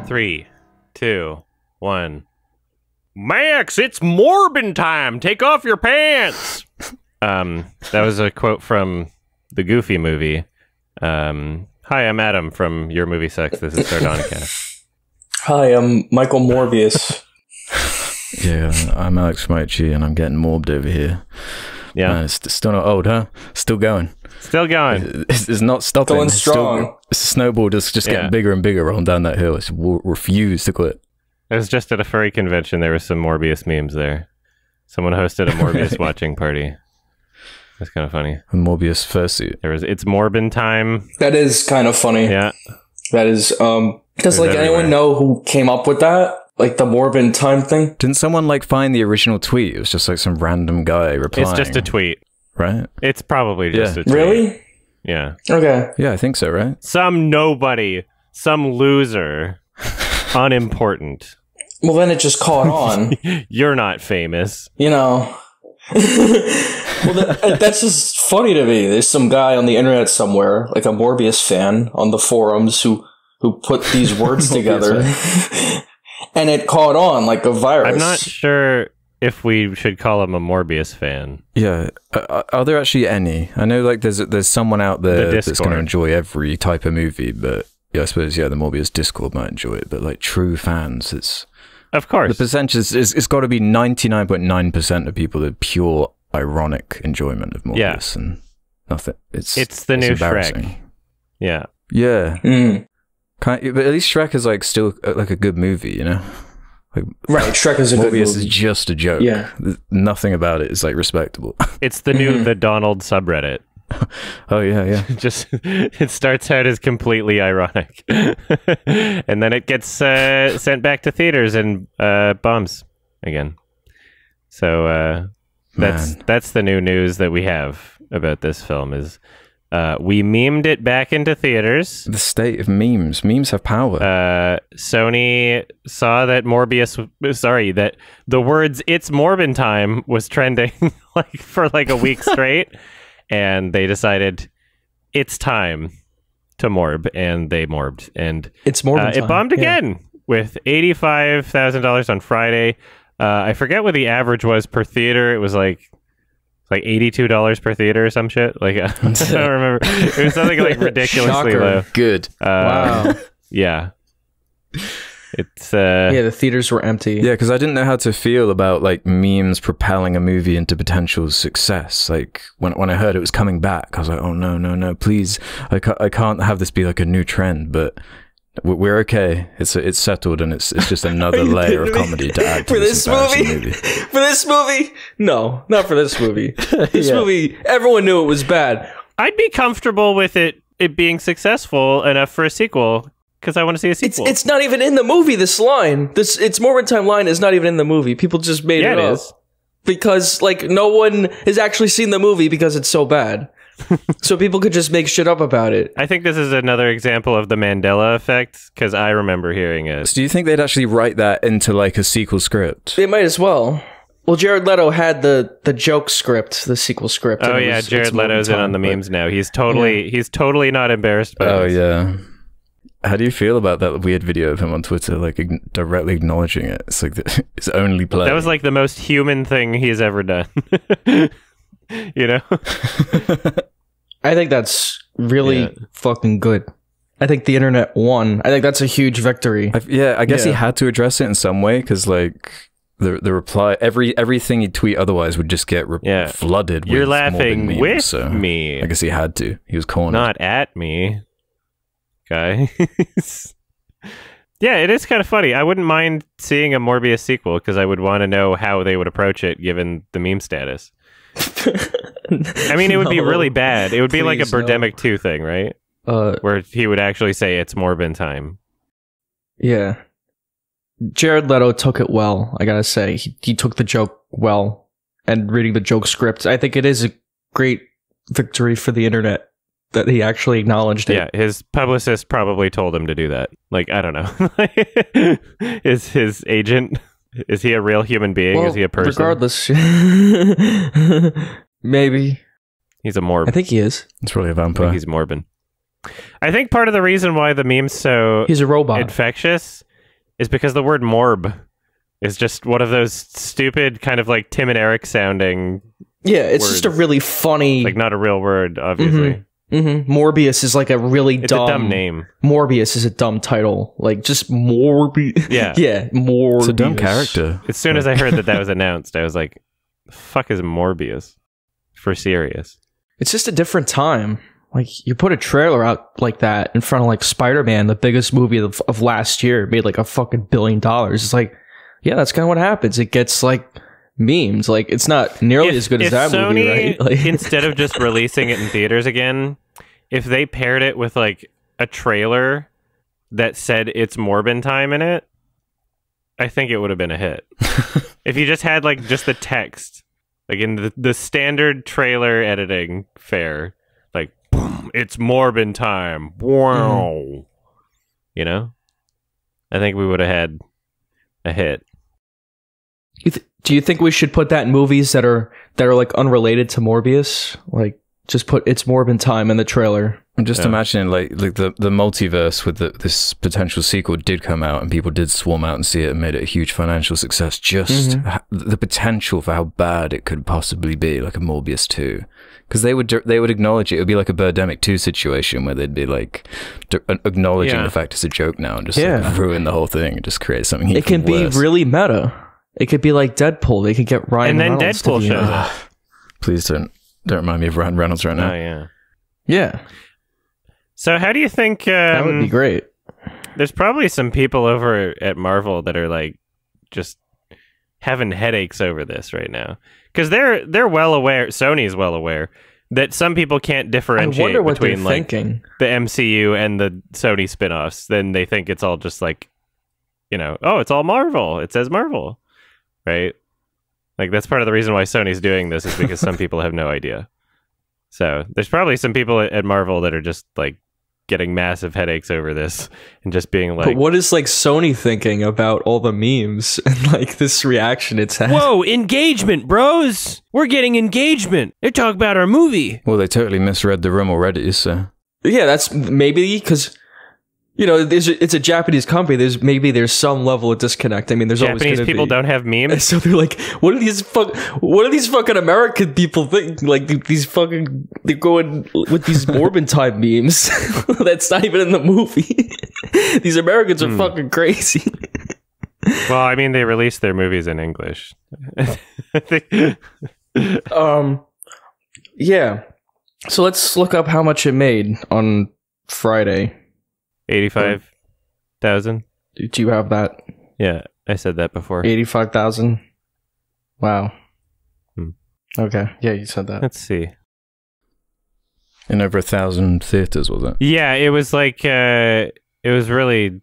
3, 2, 1. Max, it's Morbin time. Take off your pants. That was a quote from the Goofy movie. Hi, I'm Adam from Your Movie Sucks. This is Sardonicast. Hi, I'm Michael Morbius. Yeah, I'm Alex Mochi, and I'm getting morbed over here. Yeah, Man, it's still not old, huh? Still going. Still going. It's not stopping. Going strong. It's a snowball just getting bigger and bigger rolling down that hill. It's refuse to quit. I was just at a furry convention. There were some Morbius memes there. Someone hosted a Morbius watching party. That's kind of funny. A Morbius fursuit. It's Morbin time. That is kind of funny. Yeah. That is, does like anyone know who came up with that? Like the Morbin time thing? Didn't someone like find the original tweet? It was just like some random guy replying. It's just a tweet. Right? It's probably just a tweet. Really? Yeah. Okay. Yeah, I think so, right? Some nobody. Some loser. Unimportant. Well, then it just caught on. You're not famous. You know. Well, that's just funny to me. There's some guy on the internet somewhere, like a Morbius fan on the forums who put these words together. And it caught on like a virus. I'm not sure if we should call him a Morbius fan. Yeah. Are there actually any? I know like there's someone out there that's going to enjoy every type of movie, but yeah, I suppose, yeah, the Morbius Discord might enjoy it, but like true fans, it's... Of course. The percentage it's got to be 99.9% of people that pure ironic enjoyment of Morbius and nothing. It's the new Shrek. Yeah. Yeah. But at least Shrek is like still like a good movie, you know? Like, right, Shrek is a good movie. Morbius is just a joke. Yeah. Nothing about it is like respectable. It's the new the Donald subreddit. Oh yeah. Just it starts out as completely ironic, and then it gets sent back to theaters and bombs again. So that's the new news that we have about this film is we memed it back into theaters. The state of memes. Memes have power. Sony saw that that the words "It's Morbin time" was trending for a week straight. And they decided it's time to morb, and they morbed, and it's Morbin time. It bombed again with $85,000 on Friday. I forget what the average was per theater. It was like $82 per theater or some shit. Like I don't remember. It was something like ridiculously low. Good. Wow. Yeah. It's yeah, the theaters were empty. Yeah, because I didn't know how to feel about like memes propelling a movie into potential success. Like when I heard it was coming back, I was like, oh no, please, I can't have this be like a new trend. But we're okay. It's settled, and it's just another layer of comedy to add to for this movie. For this movie, no, not for this movie. This movie, everyone knew it was bad. I'd be comfortable with it being successful enough for a sequel. Because I want to see a sequel. It's not even in the movie, this line. It's Morbin time line is not even in the movie. People just made it up. It is. Because, like, no one has actually seen the movie because it's so bad. So people could just make shit up about it. I think this is another example of the Mandela effect, because I remember hearing it. So do you think they'd actually write that into, like, a sequel script? They might as well. Well, Jared Leto had the joke script, the sequel script. Oh, yeah, Jared Leto's in on the memes now. He's totally not embarrassed by this. Yeah. How do you feel about that weird video of him on Twitter, like directly acknowledging it? It's like his only play. That was like the most human thing he's ever done. You know? I think that's really fucking good. I think the internet won. I think that's a huge victory. I guess he had to address it in some way, because like the reply, everything he'd tweet otherwise would just get flooded. You're with laughing memes, with so me. I guess he had to. He was cornered. Not at me. Guy. Yeah, it is kind of funny. I wouldn't mind seeing a Morbius sequel because I would want to know how they would approach it given the meme status. I mean, it would be really bad. It would be like a Birdemic 2 thing, right? Where he would actually say it's Morbin time. Yeah. Jared Leto took it well, I gotta say. He took the joke well. And reading the joke script, I think it is a great victory for the internet that he actually acknowledged it. Yeah, his publicist probably told him to do that. Like, I don't know. Is his agent, is he a real human being? Is he a person? Regardless. Maybe. He's a morb. I think he is. It's really a vampire. I think he's Morbin. I think part of the reason why the meme's so he's a robot infectious is because the word morb is just one of those stupid kind of like Tim and Eric sounding. Yeah, it's words. just a really funny, like not a real word, obviously. Morbius is like a really It's a dumb name. Morbius is a dumb title. Like just Morbius. Yeah, yeah, Morbius. It's a dumb character. As soon as I heard that was announced, I was like, "The fuck is Morbius?" For serious. It's just a different time. Like you put a trailer out like that in front of like Spider-Man, the biggest movie of last year, made like a fucking $1 billion. It's like, yeah, that's kind of what happens. It gets like memes. Like it's not nearly as good as that Sony, movie, right? Like, instead of just releasing it in theaters again, if they paired it with like a trailer that said it's Morbin time in it, I think it would have been a hit. If you just had like just the text, like in the standard trailer editing fare, like boom, it's Morbin time. Wow. You know? I think we would have had a hit. do you think we should put that in movies that are like unrelated to Morbius? Like just put it's Morbin time in the trailer. I'm just imagining like the multiverse with this potential sequel did come out and people did swarm out and see it and made it a huge financial success. Just the potential for how bad it could possibly be, like a Morbius 2. Because they would acknowledge it. It would be like a Birdemic 2 situation where they'd be like acknowledging the fact it's a joke now and just like, ruin the whole thing and just create something even It can worse. be really meta. It could be like Deadpool. They could get Ryan and then Reynolds Deadpool to be shows up. Please don't remind me of Ryan Reynolds right now. Oh, yeah. Yeah. So how do you think... that would be great. There's probably some people over at Marvel that are like just having headaches over this right now. Because they're well aware, Sony's well aware, that some people can't differentiate between like thinking. the MCU and the Sony spin-offs. Then they think it's all just like, you know, oh, it's all Marvel. It says Marvel. Right? Like that's part of the reason why Sony's doing this is because some people have no idea. So there's probably some people at Marvel that are just like getting massive headaches over this and just being like, but what is like Sony thinking about all the memes and like this reaction it's had? whoa, engagement, bros! We're getting engagement. They're talking about our movie. Well, they totally misread the room already, so... Yeah, that's maybe because, you know, it's a Japanese company. There's some level of disconnect. I mean, there's Japanese always people don't have memes. So they're like, what do these fucking American people think? Like they're going with these Morbin time memes. That's not even in the movie. These Americans are fucking crazy. Well, I mean, they released their movies in English. Yeah. So let's look up how much it made on Friday. 85,000. Do you have that? Yeah, I said that before. 85,000. Wow. Okay. Yeah, you said that. Let's see. In over 1,000 theaters, was it? Yeah, it was like it was a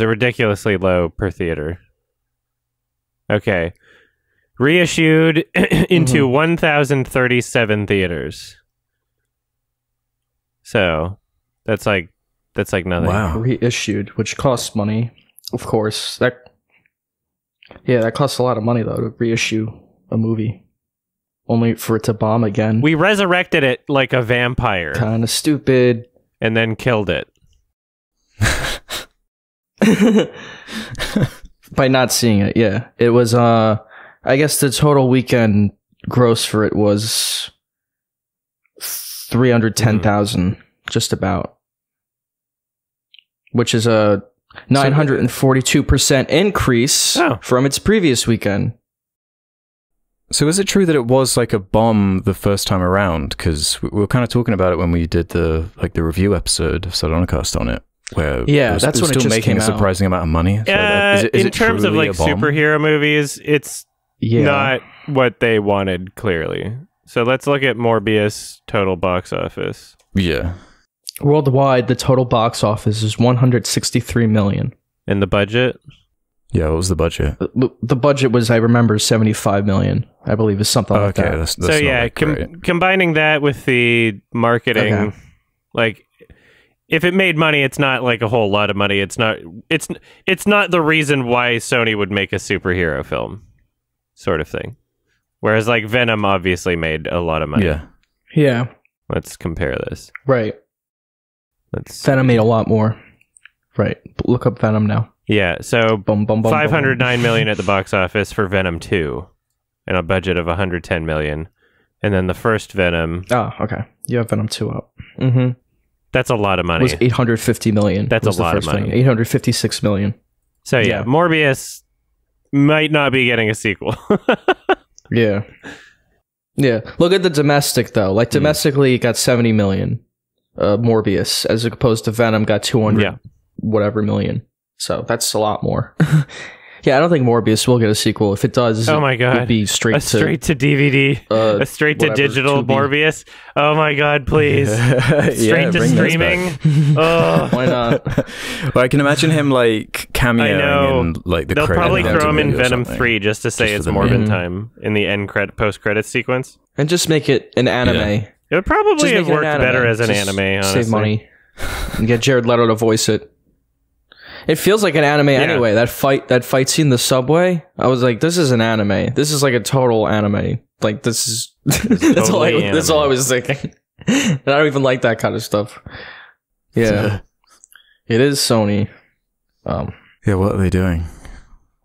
ridiculously low per theater. Okay. Reissued into 1,037 theaters. So, that's like nothing. Wow. Reissued, which costs money, of course. That costs a lot of money though to reissue a movie, only for it to bomb again. We resurrected it like a vampire, Kind of stupid. and then killed it. By not seeing it, yeah. It was I guess the total weekend gross for it was 310,000, just about. Which is a 942% increase from its previous weekend. So is it true that it was like a bomb the first time around? Because we were kind of talking about it when we did the review episode of Sardonicast on it. Where that's when it still just making came a surprising amount of money. So in terms of like superhero movies, it's not what they wanted, clearly. So let's look at Morbius total box office. Yeah. Worldwide, the total box office is 163 million. And the budget? Yeah, what was the budget? The budget was, I remember, 75 million. I believe is something like that. That's so yeah, combining that with the marketing, like if it made money, it's not like a whole lot of money. It's not the reason why Sony would make a superhero film, sort of thing. Whereas like Venom obviously made a lot of money. Yeah. Let's compare this. Right. Venom made a lot more. Right. Look up Venom now. Yeah, so Bum, bum, bum, bum. 509 million at the box office for Venom 2 and a budget of 110 million. And then the first Venom, Oh, okay. You have Venom 2 up. Mm-hmm. that's a lot of It money. was 850 million. That's was a lot the of first money. Venom. 856 million. So yeah, Yeah. Morbius might not be getting a sequel. Yeah. Yeah. Look at the domestic, though. Like, domestically, it got 70 million. Morbius, as opposed to Venom, got 200 Yeah. whatever million. So that's a lot more. Yeah, I don't think Morbius will get a sequel. If it does, Oh my it God. will be straight A straight to DVD, a straight to whatever, digital 2B. Morbius. Oh my God, please. Straight to bring those streaming. back. Oh. Why not? Well, I can imagine him like I know. cameoing in like the They'll credit probably end throw him in movie or Venom something. 3 just to say Just it's for the Morbin meme. time in the end post-credits sequence. And just make it an anime. Yeah. It would probably Just have make it an worked anime. better as an Just anime, honestly. Save money. And get Jared Leto to voice it. It feels like an anime anyway. That fight scene in the subway. I was like, this is an anime. This is like a total anime. Like, this is that's all totally that's all I was thinking. And I don't even like that kind of stuff. Yeah. It is Sony. Yeah, what are they doing?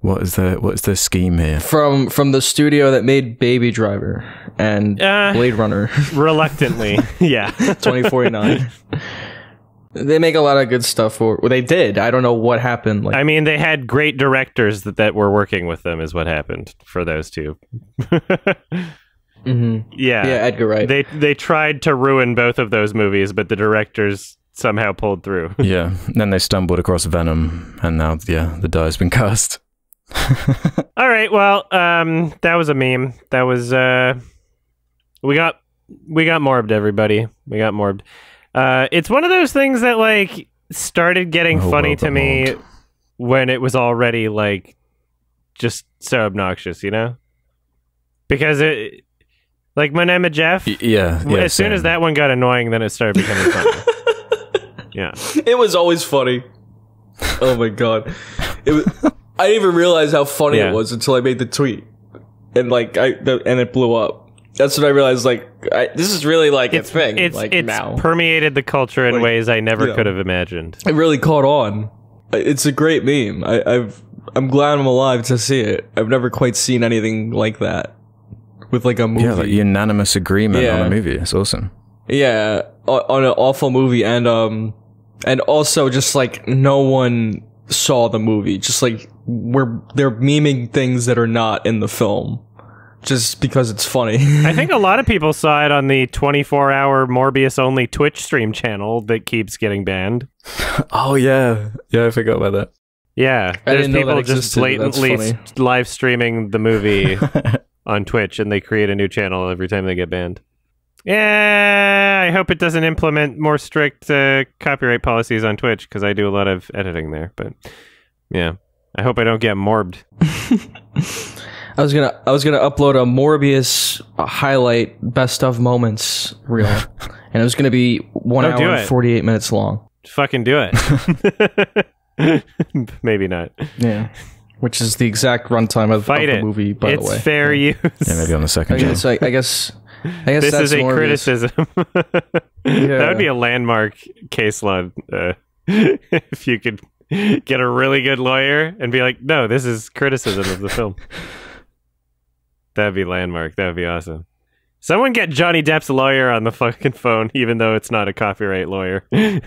What is their scheme here? From the studio that made Baby Driver and Blade Runner Reluctantly, yeah. 2049. They make a lot of good stuff. Well, they did. I don't know what happened. Like, I mean, they had great directors that were working with them, is what happened for those two. yeah, Yeah, Edgar Wright. they tried to ruin both of those movies, but the directors somehow pulled through. Yeah, then they stumbled across Venom, and now the die's been cast. All right, well, that was a meme. That was we got morbed, everybody. We got morbed. It's one of those things that like started getting Oh, funny well, to got me morbed. when it was already like just so obnoxious, you know? Because it like when Emma Jeff, Yeah, as soon as same. that one got annoying, then it started becoming funny. Yeah. It was always funny. Oh my god! It was, I didn't even realize how funny Yeah. it was until I made the tweet, and like and it blew up. That's when I realized like this is really like a thing. It's like it's now, permeated the culture in Like, ways I never you know. could have imagined. it really caught on. It's a great meme. I'm glad I'm alive to see it. I've never quite seen anything like that with like a movie. Yeah, like unanimous agreement on Yeah. a movie. It's awesome. Yeah, on an awful movie, and also just like no one saw the movie. Just like they're memeing things that are not in the film, just because it's funny. I think a lot of people saw it on the 24-hour Morbius only Twitch stream channel that keeps getting banned. Oh yeah, I forgot about that. Yeah, I there's didn't know people that just existed. That's blatantly funny. live streaming the movie on Twitch, and they create a new channel every time they get banned. Yeah, I hope it doesn't implement more strict copyright policies on Twitch, because I do a lot of editing there. But yeah, I hope I don't get morbed. I was gonna upload a Morbius highlight best of moments reel, and it was gonna be 1 Oh, hour do and it. 48 minutes long. Fucking do it. Maybe not. Yeah, which is the exact runtime of Fight the it. movie. By It's the way, fair use. Yeah, maybe on the second I channel. guess. I guess This that's is a Morbius. criticism. That would be a landmark case law if you could get a really good lawyer and be like, no, this is criticism of the film. That'd be landmark. That would be awesome. Someone get Johnny Depp's lawyer on the fucking phone, even though it's not a copyright lawyer. Yeah.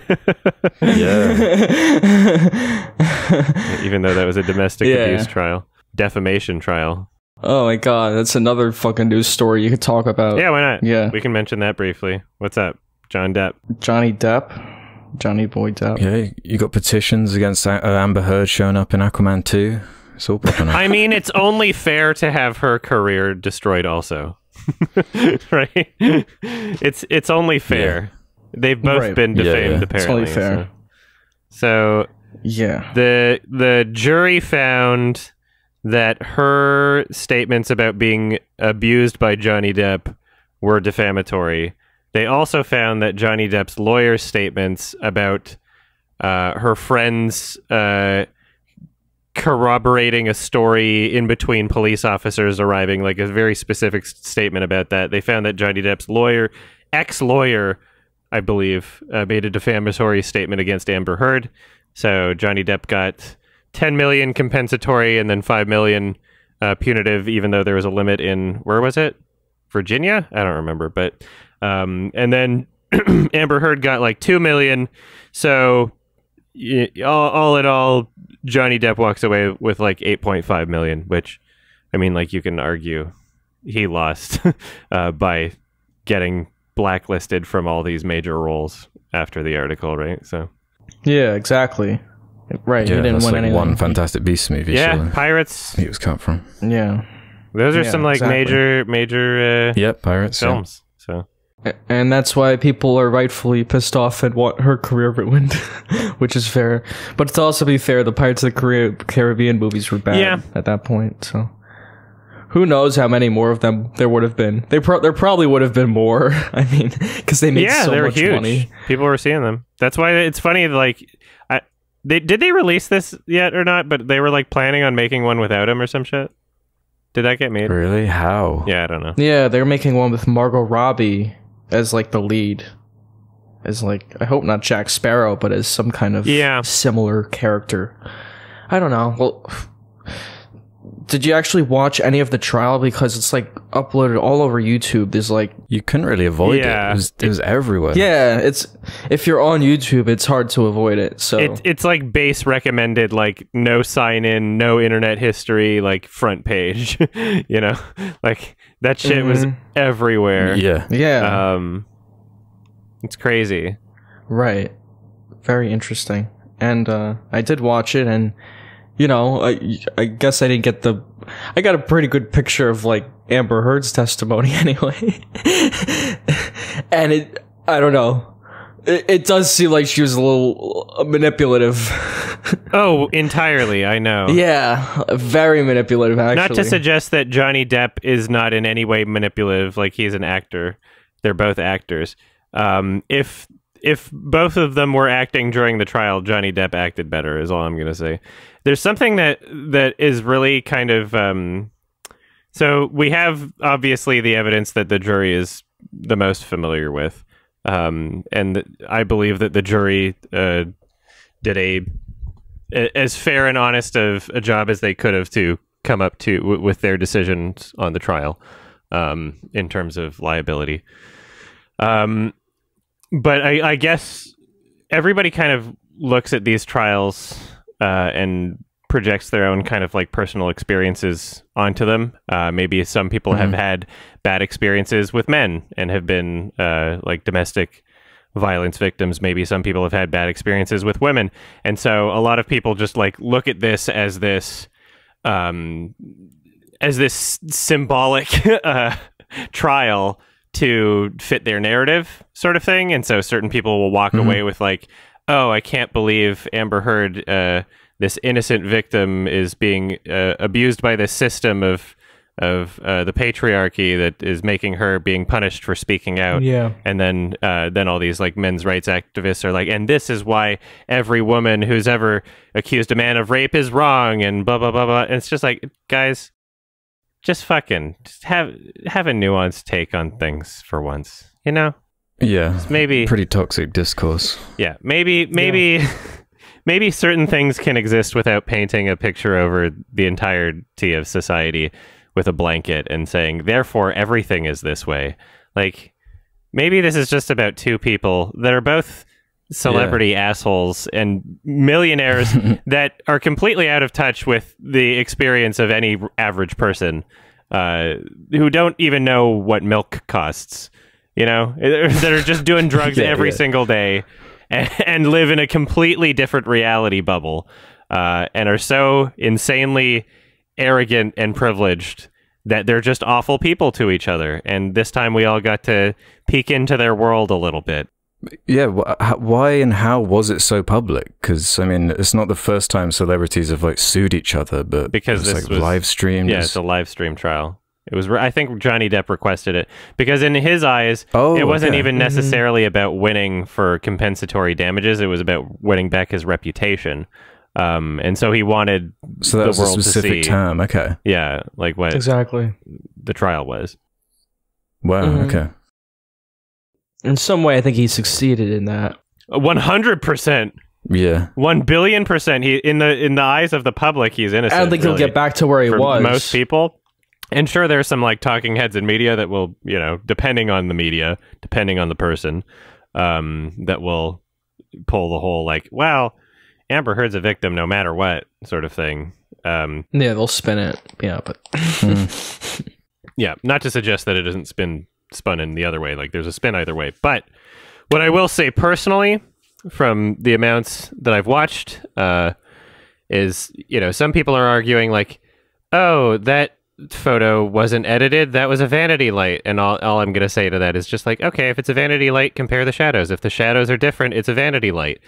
Even though that was a domestic Yeah. abuse trial, defamation trial. Oh my god, that's another fucking news story you could talk about. Yeah, why not? Yeah. We can mention that briefly. What's up, John Depp? Johnny Depp, Johnny Boy Depp. Yeah, you got petitions against Amber Heard showing up in Aquaman 2. It's all popping up. I mean, it's only fair to have her career destroyed also. Right? It's only fair. They've both Right. been defamed, Yeah. apparently. It's only fair. So Yeah. the jury found that her statements about being abused by Johnny Depp were defamatory. They also found that Johnny Depp's lawyer's statements about her friends corroborating a story in between police officers arriving, like a very specific statement about that. They found that Johnny Depp's ex-lawyer, I believe, made a defamatory statement against Amber Heard. So Johnny Depp got 10 million compensatory and then 5 million punitive, even though there was a limit in, where was it? Virginia? I don't remember. But, and then Amber Heard got like 2 million. So all in all, Johnny Depp walks away with like 8.5 million, which, I mean, like, you can argue he lost by getting blacklisted from all these major roles after the article, right? So yeah, exactly. Right, Yeah, he didn't that's win like anything. one Fantastic Beasts movie. yeah, surely. Pirates. He was cut from. Yeah. Those are Yeah, some like exactly. major Yep, Pirates. yeah. films. So And that's why people are rightfully pissed off and want her career ruined, which is fair. But to also be fair, the Pirates of the Caribbean movies were bad Yeah. at that point. So who knows how many more of them there would have been? There probably would have been more. I mean, because they made yeah, so they were much huge. money. People were seeing them. That's why it's funny. Like, did they release this yet or not? But they were like planning on making one without him or some shit. Did that get made? Really? How? Yeah, I don't know. Yeah, they're making one with Margot Robbie as like the lead. As like, I hope not Jack Sparrow, but as some kind of similar character. I don't know. Well, did you actually watch any of the trial? Because it's like uploaded all over YouTube. There's like, You couldn't really avoid it. It was everywhere. yeah, it's, if you're on YouTube, it's hard to avoid it. So It's like base recommended, like no sign in, no internet history, like front page. You know, like that shit was everywhere. Yeah. yeah, It's crazy. right. Very interesting. And I did watch it, and you know, I guess I didn't get I got a pretty good picture of like Amber Heard's testimony anyway. And I don't know. It does seem like she was a little manipulative. Oh, entirely. I know. Yeah, very manipulative, actually. Not to suggest that Johnny Depp is not in any way manipulative, like he's an actor. They're both actors. If both of them were acting during the trial, Johnny Depp acted better, is all I'm going to say. There's something that is really kind of... so we have, obviously, the evidence that the jury is the most familiar with. And I believe that the jury did as fair and honest of a job as they could have to come up to with their decisions on the trial in terms of liability. But I guess everybody kind of looks at these trials and projects their own kind of like personal experiences onto them. Maybe some people have had bad experiences with men and have been like domestic violence victims. Maybe some people have had bad experiences with women. And so a lot of people just like look at this as this symbolic trial to fit their narrative sort of thing. And so certain people will walk away with like, oh, I can't believe Amber Heard, this innocent victim, is being abused by this system of the patriarchy that is making her being punished for speaking out. Yeah. And then all these like men's rights activists are like, and this is why every woman who's ever accused a man of rape is wrong, and blah blah blah blah. And it's just like, guys, just have a nuanced take on things for once, you know? Yeah. Just maybe Pretty toxic discourse. Yeah, maybe certain things can exist without painting a picture over the entirety of society with a blanket and saying, therefore, everything is this way. Like, maybe this is just about two people that are both celebrity assholes and millionaires that are completely out of touch with the experience of any average person who don't even know what milk costs, you know, that are just doing drugs every single day and live in a completely different reality bubble and are so insanely arrogant and privileged that they're just awful people to each other. And this time we all got to peek into their world a little bit. Yeah, why and how was it so public? Because, I mean, it's not the first time celebrities have, like, sued each other, but because it's, this like, was live streamed. Yeah, it's a live stream trial. It was, I think Johnny Depp requested it because in his eyes, it wasn't even necessarily about winning for compensatory damages. It was about winning back his reputation. And so he wanted so that was the world a specific to see. term. Okay. Yeah, like what Exactly. the trial was. Wow. Okay. In some way, I think he succeeded in that. 100%. Yeah, 1,000,000,000%. He in the eyes of the public, he's innocent. I don't think he'll get back to where he was. Most people. And sure, there's some like talking heads in media that will, depending on the media, depending on the person, that will pull the whole like, well, Amber Heard's a victim no matter what sort of thing. Yeah, they'll spin it. Yeah, but yeah, not to suggest that it isn't spun in the other way. Like there's a spin either way. But what I will say personally, from the amounts that I've watched, is some people are arguing like, oh, that photo wasn't edited, that was a vanity light, and all I'm gonna say to that is just like, okay, if it's a vanity light, compare the shadows. If the shadows are different, it's a vanity light,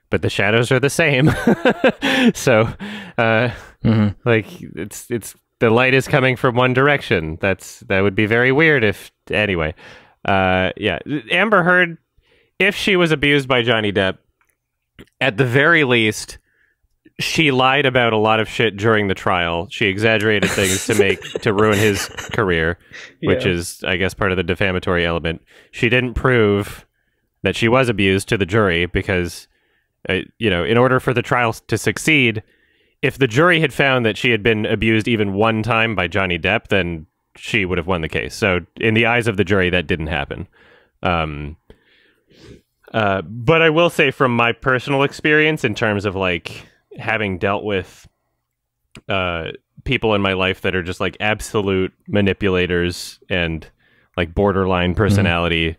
but the shadows are the same. So like it's the light is coming from one direction. That would be very weird if anyway. Yeah, Amber Heard, if she was abused by Johnny Depp, at the very least, she lied about a lot of shit during the trial. She exaggerated things to ruin his career, which is, I guess, part of the defamatory element. She didn't prove that she was abused to the jury because, in order for the trial to succeed, if the jury had found that she had been abused even one time by Johnny Depp, then she would have won the case. So in the eyes of the jury, that didn't happen. But I will say from my personal experience in terms of like having dealt with people in my life that are just like absolute manipulators and like borderline personality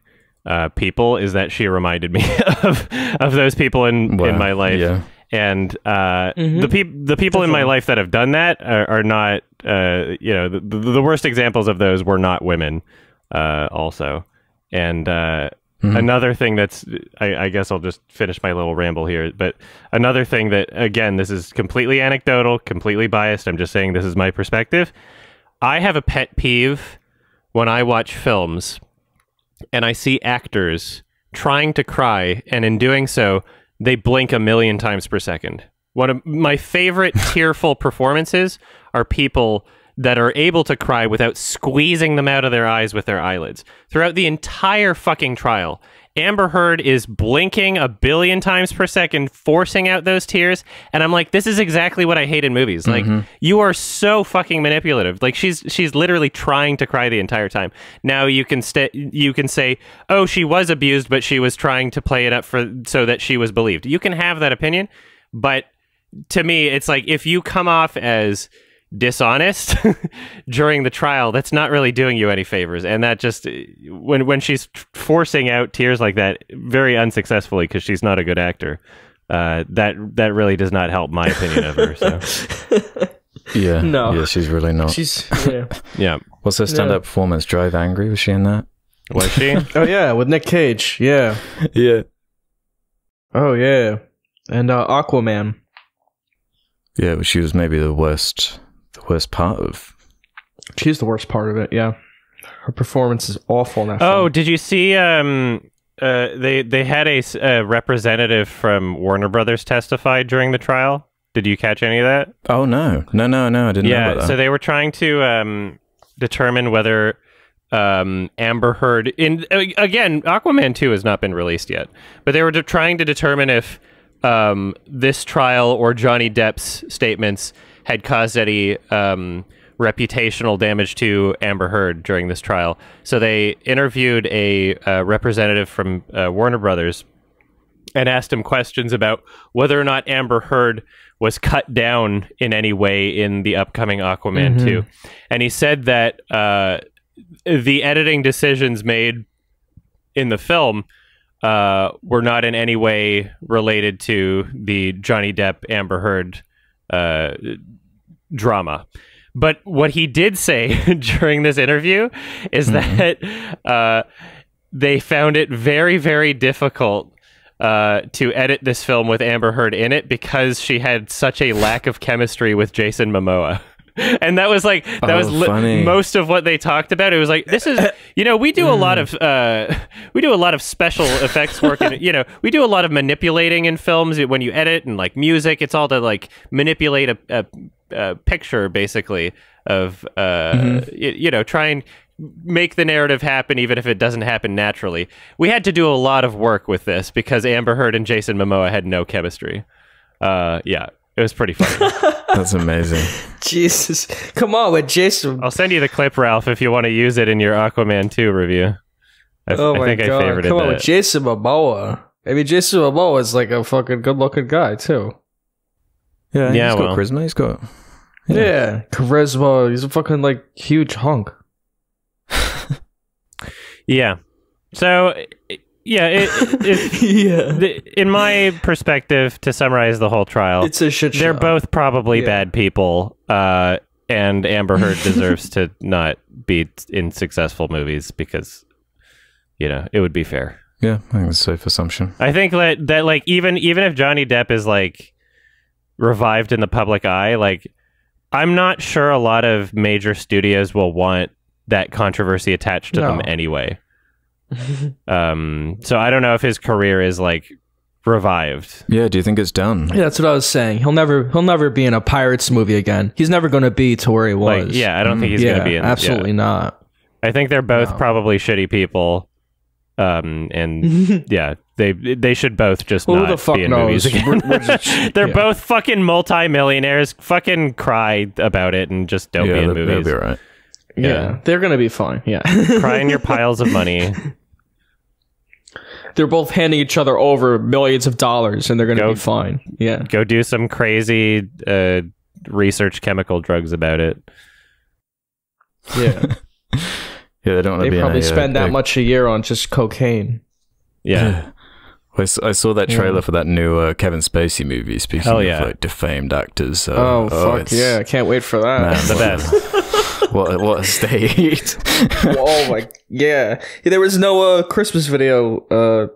people, is that she reminded me of those people in my life. Yeah. And the people in my life that have done that are not, the worst examples of those were not women also. And another thing that's, I guess I'll just finish my little ramble here, but another thing that, again, this is completely anecdotal, completely biased, I'm just saying this is my perspective. I have a pet peeve when I watch films and I see actors trying to cry, and in doing so, they blink 1,000,000 times per second. One of my favorite tearful performances are people that are able to cry without squeezing them out of their eyes with their eyelids. Throughout the entire fucking trial, Amber Heard is blinking 1,000,000,000 times per second, forcing out those tears, and I'm like, this is exactly what I hate in movies. Like, you are so fucking manipulative. Like, she's literally trying to cry the entire time. Now you can say, oh, she was abused, but she was trying to play it up so that she was believed. You can have that opinion, but to me, it's like, if you come off as dishonest during the trial, that's not really doing you any favors. And that just, when she's forcing out tears like that very unsuccessfully because she's not a good actor, that really does not help my opinion of her. So yeah, she's really not. She's yeah. What's her stand-up performance? Drive Angry? Was she in that? Was she? Oh yeah, with Nick Cage. Yeah. Oh yeah, and Aquaman. Yeah, but she was maybe the worst part of. She's the worst part of it. Yeah, her performance is awful in that film. film. Did you see? They had a representative from Warner Brothers testify during the trial. Did you catch any of that? Oh no, I didn't know about that. Yeah, so they were trying to determine whether Amber Heard again, Aquaman 2 has not been released yet, but they were trying to determine if this trial or Johnny Depp's statements had caused any reputational damage to Amber Heard during this trial. So they interviewed a representative from Warner Brothers and asked him questions about whether or not Amber Heard was cut down in any way in the upcoming Aquaman 2. And he said that the editing decisions made in the film were not in any way related to the Johnny Depp Amber Heard drama. But what he did say during this interview is that they found it very, very difficult to edit this film with Amber Heard in it because she had such a lack of chemistry with Jason Momoa. And that was like most of what they talked about. It was like, this is, we do a lot of special effects work, and we do a lot of manipulating in films when you edit, and like music, it's all to like manipulate a picture basically of try make the narrative happen even if it doesn't happen naturally. We had to do a lot of work with this because Amber Heard and Jason Momoa had no chemistry. Yeah, it was pretty funny. That's amazing. Jesus. Come on with Jason. I'll send you the clip, Ralph, if you want to use it in your Aquaman 2 review. I think I favorited Come on that. with Jason Momoa. I mean, Jason Momoa is like a fucking good-looking guy, too. Yeah, he's got charisma. He's got... Yeah, charisma. He's a fucking, like, huge hunk. Yeah. So, yeah, in my perspective, to summarize the whole trial, it's a shit show. They're both probably bad people, and Amber Heard deserves to not be in successful movies because, it would be fair. Yeah, I think that's a safe assumption. I think that like, even if Johnny Depp is, like, revived in the public eye, like, I'm not sure a lot of major studios will want that controversy attached to them anyway. So I don't know if his career is like revived. Yeah, do you think it's done? Yeah, that's what I was saying. He'll never be in a Pirates movie again. He's never going to be to where he was. Like, I don't think he's going to be in. Absolutely not. I think they're both probably shitty people. And they should both just not be in movies again. They're both fucking multi-millionaires. Fucking cry about it and just don't be in movies. They'll be right. Yeah, they're gonna be fine. Yeah, cry in your piles of money. They're both handing each other over millions of dollars, and they're gonna be fine. Yeah, go do some crazy research chemical drugs about it. Yeah, yeah, they don't. They probably spend that much a year on just cocaine. Yeah. I saw that trailer for that new Kevin Spacey movie. Speaking of like defamed actors, fuck yeah! I can't wait for that. Man, the best. What a stage! Oh my there was no Christmas video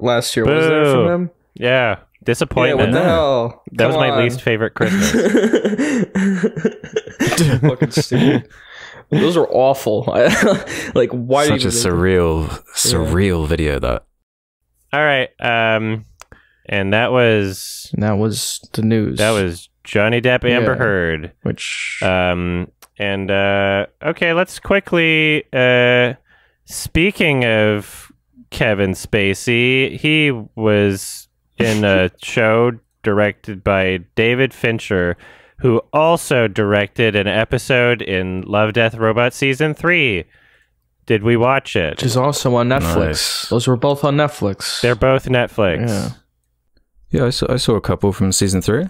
last year. Boo. Was there from them? Yeah, disappointment. Yeah, what the hell? That was my least favorite Christmas. Fucking stupid. Those are awful. Like, why? Such a surreal video. That. All right, and that was the news. That was Johnny Depp, Amber Heard, which and okay, let's quickly speaking of Kevin Spacey, he was in a show directed by David Fincher, who also directed an episode in Love, Death, Robots Season 3. Did we watch it? Which is also on Netflix. Nice. Those were both on Netflix. They're both Netflix. Yeah, I saw a couple from Season 3.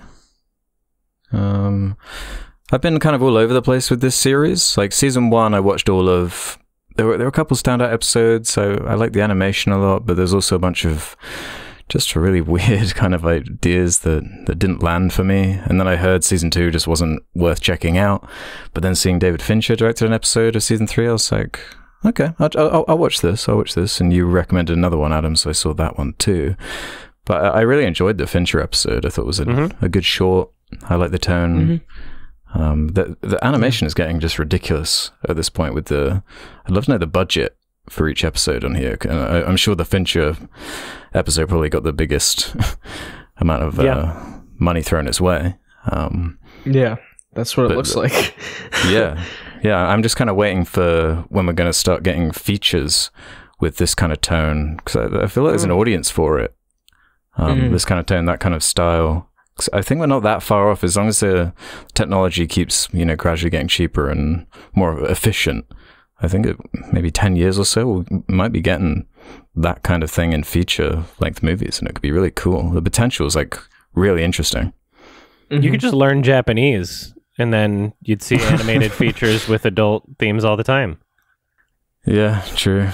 I've been kind of all over the place with this series. Like Season 1, I watched all of... There were a couple standout episodes, so I like the animation a lot, but there's also a bunch of just really weird kind of ideas that didn't land for me. And then I heard Season 2 just wasn't worth checking out. But then seeing David Fincher directed an episode of Season 3, I was like... Okay, I'll watch this. And you recommended another one, Adam, so I saw that one too. But I really enjoyed the Fincher episode. I thought it was a good short. I like the tone. The animation is getting just ridiculous at this point. I'd love to know the budget for each episode on here. I'm sure the Fincher episode probably got the biggest amount of money thrown its way. Yeah, that's what it looks like. Yeah, I'm just kind of waiting for when we're going to start getting features with this kind of tone, because I feel like there's an audience for it. This kind of tone, that kind of style. 'Cause I think we're not that far off as long as the technology keeps, gradually getting cheaper and more efficient. I think maybe 10 years or so, we might be getting that kind of thing in feature-length movies, and it could be really cool. The potential is like really interesting. You could just learn Japanese. And then you'd see animated features with adult themes all the time. Yeah, true.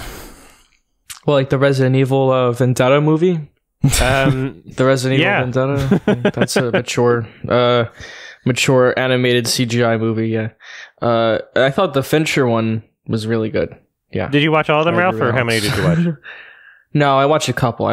Well, like the Resident Evil Vendetta movie. The Resident Evil Vendetta. That's a mature animated CGI movie. Yeah. I thought the Fincher one was really good. Yeah. Did you watch all of them, Ralph, or how many did you watch? No, I watched a couple.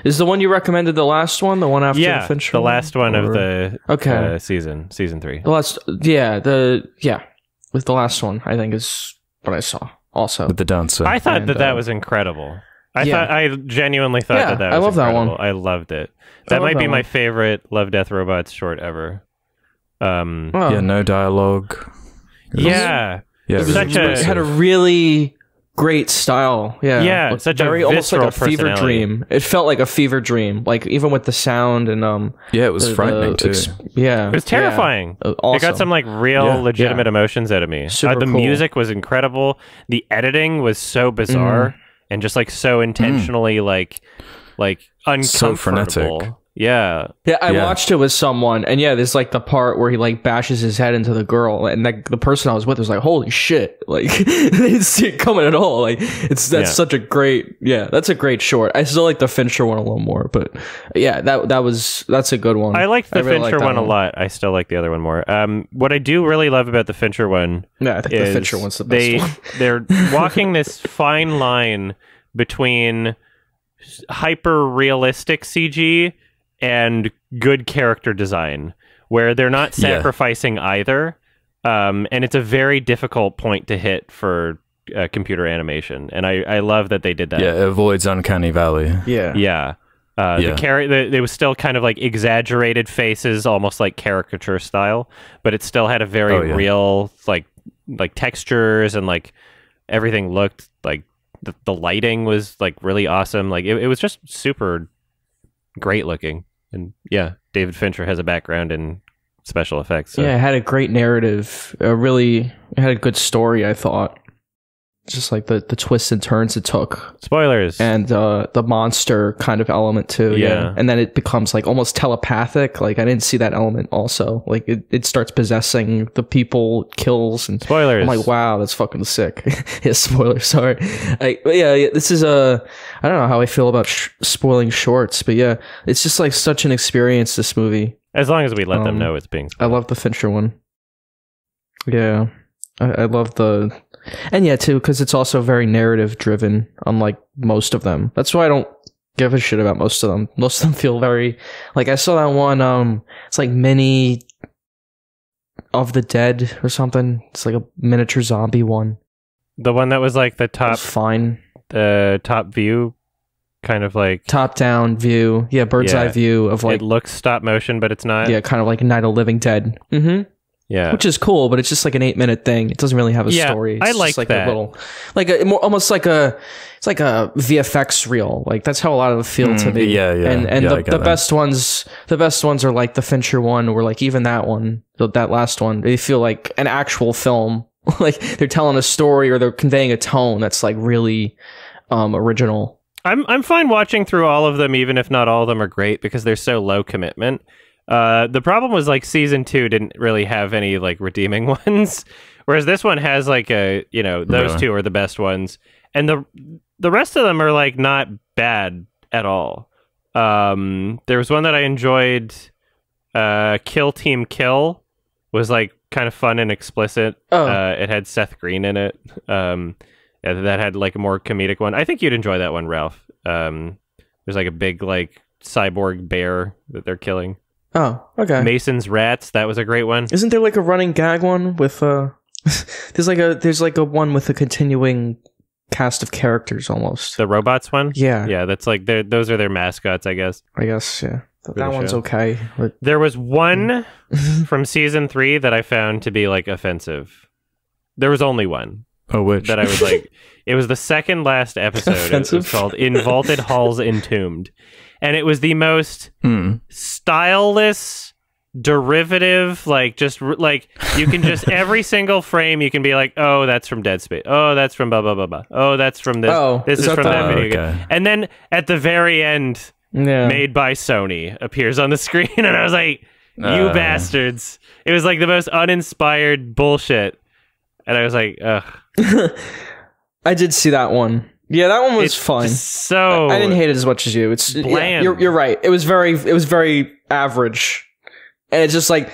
Is the one you recommended the last one? The one after the Fincher? The last one of the season 3. The last, with the last one, I think is what I saw. Also, with the dancer, I thought that was incredible. I genuinely thought that was I love incredible. that one. I loved it. That might be my favorite Love, Death, Robots short ever. no dialogue. Yeah. Yeah, it had a really great style. Yeah, such very a almost like a fever personality. dream. It felt like a fever dream, like even with the sound and yeah, it was frightening too. It was terrifying. Yeah. It got some like real legitimate emotions out of me. Super The cool. music was incredible. The editing was so bizarre and just like so intentionally like uncomfortable. So frenetic. Yeah. Yeah, I watched it with someone, and there's like the part where he like bashes his head into the girl, and like the person I was with was like, "Holy shit!" Like they didn't see it coming at all. Like that's such a great, that's a great short. I still like the Fincher one a little more, but that's a good one. I liked the really Fincher like one a lot. I still like the other one more. What I do really love about the Fincher one, I think the Fincher one's the best one. They're walking this fine line between hyper realistic CG and good character design, where they're not sacrificing either, and it's a very difficult point to hit for computer animation, and I love that they did that. Yeah, it avoids Uncanny Valley. The it was still kind of like exaggerated faces, almost like caricature style, but it still had a very real like textures, and like everything looked like the lighting was like really awesome. Like it was just super great looking. And David Fincher has a background in special effects. So. Yeah, it had a great narrative. It had a good story, I thought. Just like the twists and turns it took. Spoilers. And the monster kind of element too. Yeah. And then it becomes like almost telepathic. Like I didn't see that element also. Like it starts possessing the people, kills, and spoilers. I'm like, wow, that's fucking sick. Spoilers, sorry. This is I don't know how I feel about spoiling shorts, but it's just like such an experience, this movie. As long as we let them know it's being spoiled. I love the Fincher one. Yeah. I love and too, because it's also very narrative driven, unlike most of them. That's why I don't give a shit about most of them. Most of them feel very like I saw that one. It's like Mini of the Dead or something. It's like a miniature zombie one. The one that was like the top, fine, the top view, kind of like top down view. Yeah, bird's eye view of like it looks stop motion, but it's not. Yeah, kind of like Night of the Living Dead. Mm-hmm. Yeah, which is cool, but it's just like an 8-minute thing. It doesn't really have a story. It's I like just like that. A little, like almost like it's like a VFX reel. Like that's how a lot of it feel to me. And the best ones are like the Fincher one, or like even that one, that last one. They feel like an actual film. Like they're telling a story or they're conveying a tone that's like really original. I'm fine watching through all of them, even if not all of them are great, because they're so low commitment. The problem was like season 2 didn't really have any like redeeming ones, whereas this one has like those two are the best ones, and the rest of them are like not bad at all. There was one that I enjoyed, Kill Team Kill was like kind of fun and explicit. It had Seth Green in it. That had like a more comedic one. I think you'd enjoy that one, Ralph. There's like a big like cyborg bear that they're killing. Oh, okay. Mason's Rats, that was a great one. Isn't there like a running gag one with there's like a one with a continuing cast of characters almost. The robots one? Yeah. Yeah, that's like those are their mascots, I guess. Yeah. That one's okay. But... There was one from season 3 that I found to be like offensive. There was only one. Oh, which? That I was like, it was the second last episode. It was called In Vaulted Halls Entombed. And it was the most styleless, derivative, like just like you can just every single frame you can be like, oh, that's from Dead Space. Oh, that's from blah blah blah blah. Oh, that's from this. This is from that video game. And then at the very end, made by Sony appears on the screen, and I was like, you bastards! It was like the most uninspired bullshit, and I was like, ugh. I did see that one. Yeah, that one was fun. So I didn't hate it as much as you. It's bland. You're right. It was very average, and it's just like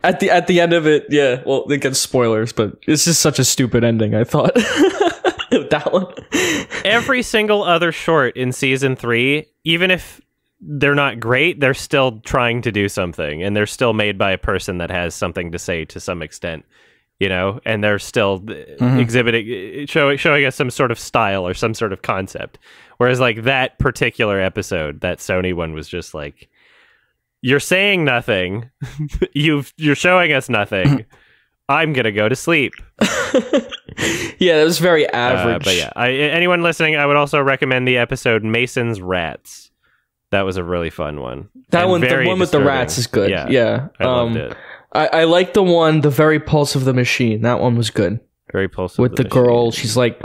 at the end of it. Yeah, well, it gets spoilers, but it's just such a stupid ending. I thought that one. Every single other short in season 3, even if they're not great, they're still trying to do something, and they're still made by a person that has something to say to some extent. You know, and they're still exhibiting, showing us some sort of style or some sort of concept. Whereas, like, that particular episode, that Sony one, was just like, you're saying nothing, you're showing us nothing. I'm gonna go to sleep. Yeah, it was very average. But yeah, anyone listening, I would also recommend the episode Mason's Rats. That was a really fun one. That and one, the one with the disturbing. rats is good. Yeah. I loved it. I like the one, The Very Pulse of the Machine. That one was good. Very Pulse with the girl. She's like,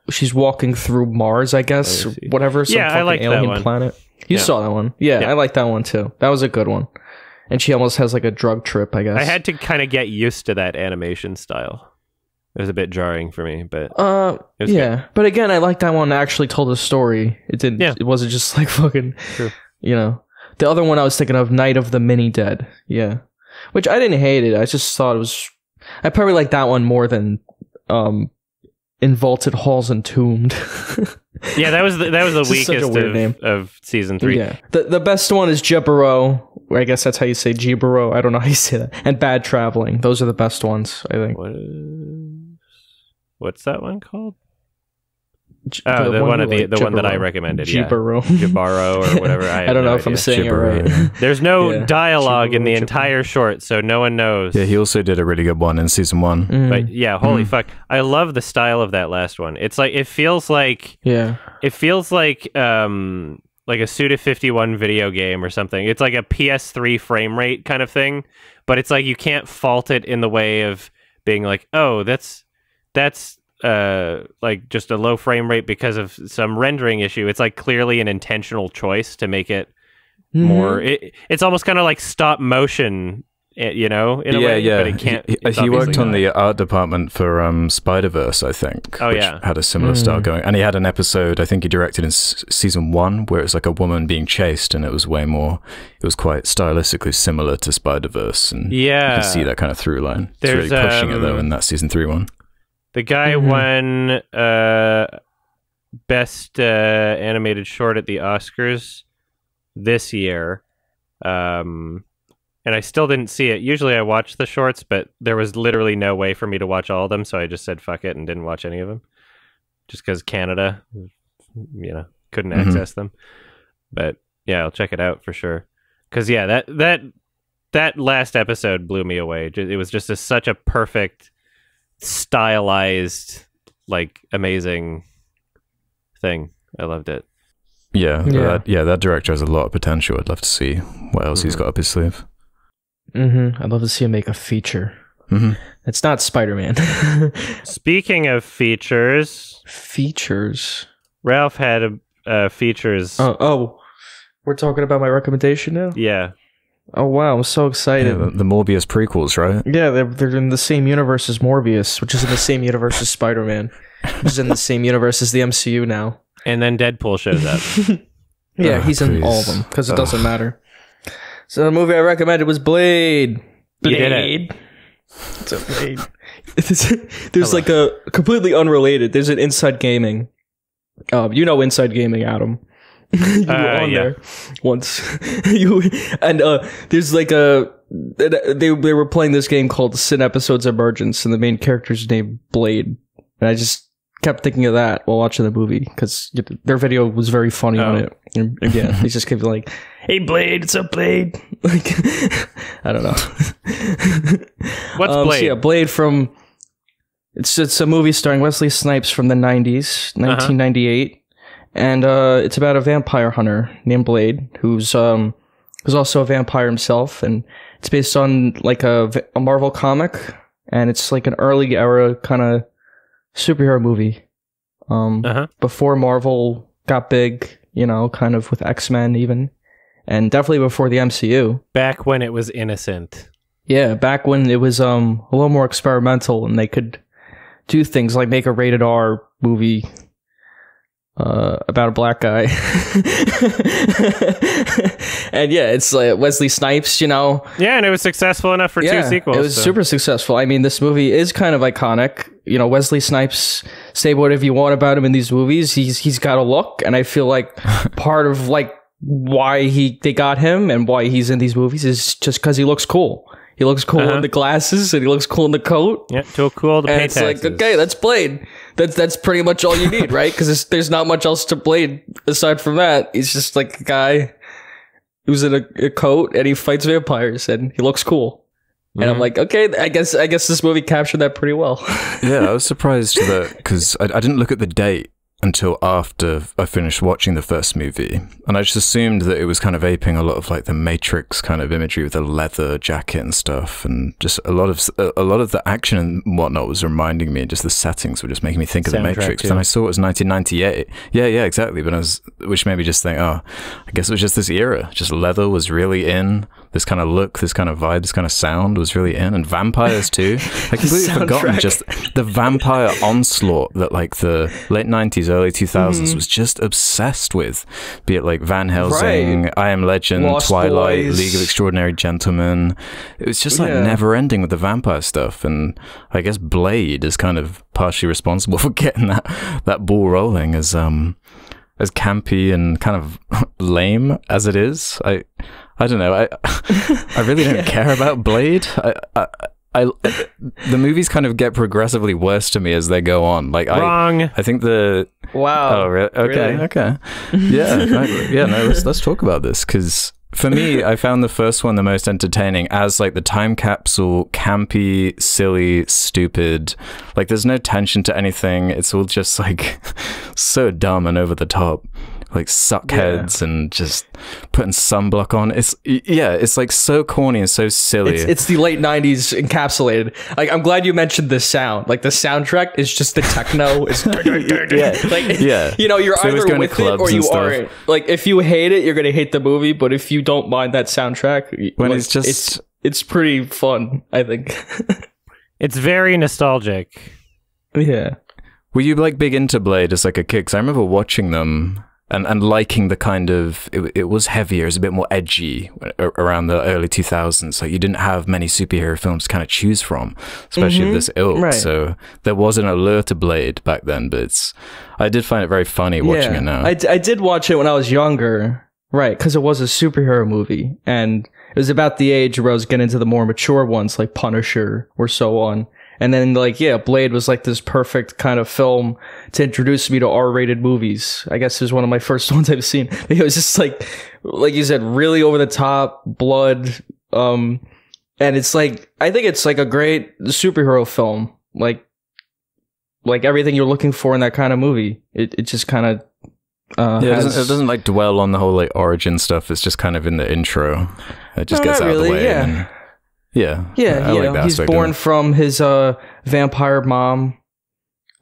she's walking through Mars, I guess, or whatever. Some I like alien that one. planet. You saw that one. Yeah, I like that one too. That was a good one. And she almost has like a drug trip, I guess. I had to kind of get used to that animation style. It was a bit jarring for me, but it was good. But again, I like that one actually told a story. It didn't. It wasn't just like fucking. True. You know, the other one I was thinking of, Night of the Mini Dead. Yeah, which I didn't hate it. I just thought it was. I probably like that one more than In Vaulted Halls Entombed. Yeah, that was the weakest of season 3. Yeah, the best one is Jibaro. I guess that's how you say Jibaro. I don't know how you say that. And Bad Traveling. Those are the best ones, I think. What's that one called? The one that I recommended. Jibaro. Jibaro or whatever. I don't know if I'm saying it right. There's no dialogue in the entire short, so no one knows. Yeah, he also did a really good one in season 1. But yeah, holy fuck. I love the style of that last one. It's like, it feels like a Suda 51 video game or something. It's like a PS3 frame rate kind of thing, but it's like you can't fault it in the way of being like, oh, that's like just a low frame rate because of some rendering issue. It's like clearly an intentional choice to make it more. It's almost kind of like stop motion, you know, in a way. Yeah, but it can't. He worked on the art department for Spider-Verse, I think. Which had a similar style going, and he had an episode I think he directed in season 1 where it's like a woman being chased, and it was way more. It was quite stylistically similar to Spider-Verse, and you can see that kind of through line. It's really pushing it though in that season 3 one. The guy won best animated short at the Oscars this year, and I still didn't see it. Usually I watch the shorts, but there was literally no way for me to watch all of them, so I just said fuck it and didn't watch any of them, just because Canada, you know, couldn't access them. But yeah, I'll check it out for sure. Because yeah, that last episode blew me away. It was just such a perfect, stylized, like, amazing thing. I loved it. That director has a lot of potential. I'd love to see what else he's got up his sleeve. I'd love to see him make a feature. It's not Spider-Man. Speaking of features, Ralph had features. Oh, we're talking about my recommendation now? Yeah. Oh wow, I'm so excited. Yeah, the Morbius prequels, right? Yeah, they're in the same universe as Morbius, which is in the same universe as Spider-Man, which is in the same universe as the MCU now. And then Deadpool shows up. Yeah, he's in all of them, because it doesn't matter. So the movie I recommended was Blade. You did it. It's a Blade. There's like a completely unrelated. There's an Inside Gaming. You know Inside Gaming, Adam. You were on there once. There's like they were playing this game called Sin Episodes Emergence, and the main character's named Blade. And I just kept thinking of that while watching the movie, because their video was very funny on it. And yeah, they just kept like, "Hey Blade, it's a Blade." Like, I don't know. What's Blade? So yeah, Blade from it's a movie starring Wesley Snipes from the 90s, 1998. And it's about a vampire hunter named Blade, who's also a vampire himself, and it's based on like a Marvel comic, and it's like an early era kind of superhero movie. Before Marvel got big, you know, kind of with X-Men even, and definitely before the MCU. Back when it was innocent. Yeah, back when it was a little more experimental, and they could do things like make a rated R movie about a black guy. And yeah, it's like Wesley Snipes, you know. Yeah, and it was successful enough for 2 sequels. It was super successful. I mean, this movie is kind of iconic. You know, Wesley Snipes, say whatever you want about him in these movies, he's got a look, and I feel like part of like why they got him and why he's in these movies is just because he looks cool. He looks cool in the glasses, and he looks cool in the coat. Yeah, too cool to pay taxes. It's like, okay, that's Blade. That's pretty much all you need, right? Because there's not much else to Blade aside from that. He's just like a guy who's in a coat, and he fights vampires, and he looks cool. And I'm like, okay, I guess this movie captured that pretty well. Yeah, I was surprised that, because I didn't look at the date until after I finished watching the first movie, and I just assumed that it was kind of aping a lot of like the Matrix kind of imagery with the leather jacket and stuff, and just a lot of the action and whatnot was reminding me, and just the settings were just making me think of the Matrix. Then I saw it was 1998. Yeah, exactly. But which made me just think, oh, I guess it was just this era. Just leather was really in. This kind of look, this kind of vibe, this kind of sound was really in, and vampires too. I completely forgotten just the vampire onslaught that like the late 90s, early 2000s was just obsessed with. Be it like Van Helsing, I Am Legend, Lost Twilight, Boys. League of Extraordinary Gentlemen. It was just like never ending with the vampire stuff, and I guess Blade is kind of partially responsible for getting that ball rolling as campy and kind of lame as it is. I don't know. I really don't care about Blade. The movies kind of get progressively worse to me as they go on. Like Wrong. I think the Wow. Oh, really? Okay. Really? Okay. Yeah. No. Let's talk about this, because for me, I found the first one the most entertaining as like the time capsule, campy, silly, stupid. Like there's no tension to anything. It's all just like so dumb and over the top. Like suck heads and just putting sunblock on. It's like so corny and so silly. It's the late 90s encapsulated. Like, I'm glad you mentioned the sound. Like the soundtrack is just the techno. It's you know, you're So it was either going to with it clubs or and you stuff. aren't. Like if you hate it, you're gonna hate the movie. But if you don't mind that soundtrack, When like, it's just it's pretty fun, I think. It's very nostalgic. Yeah. Were you like big into Blade as like a kid? 'Cause I remember watching them and liking the kind of, it was heavier, it was a bit more edgy around the early 2000s. Like you didn't have many superhero films to kind of choose from, especially of this ilk. Right. So there was an allure to Blade back then, but I did find it very funny watching it now. I did watch it when I was younger, right? Because it was a superhero movie, and it was about the age where I was getting into the more mature ones, like Punisher or so on. And then, like, yeah, Blade was like this perfect kind of film to introduce me to R-rated movies. I guess it was one of my first ones I've seen. It was just like you said, really over the top, blood. And it's like, I think it's like a great superhero film. Like everything you're looking for in that kind of movie. It just kind of, it doesn't like dwell on the whole like origin stuff. It's just kind of in the intro. It just gets out of the way. Yeah. And yeah, Yeah, I you like know, that he's aspect born of it. from his vampire mom,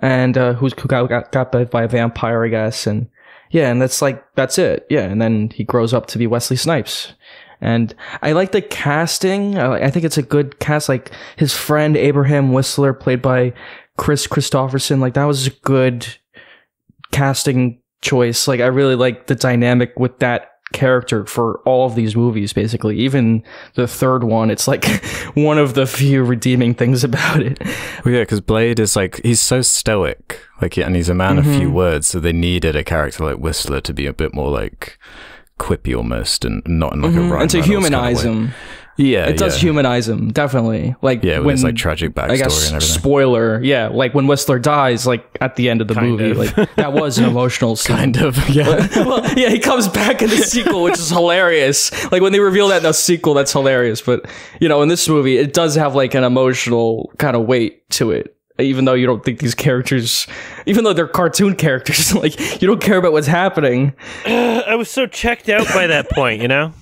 and who got bit by a vampire, I guess, and yeah, and that's it. Yeah, and then he grows up to be Wesley Snipes, and I like the casting. I think it's a good cast. Like his friend Abraham Whistler, played by Chris Christopherson, like that was a good casting choice. Like I really like the dynamic with that character for all of these movies, basically. Even the third one, it's like one of the few redeeming things about it. Well, yeah, because Blade is like, he's so stoic, like, and he's a man of few words, so they needed a character like Whistler to be a bit more like quippy almost, and not in like a Ryan And to Reynolds humanize kind of way. him. Yeah, It does humanize him, definitely. Like Yeah, with when his like tragic backstory I guess and everything. spoiler, yeah, like when Whistler dies, like at the end of the movie, of. like that was an emotional scene. Kind of, yeah. Well, yeah, he comes back in the sequel, which is hilarious. Like when they reveal that in the sequel, that's hilarious. But you know, in this movie, it does have like an emotional kind of weight to it. Even though you don't think these characters, even though they're cartoon characters, like you don't care about what's happening. I was so checked out by that point, you know?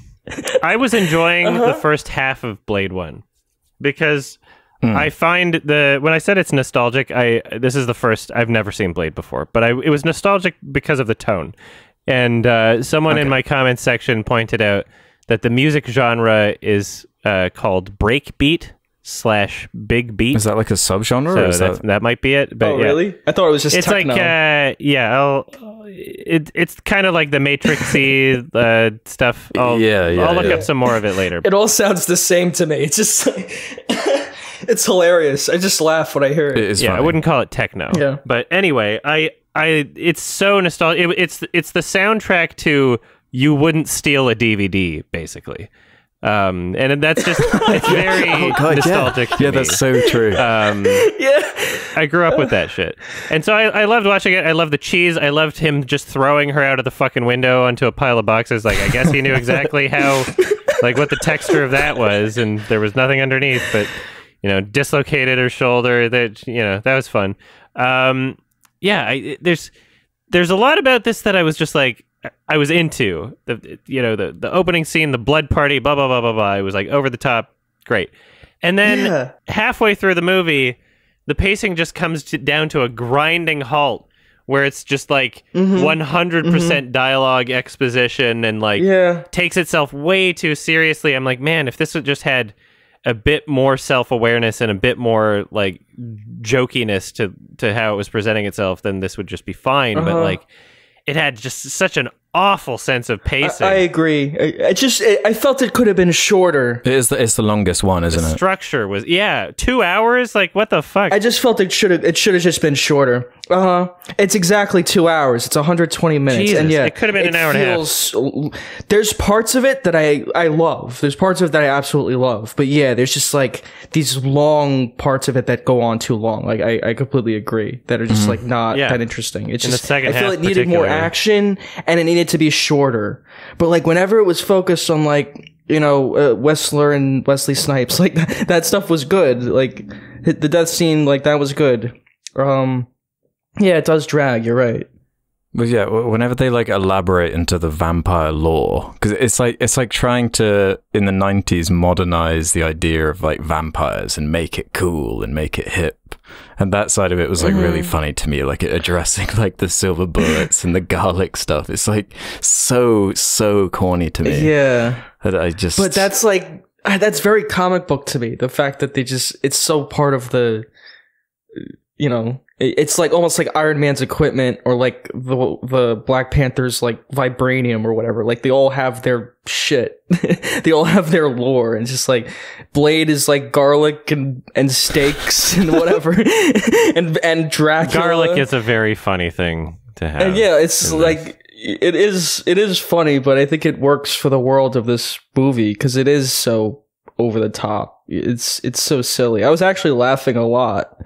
I was enjoying the first half of Blade 1 because I find when I said it's nostalgic, this is the first, I've never seen Blade before, but it was nostalgic because of the tone. And someone in my comments section pointed out that the music genre is called breakbeat / big beat. Is that like a subgenre? So or is that might be it. But yeah. Really? I thought it was just It's techno. like, it's kind of like the Matrixy stuff. I'll look up some more of it later. It all sounds the same to me. It's just like, it's hilarious. I just laugh when I hear it. It is I funny. wouldn't call it techno. Yeah. But anyway, it's so nostalgic. It's the soundtrack to You Wouldn't Steal a DVD, basically. And that's just, it's very nostalgic to Yeah, me. that's so true. I grew up with that shit. And so I loved watching it. I loved the cheese. I loved him just throwing her out of the fucking window onto a pile of boxes. Like, I guess he knew exactly how like what the texture of that was, and there was nothing underneath, but dislocated her shoulder. That was fun. There's a lot about this that I was just like, I was into the opening scene, the blood party, blah blah blah blah blah. It was like over the top, great. And then halfway through the movie, the pacing just comes down to a grinding halt, where it's just like 100% dialogue exposition and like takes itself way too seriously. I'm like, man, if this would just had a bit more self-awareness and a bit more like jokiness to how it was presenting itself, then this would just be fine. But like, it had just such an awful sense of pacing. I agree. I felt it could have been shorter. It's the longest one, isn't it? The structure was 2 hours. Like, what the fuck? I just felt it should have just been shorter. It's exactly 2 hours. It's 120 minutes. Jesus, and it could have been an hour and a half. There's parts of it that I love. There's parts of it that I absolutely love. But yeah, there's just like these long parts of it that go on too long. Like I completely agree that are just like not that interesting. It's just, the second I feel half it needed more action and it needed to be shorter. But like whenever it was focused on like, Wessler and Wesley Snipes, like that stuff was good. Like the death scene, like that was good. Yeah, it does drag. You're right. But yeah, whenever they like elaborate into the vampire lore, because it's like trying to in the 90s modernize the idea of like vampires and make it cool and make it hip, and that side of it was like really funny to me, like addressing like the silver bullets and the garlic stuff. It's like so corny to me. Yeah, that I just. But that's very comic book to me. The fact that it's so part of the, it's like almost like Iron Man's equipment or like the Black Panther's like vibranium or whatever. Like they all have their shit. They all have their lore. And it's just like Blade is like garlic and steaks and whatever. and Dracula. Garlic is a very funny thing to have. And yeah, it's like it is funny, but I think it works for the world of this movie because it is so over the top. It's so silly. I was actually laughing a lot.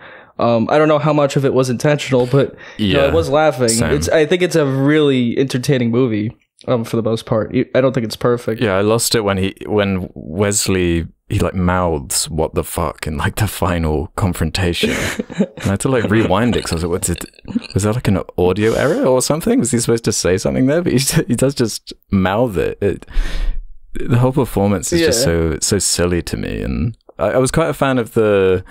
I don't know how much of it was intentional, but I was laughing. Same. I think it's a really entertaining movie for the most part. I don't think it's perfect. Yeah, I lost it when Wesley he like mouths "what the fuck" in like the final confrontation. And I had to like rewind it because I was like, "What's it? Was that like an audio error or something? Was he supposed to say something there?" But he does just mouth it. The whole performance is just so silly to me, and I was quite a fan of the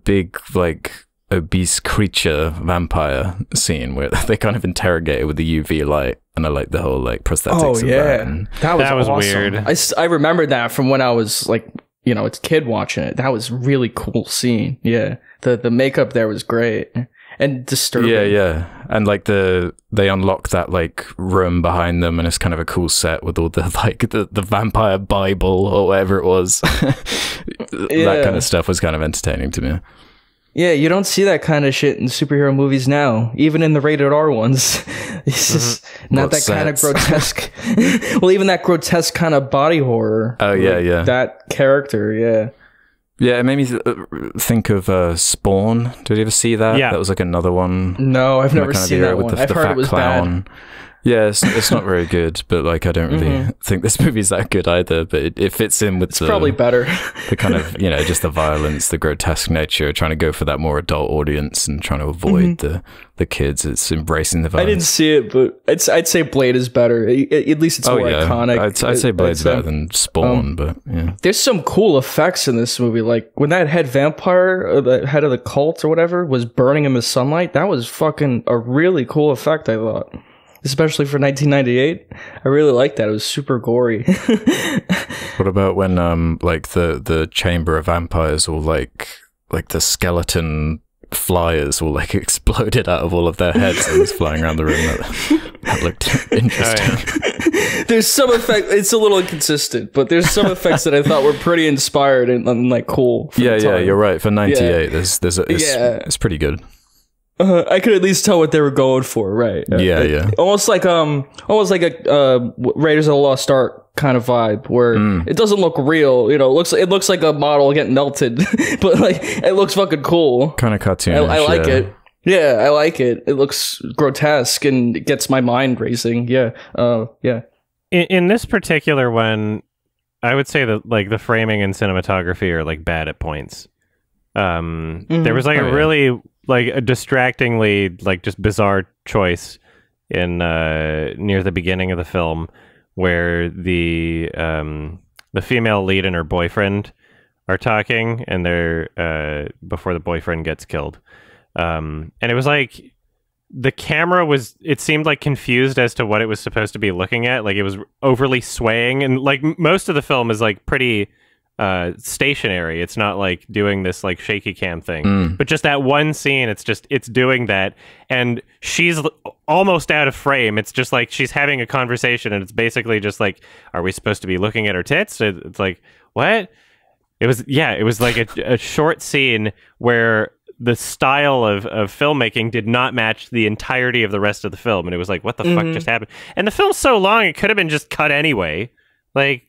big like obese creature vampire scene where they kind of interrogate it with the UV light, and I like the whole like prosthetics of that. And that was awesome. Weird. I remember that from when I was like, it's a kid watching it. That was really cool scene. Yeah. The makeup there was great and disturbing. Yeah. And like they unlock that like room behind them, and it's kind of a cool set with all the like the vampire Bible or whatever it was. That kind of stuff was kind of entertaining to me. Yeah, you don't see that kind of shit in superhero movies now, even in the rated R ones. It's just not that kind of grotesque. Well, even that grotesque kind of body horror. Oh, yeah. That character, yeah. Yeah, it made me think of Spawn. Did you ever see that? Yeah. That was like another one. No, I've never seen that one. I've heard it was bad. Yeah, it's not very good, but like I don't really think this movie's that good either. But it fits in with probably better. The kind of just the violence, the grotesque nature, trying to go for that more adult audience and trying to avoid the kids. It's embracing the violence. I didn't see it, but I'd say Blade is better. At least it's more iconic. I'd say Blade's better than Spawn, but yeah. There's some cool effects in this movie, like when that head vampire, or the head of the cult or whatever, was burning him in sunlight. That was fucking a really cool effect, I thought. Especially for 1998. I really liked that. It was super gory. What about when like the chamber of vampires all like the skeleton flyers all like exploded out of all of their heads and was flying around the room? That looked interesting. There's some effect. It's a little inconsistent, but there's some effects that I thought were pretty inspired and like cool. Yeah, you're right. For 98, it's pretty good. I could at least tell what they were going for, right? Yeah. Almost like a Raiders of the Lost Ark kind of vibe, where it doesn't look real. It looks like a model getting melted, but like it looks fucking cool. Kind of cartoonish. I like it. Yeah, I like it. It looks grotesque and it gets my mind racing. Yeah. Yeah. In this particular one, I would say that like the framing and cinematography are like bad at points. There was like a really like a distractingly like just bizarre choice in near the beginning of the film where the female lead and her boyfriend are talking, and they're before the boyfriend gets killed, and it was like the camera was, it seemed like confused as to what it was supposed to be looking at. Like it was overly swaying, and like most of the film is like pretty stationary. It's not like doing this like shaky cam thing, but just that one scene, it's doing that, and she's almost out of frame. It's just like she's having a conversation, and it's basically just like, are we supposed to be looking at her tits? It's like, what? It was like a short scene where the style of filmmaking did not match the entirety of the rest of the film, and it was like, what the fuck just happened? And the film's so long, it could have been just cut anyway. Like,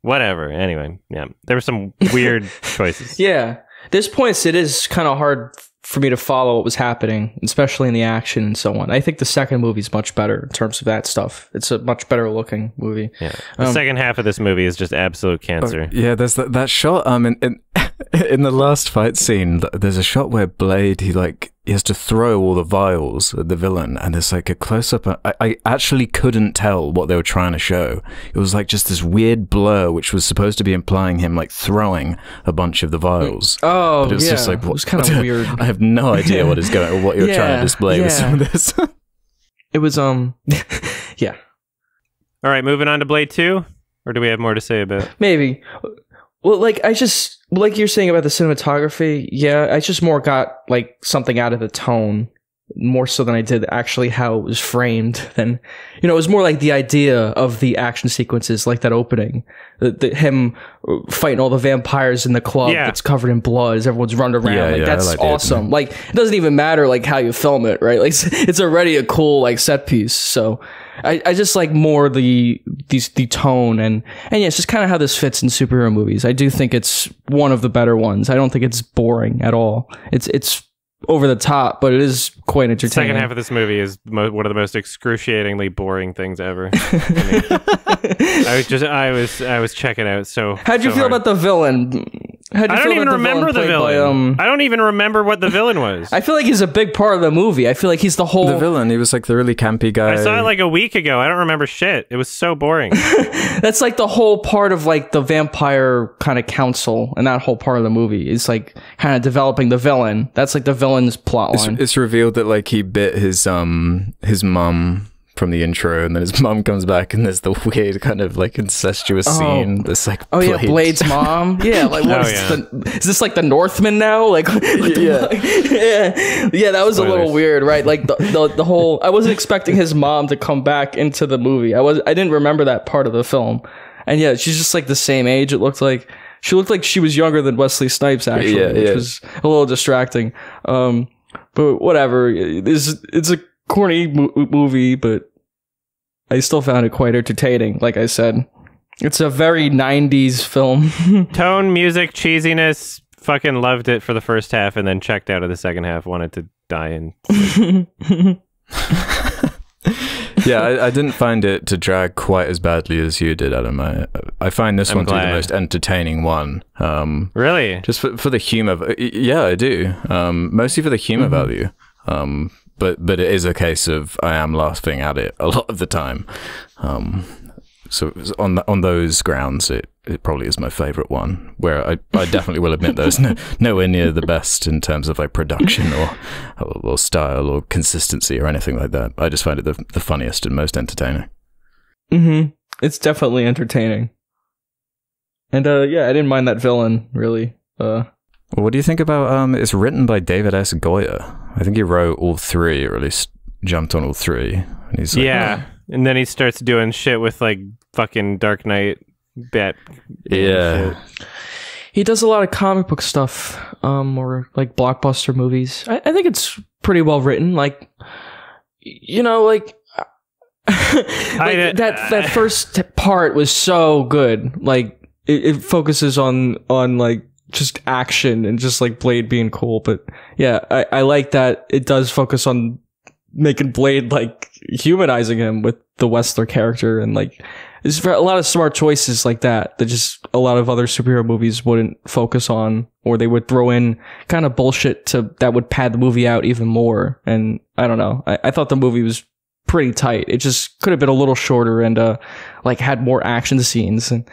whatever. Anyway, yeah, there were some weird choices. Yeah, there's points it is kind of hard for me to follow what was happening, especially in the action and so on. I think the second movie is much better in terms of that stuff. It's a much better looking movie. Yeah, the second half of this movie is just absolute cancer. Yeah, there's that shot in the last fight scene. There's a shot where Blade he has to throw all the vials at the villain, and there's like a close up. I actually couldn't tell what they were trying to show. It was like just this weird blur, which was supposed to be implying him like throwing a bunch of the vials. Oh, but it was just like, it was kind of weird. I have no idea what you're trying to display with some of this. It was yeah. All right, moving on to Blade 2, or do we have more to say about it? Maybe. Well, like like you're saying about the cinematography, yeah, I just more got like something out of the tone, more so than I did actually how it was framed. Then, it was more like the idea of the action sequences, like that opening, him fighting all the vampires in the club that's covered in blood as everyone's running around. That's awesome. Like, it doesn't even matter like how you film it, right? Like, it's already a cool like set piece. So I just like more the tone and yeah, it's just kind of how this fits in superhero movies. I do think it's one of the better ones. I don't think it's boring at all. It's over the top, but it is quite entertaining. The second half of this movie is one of the most excruciatingly boring things ever. I was checking out. So how'd you feel about the villain? I don't even remember the villain. I don't even remember what the villain was. I feel like he's a big part of the movie. I feel like he's the villain. He was like the really campy guy. I saw it like a week ago. I don't remember shit. It was so boring. That's like the whole part of like the vampire kind of council, and that whole part of the movie is like kind of developing the villain. That's like the villain's plot line. It's revealed that like he bit his mum from the intro, and then his mom comes back, and there's the weird kind of like incestuous scene. This like Blade's mom. Yeah, like what is this like the Northman now? Like yeah, that was a little weird, right? Like the whole. I wasn't expecting his mom to come back into the movie. I didn't remember that part of the film, and yeah, she's just like the same age. It looked like she was younger than Wesley Snipes actually, which was a little distracting. But whatever. It's a corny movie, but I still found it quite entertaining. Like I said, it's a very 90s film. Tone, music, cheesiness. Fucking loved it for the first half, and then checked out of the second half. Wanted to die and. Yeah, I didn't find it to drag quite as badly as you did, Adam. I find this one to be the most entertaining one. Really? Just for the humor. Yeah, I do. Mostly for the humor value. But it is a case of I am laughing at it a lot of the time. So on those grounds, it probably is my favorite one. Where I definitely will admit there's nowhere near the best in terms of like production or style or consistency or anything like that. I just find it the funniest and most entertaining. It's definitely entertaining. And yeah, I didn't mind that villain really. Well, what do you think about it's written by David S. Goyer? I think he wrote all three, or at least jumped on all three. And he's like, and then he starts doing shit with like fucking Dark Knight, Bat. Yeah. Shit. He does a lot of comic book stuff, or like blockbuster movies. I think it's pretty well written. Like, like, that first part was so good. Like, it focuses on like just action and just like Blade being cool. But yeah, I like that it does focus on making Blade like humanizing him with the Wessler character, and like There's a lot of smart choices like that just a lot of other superhero movies wouldn't focus on, or they would throw in kind of bullshit that would pad the movie out even more. And I don't know. I thought the movie was pretty tight. It just could have been a little shorter and like had more action scenes and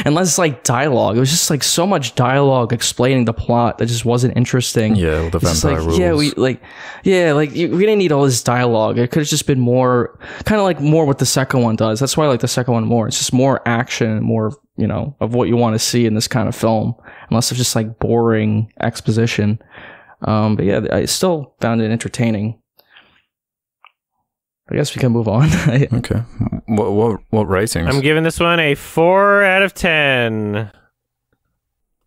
less like dialogue. It was just like so much dialogue explaining the plot that just wasn't interesting. Yeah, all the vampire rules. Yeah, we didn't need all this dialogue. It could have just been more kind of like more what the second one does. That's why I like the second one more. It's just more action, more, you know, of what you want to see in this kind of film, unless it's just like boring exposition. But yeah, I still found it entertaining. I guess we can move on. Okay. What ratings? I'm giving this one a 4 out of 10.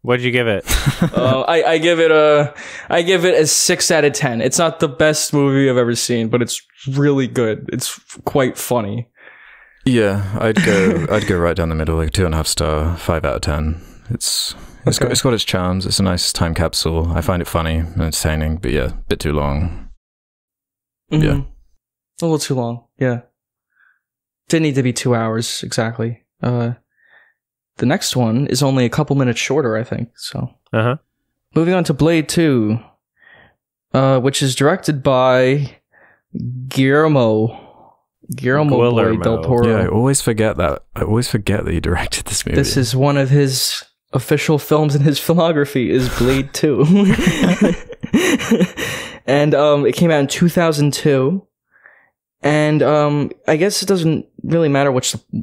What'd you give it? I give it a 6 out of 10. It's not the best movie I've ever seen, but it's really good. It's quite funny. Yeah, I'd go right down the middle, like 2.5 star, 5 out of 10. It's got its charms. It's a nice time capsule. I find it funny and entertaining, but yeah, a bit too long. Mm-hmm. Yeah. A little too long, yeah. Didn't need to be 2 hours, exactly. The next one is only a couple minutes shorter, I think, so. Uh-huh. Moving on to Blade 2, which is directed by Guillermo Blade del Toro. Yeah, I always forget that. I always forget that he directed this movie. This is one of his official films in his filmography, is Blade 2. And it came out in 2002. And I guess it doesn't really matter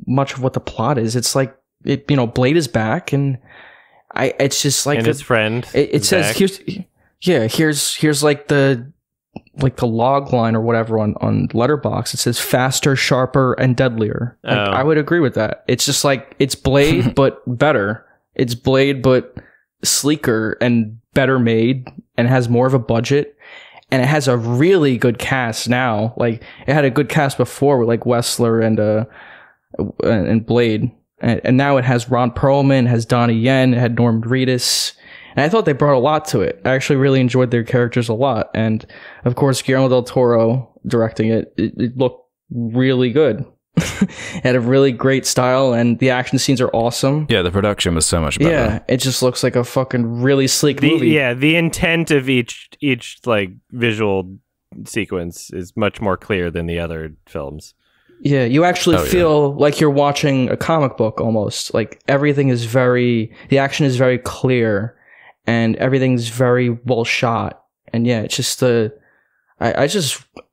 much of what the plot is. It's like Blade is back, and it's just like his friend. It says back. here's like the log line or whatever on Letterboxd. It says faster, sharper, and deadlier. Like, I would agree with that. It's just like it's Blade but better. It's Blade but sleeker and better made, and has more of a budget. And it has a really good cast now. Like, it had a good cast before with like Wessler and Blade. And now it has Ron Perlman, has Donnie Yen, it had Norman Reedus. And I thought they brought a lot to it. I actually really enjoyed their characters a lot. And of course, Guillermo del Toro directing it looked really good. It had a really great style, and the action scenes are awesome. Yeah, the production was so much better. Yeah, it just looks like a fucking really sleek movie. Yeah, the intent of each like visual sequence is much more clear than the other films. Yeah, you actually feel like you're watching a comic book almost. Like everything is the action is very clear, and everything's very well shot. And yeah, it's just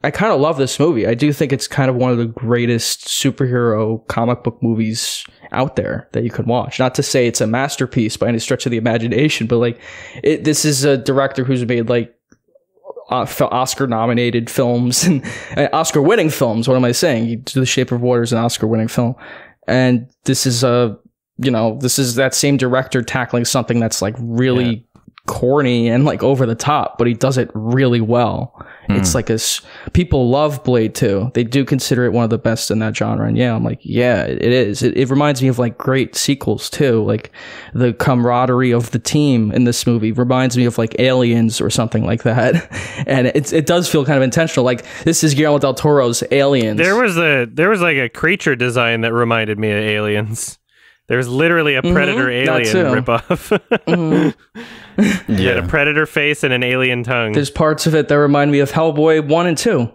I kind of love this movie. I do think it's kind of one of the greatest superhero comic book movies out there that you can watch. Not to say it's a masterpiece by any stretch of the imagination, but like this is a director who's made like Oscar-nominated films and Oscar-winning films. What am I saying? The Shape of Water is an Oscar-winning film, and this is that same director tackling something that's like really corny and like over the top, but he does it really well. It's like people love Blade 2. They do consider it one of the best in that genre. And yeah, I'm like, yeah, it is. It reminds me of like great sequels too. Like the camaraderie of the team in this movie reminds me of like Aliens or something like that. And it does feel kind of intentional. Like this is Guillermo del Toro's Aliens. There was like a creature design that reminded me of Aliens. There's literally a Predator alien ripoff. You had a Predator face and an alien tongue. There's parts of it that remind me of Hellboy 1 and 2,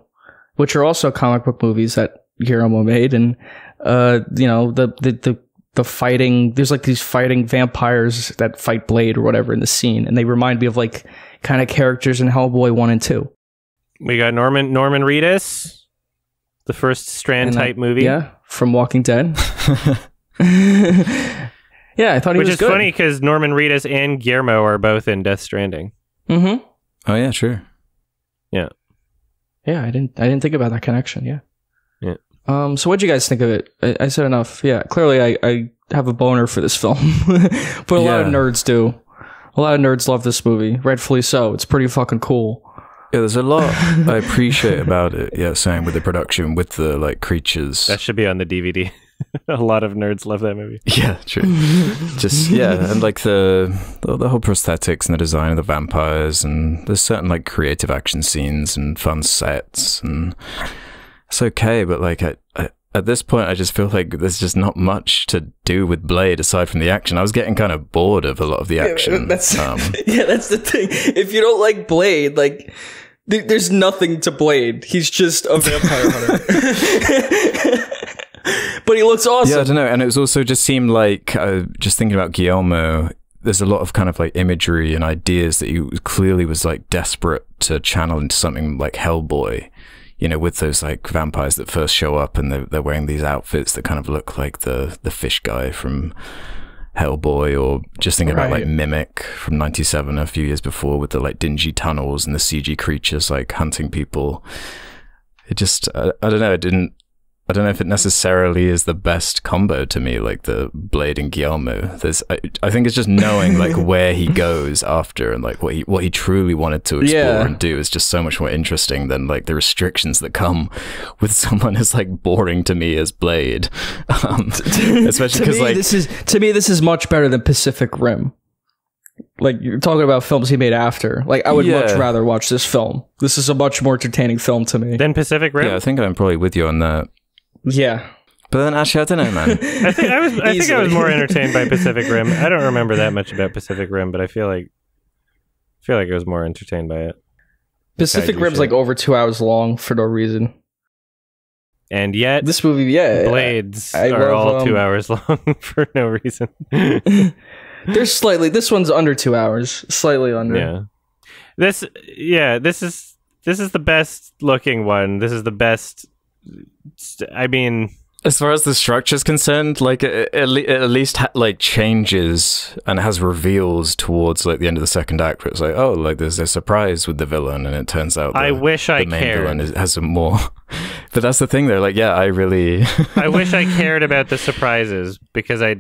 which are also comic book movies that Guillermo made. And, the fighting, there's like these fighting vampires that fight Blade or whatever in the scene. And they remind me of like kind of characters in Hellboy 1 and 2. We got Norman Reedus, the first Strand type movie. Yeah, from Walking Dead. Yeah, I thought he was good. Which is funny because Norman Reedus and Guillermo are both in Death Stranding. Mm-hmm. Oh yeah, sure. Yeah. Yeah, I didn't think about that connection. Yeah. Yeah. So what'd you guys think of it? I said enough. Yeah, clearly I have a boner for this film, but a lot of nerds do. A lot of nerds love this movie, rightfully so. It's pretty fucking cool. Yeah, there's a lot I appreciate about it. Yeah, same with the production, with the like creatures. That should be on the DVD. A lot of nerds love that movie. Yeah, true. Just and like the whole prosthetics and the design of the vampires, and there's certain like creative action scenes and fun sets, and it's okay. But like I at this point, I just feel like there's just not much to do with Blade aside from the action. I was getting kind of bored of a lot of the action. That's the thing. If you don't like Blade, like, there's nothing to Blade. He's just a vampire hunter. But he looks awesome. Yeah, I don't know. And it was also just seemed like, just thinking about Guillermo, there's a lot of kind of like imagery and ideas that he clearly was like desperate to channel into something like Hellboy, you know, with those like vampires that first show up and they're wearing these outfits that kind of look like the fish guy from Hellboy, or just thinking about like Mimic from 97, a few years before, with the like dingy tunnels and the CG creatures like hunting people. It just, I don't know, I don't know if it necessarily is the best combo to me, like the Blade and Guillermo. I think it's just knowing like where he goes after, and like what he truly wanted to explore and do is just so much more interesting than like the restrictions that come with someone as like boring to me as Blade. Especially because like this is much better than Pacific Rim. Like, you're talking about films he made after. Like, I would much rather watch this film. This is a much more entertaining film to me than Pacific Rim. Yeah, I think I'm probably with you on that. Yeah. But then actually, I don't know, man. I think I was more entertained by Pacific Rim. I don't remember that much about Pacific Rim, but I feel like I was more entertained by it. Pacific Rim's like over 2 hours long for no reason. And yet this movie, Blades are all 2 hours long for no reason. This one's under 2 hours, slightly under. Yeah. This is the best looking one. This is the best. I mean, as far as the structure's concerned, like it at least like changes and has reveals towards like the end of the second act, where it's like, oh, like there's a surprise with the villain, and it turns out I wish I cared. Villain has some more. But that's the thing, though. Like, yeah, I wish I cared about the surprises, because I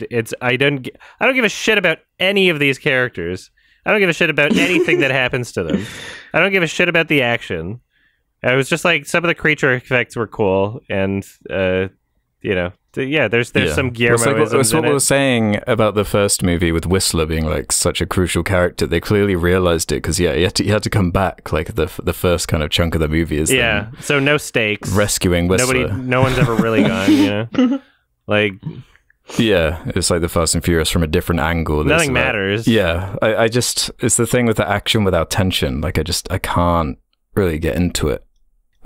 don't give a shit about any of these characters. I don't give a shit about anything that happens to them. I don't give a shit about the action. I was just like, some of the creature effects were cool, and there's some Guillermo-isms that's what in we were it. saying about the first movie with Whistler being like such a crucial character. They clearly realized it, because he had to come back. Like the first kind of chunk of the movie is so no stakes, rescuing Whistler. No one's ever really gone, you know. Like, yeah, it's like the Fast and Furious from a different angle. Nothing matters. Yeah, I just, it's the thing with the action without tension. Like, I can't really get into it.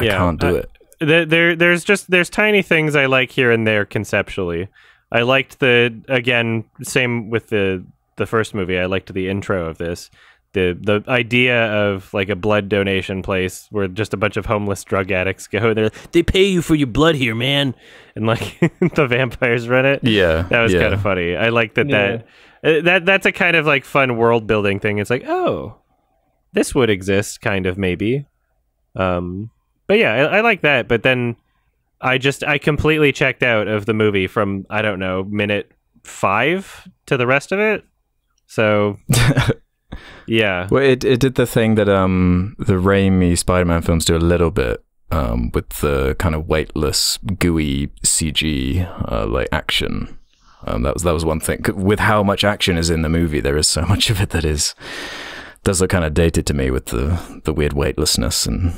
I can't do it. There's tiny things I like here and there conceptually. I liked same with the first movie. I liked the intro of this. The idea of like a blood donation place where just a bunch of homeless drug addicts go there. They pay you for your blood here, man. And like the vampires run it. Yeah. That was kind of funny. I like that's a kind of like fun world building thing. It's like, oh, this would exist kind of maybe. But yeah, I like that. But then I completely checked out of the movie from, I don't know, minute 5 to the rest of it. So, yeah. Well, it did the thing that the Raimi Spider-Man films do a little bit with the kind of weightless, gooey CG like action. That was one thing. With how much action is in the movie, there is so much of it that does look kind of dated to me with the weird weightlessness, and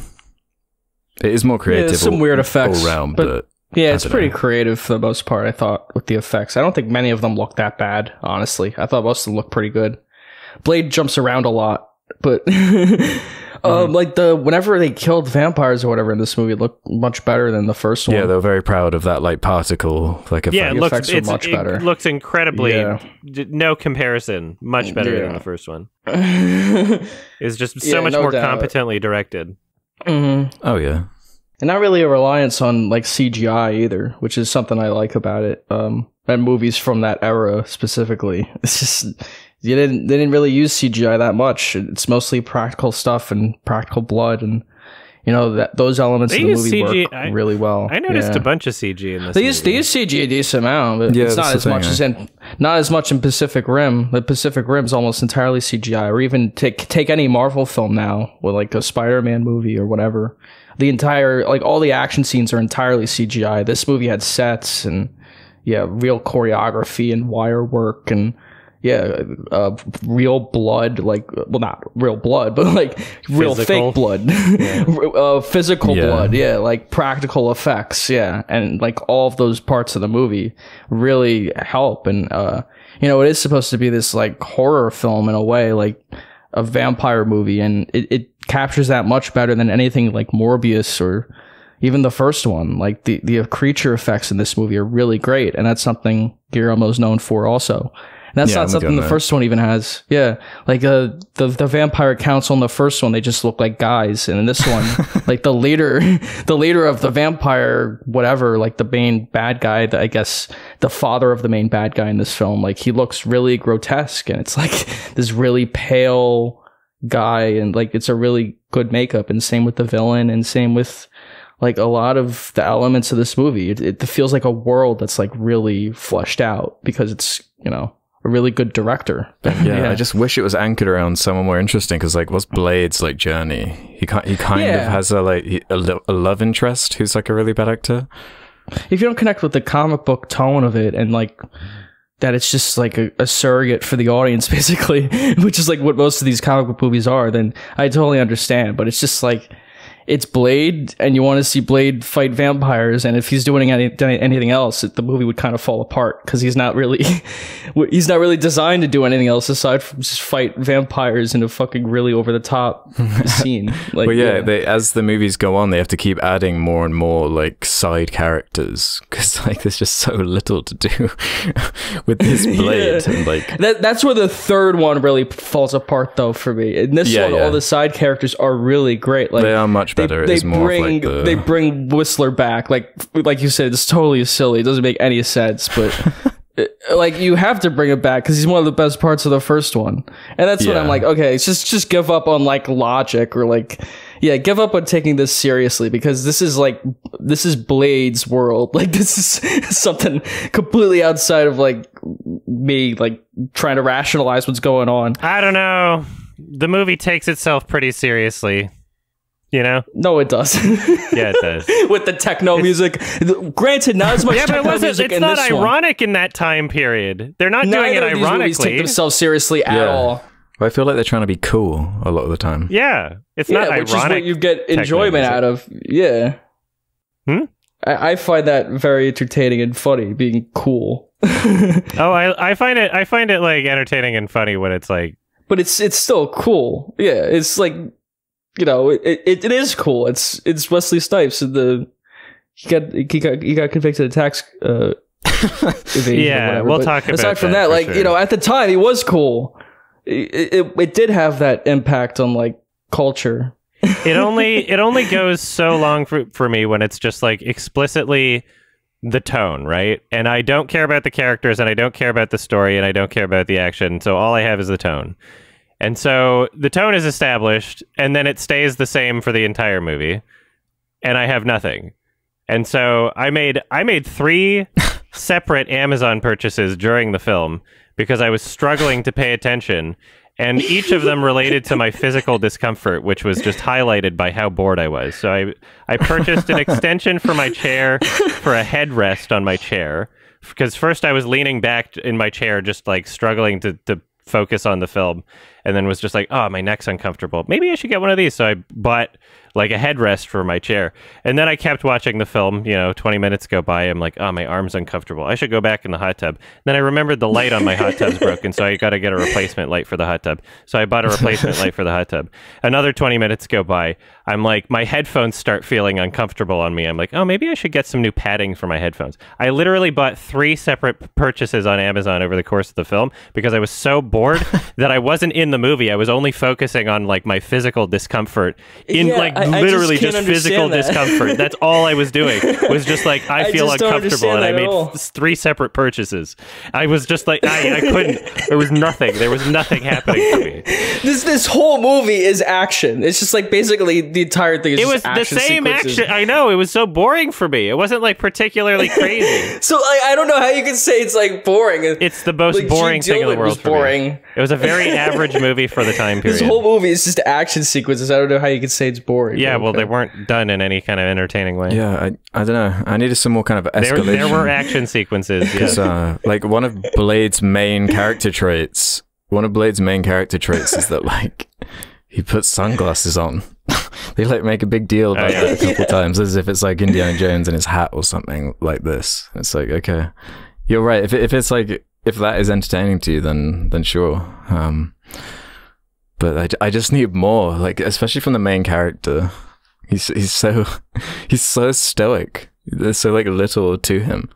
it is more creative. Some weird effects all around, but yeah, it's pretty creative for the most part, I thought, with the effects. I don't think many of them look that bad, honestly. I thought most of them looked pretty good. Blade jumps around a lot, but like whenever they killed vampires or whatever in this movie, it looked much better than the first one. Yeah, they were very proud of that like particle like effect. Yeah, effects are much better. It looks incredibly no comparison, much better than the first one. It's just so much more competently directed. Mm-hmm. Oh yeah. And not really a reliance on like CGI either, which is something I like about it. And movies from that era specifically. It's just they didn't really use CGI that much. It's mostly practical stuff and practical blood, and you know that those elements of the movie work really well. I noticed a bunch of CG in this. They use CG a decent amount, but it's not as much in Pacific Rim. The Pacific Rim's almost entirely CGI. Or even take any Marvel film now, with like a Spider-Man movie or whatever. The entire, like, all the action scenes are entirely CGI. This movie had sets and real choreography and wire work, and real blood, like, well, not real blood, but like real Physical. fake blood, physical blood, like practical effects, and like all of those parts of the movie really help. And you know, it is supposed to be this like horror film in a way, like a vampire movie, and it captures that much better than anything like Morbius or even the first one. Like the creature effects in this movie are really great, and that's something Guillermo's known for also. And that's not something the first one even has. Yeah. Like, the vampire council in the first one, they just look like guys. And in this one, like the leader of the vampire, whatever, like the main bad guy, I guess the father of the main bad guy in this film, like he looks really grotesque, and it's like this really pale guy, and like it's a really good makeup, and same with the villain, and same with like a lot of the elements of this movie. It feels like a world that's like really fleshed out because it's, you know, a really good director. I just wish it was anchored around someone more interesting, because like, what's Blade's like journey? He kind of has a love interest who's like a really bad actor. If you don't connect with the comic book tone of it, and like that it's just like a surrogate for the audience basically, which is like what most of these comic book movies are, then I totally understand. But it's just like, it's Blade, and you want to see Blade fight vampires, and if he's doing anything else, the movie would kind of fall apart, because he's not really designed to do anything else aside from just fight vampires in a fucking really over the top scene. Like, well, they, as the movies go on, they have to keep adding more and more like side characters, because like there's just so little to do with this Blade. And like that's where the third one really falls apart, though, for me. In this one, all the side characters are really great. Like, they are much better. They bring Whistler back, like you said, it's totally silly. It doesn't make any sense, but like you have to bring it back because he's one of the best parts of the first one, and that's when I'm like, okay, just give up on like logic, or like, give up on taking this seriously, because this is Blade's world. Like, this is something completely outside of like me, like trying to rationalize what's going on. I don't know. The movie takes itself pretty seriously. You know? No, it doesn't. Yeah, it does. With the techno music. Granted, not as much techno music in this one. It's not ironic in that time period. They're not doing it ironically. Neither of these movies take themselves seriously at all. Well, I feel like they're trying to be cool a lot of the time. Yeah. It's not ironic. Which is what you get enjoyment out of. Yeah. I find that very entertaining and funny, being cool. I find it like entertaining and funny when it's like... But it's still cool. Yeah, it's like... You know, it is cool. It's Wesley Snipes, and he got convicted of tax evasion. Yeah, we'll talk about that. Aside from that, like, you know, at the time he was cool. It did have that impact on like culture. It only goes so long for me when it's just like explicitly the tone, right? And I don't care about the characters, and I don't care about the story, and I don't care about the action. So all I have is the tone. And so the tone is established, and then it stays the same for the entire movie, and I have nothing. And so I made 3 separate Amazon purchases during the film because I was struggling to pay attention, and each of them related to my physical discomfort, which was just highlighted by how bored I was. So I purchased an extension for my chair, for a headrest on my chair, because first I was leaning back in my chair, just like struggling to focus on the film, and then was just like, oh, my neck's uncomfortable. Maybe I should get one of these. So I bought like a headrest for my chair. And then I kept watching the film, 20 minutes go by. I'm like, oh, my arm's uncomfortable. I should go back in the hot tub. Then I remembered the light on my hot tub's broken, so I got to get a replacement light for the hot tub. So I bought a replacement light for the hot tub. Another 20 minutes go by. I'm like, my headphones start feeling uncomfortable on me. I'm like, oh, maybe I should get some new padding for my headphones. I literally bought 3 separate purchases on Amazon over the course of the film because I was so bored that I wasn't in the movie. I was only focusing on like my physical discomfort literally just physical discomfort. That's all I was doing, was just like, I feel uncomfortable, and I made 3 separate purchases. I was just like, I couldn't, there was nothing happening for me. This whole movie is action. It's just like basically the entire thing is just action. It was the same sequences. Action. I know, it was so boring for me. It wasn't like particularly crazy. So like, I don't know how you can say it's like boring. It's the most boring thing in the world for me. It was a very average movie for the time period. This whole movie is just action sequences. I don't know how you can say it's boring. story. Yeah, well, they weren't done in any kind of entertaining way. Yeah, I don't know. I needed some more kind of escalation. There were action sequences. Yeah. Like one of Blade's main character traits. One of Blade's main character traits is that like he puts sunglasses on. They like make a big deal about that a couple times, as if it's like Indiana Jones and his hat or something like this. It's like, okay, you're right. If it's like, if that is entertaining to you, then sure. But I just need more, like especially from the main character. He's so stoic. There's so like little to him.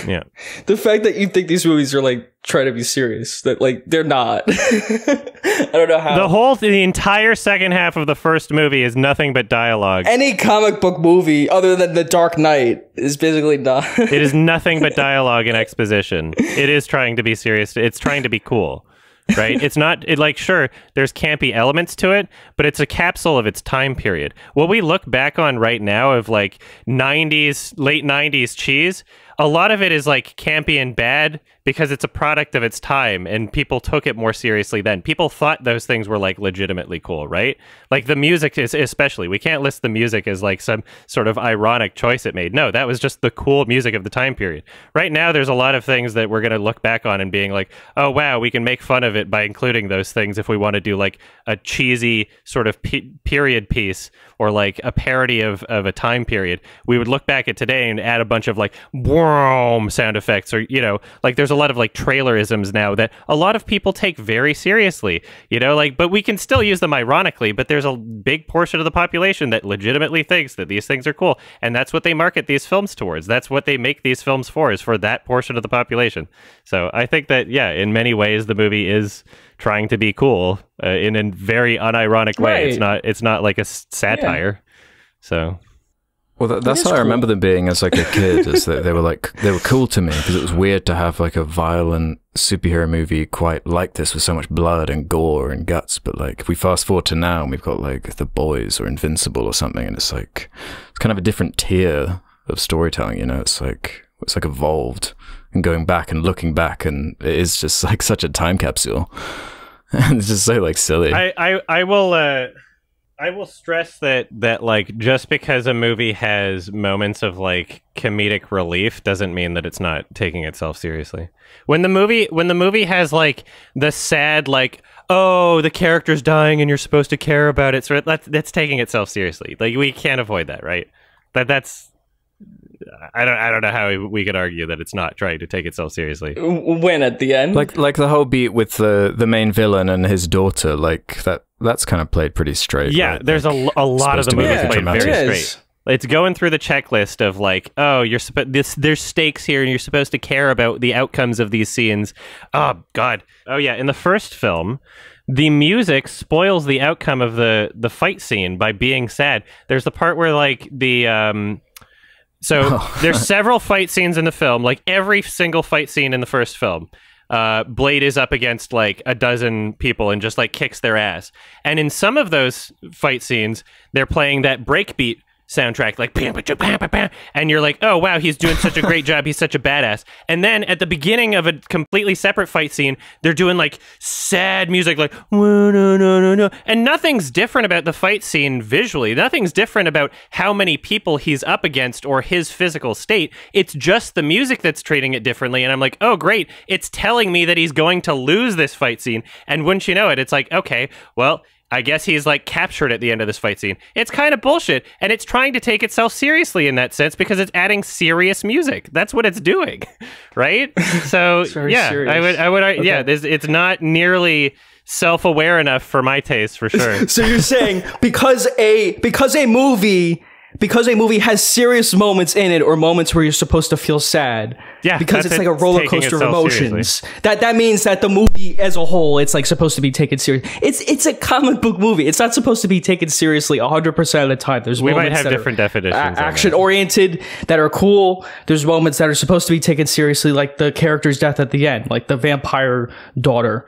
Yeah. The fact that you think these movies are like trying to be serious, that like they're not. I don't know how. The entire second half of the first movie is nothing but dialogue. Any comic book movie other than The Dark Knight is basically not. It is nothing but dialogue and exposition. It is trying to be serious. It's trying to be cool. Right? It's not like, sure, there's campy elements to it, but it's a capsule of its time period. What we look back on right now of like late 90s cheese, a lot of it is like campy and bad because it's a product of its time and people took it more seriously then. People thought those things were like legitimately cool, right? Like the music is especially, we can't list the music as like some sort of ironic choice it made. No, that was just the cool music of the time period. Right now, there's a lot of things that we're going to look back on and being like, oh, wow, we can make fun of it by including those things if we want to do like a cheesy sort of period piece or like a parody of a time period. We would look back at today and add a bunch of like boom sound effects, or, you know, like there's a lot of like trailerisms now that a lot of people take very seriously, you know, like, but we can still use them ironically, but there's a big portion of the population that legitimately thinks that these things are cool, and that's what they market these films towards. That's what they make these films for, is for that portion of the population. So I think that, yeah, in many ways the movie is trying to be cool in a very unironic way. Right. It's not like a satire. So well, that's how I remember them being as like a kid, is that they were cool to me because it was weird to have like a violent superhero movie quite like this with so much blood and gore and guts. But like if we fast forward to now and we've got like The Boys or Invincible or something, and it's kind of a different tier of storytelling, you know. It's like evolved and going back and looking back, and it is just like such a time capsule. And it's just so like silly. I will stress that like just because a movie has moments of like comedic relief doesn't mean that it's not taking itself seriously. When the movie has like the sad like, oh, the character's dying and you're supposed to care about it, so that's taking itself seriously. Like we can't avoid that, right? That's I don't know how we could argue that it's not trying to take itself seriously. When at the end, like the whole beat with the main villain and his daughter, like that's kind of played pretty straight. Yeah, right? there's like, a lot of the movie played very it straight. It's going through the checklist of like, oh, there's stakes here, and you're supposed to care about the outcomes of these scenes. Oh God. Oh yeah. In the first film, the music spoils the outcome of the fight scene by being sad. There's the part where like the there's several fight scenes in the film. Like every single fight scene in the first film, Blade is up against like a dozen people and just like kicks their ass. And in some of those fight scenes, they're playing that breakbeat soundtrack, like bam, bam, bam, bam, and you're like, oh wow, he's doing such a great job, he's such a badass. And then at the beginning of a completely separate fight scene, they're doing like sad music, like no, no, no, no, and nothing's different about the fight scene visually. Nothing's different about how many people he's up against or his physical state. It's just the music that's treating it differently. And I'm like, oh great, it's telling me that he's going to lose this fight scene. And wouldn't you know it, it's like, okay, well, I guess he's like captured at the end of this fight scene. It's kind of bullshit, and it's trying to take itself seriously in that sense because it's adding serious music. That's what it's doing, right? So yeah, serious. I would, okay. Yeah, it's not nearly self-aware enough for my taste, for sure. So you're saying because a movie has serious moments in it, or moments where you're supposed to feel sad. Yeah, because it's like a roller coaster of emotions. That means that the movie as a whole, it's like supposed to be taken serious. It's a comic book movie. It's not supposed to be taken seriously 100% of the time. There's we might have different definitions. Action oriented that are cool. There's moments that are supposed to be taken seriously, like the character's death at the end, like the vampire daughter.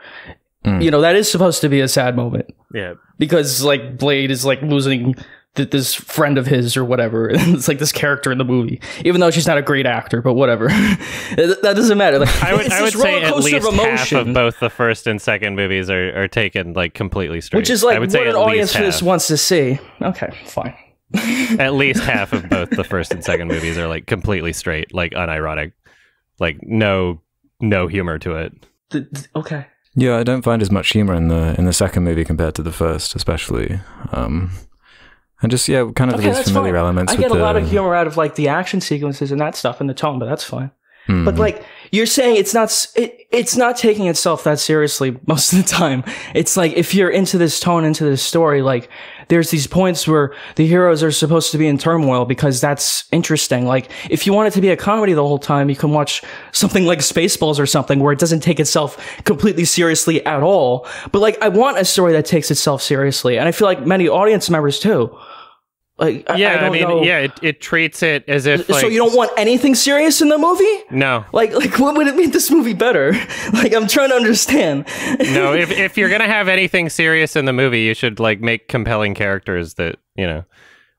You know, that is supposed to be a sad moment. Yeah, because like Blade is like losing this friend of his or whatever. It's like this character in the movie, even though she's not a great actor, but whatever. That doesn't matter. Like, I would say at least half of both the first and second movies are taken like completely straight. Which is like what an audience for this wants to see. Okay, fine. At least half of both the first and second movies are like completely straight, like unironic, like no humor to it. Okay. Yeah, I don't find as much humor in the second movie compared to the first, especially. And just, yeah, kind of these familiar elements. I get a lot of humor out of like the action sequences and that stuff and the tone, but that's fine. But like you're saying, it's not taking itself that seriously most of the time. It's like if you're into this tone, into this story, like there's these points where the heroes are supposed to be in turmoil because that's interesting. Like if you want it to be a comedy the whole time, you can watch something like Spaceballs or something where it doesn't take itself completely seriously at all. But like I want a story that takes itself seriously, and I feel like many audience members too. Like, yeah, I mean, yeah, it treats it as if. Like, so you don't want anything serious in the movie? No. Like, what would it make this movie better? Like, I'm trying to understand. No, if you're gonna have anything serious in the movie, you should like make compelling characters that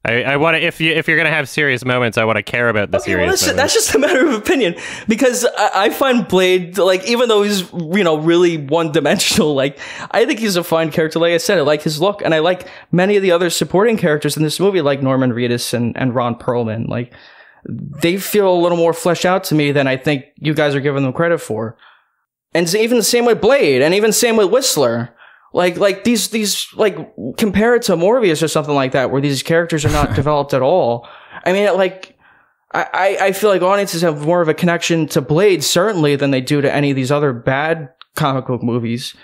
I want to. If you're gonna have serious moments, I want to care about the serious moments. That's just a matter of opinion, because I find Blade, like, even though he's really one dimensional, like I think he's a fine character. Like I said, I like his look, and I like many of the other supporting characters in this movie, like Norman Reedus and Ron Perlman. Like they feel a little more fleshed out to me than I think you guys are giving them credit for. And even the same with Blade, and even same with Whistler. Like these like compare it to Morbius or something like that, where these characters are not developed at all. I mean, like I feel like audiences have more of a connection to Blade certainly than they do to any of these other bad comic book movies.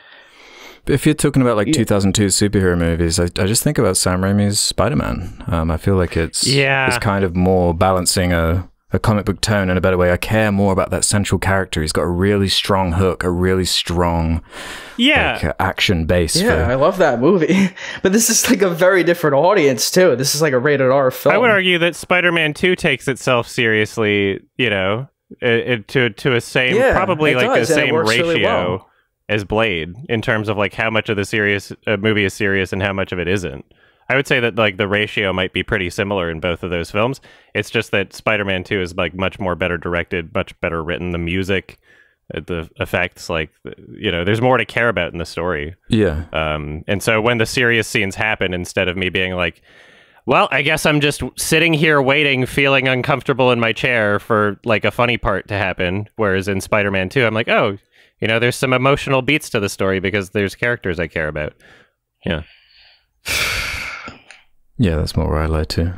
If you're talking about like 2002 superhero movies, I just think about Sam Raimi's Spider-Man. I feel like it's kind of more balancing a comic book tone in a better way. I care more about that central character. He's got a really strong hook, a really strong action base. Yeah, I love that movie. But this is like a very different audience too. This is like a rated R film. I would argue that Spider-Man 2 takes itself seriously, to a same, probably like the same ratio really well as Blade in terms of like how much of the movie is serious and how much of it isn't. I would say that like the ratio might be pretty similar in both of those films. It's just that Spider-Man 2 is like much more better directed, much better written. The music, the effects, like, there's more to care about in the story. Yeah. And so when the serious scenes happen, instead of me being like, well, I guess I'm just sitting here waiting, feeling uncomfortable in my chair for like a funny part to happen. Whereas in Spider-Man 2, I'm like, oh, there's some emotional beats to the story because there's characters I care about. Yeah. Yeah, that's more where I lie too.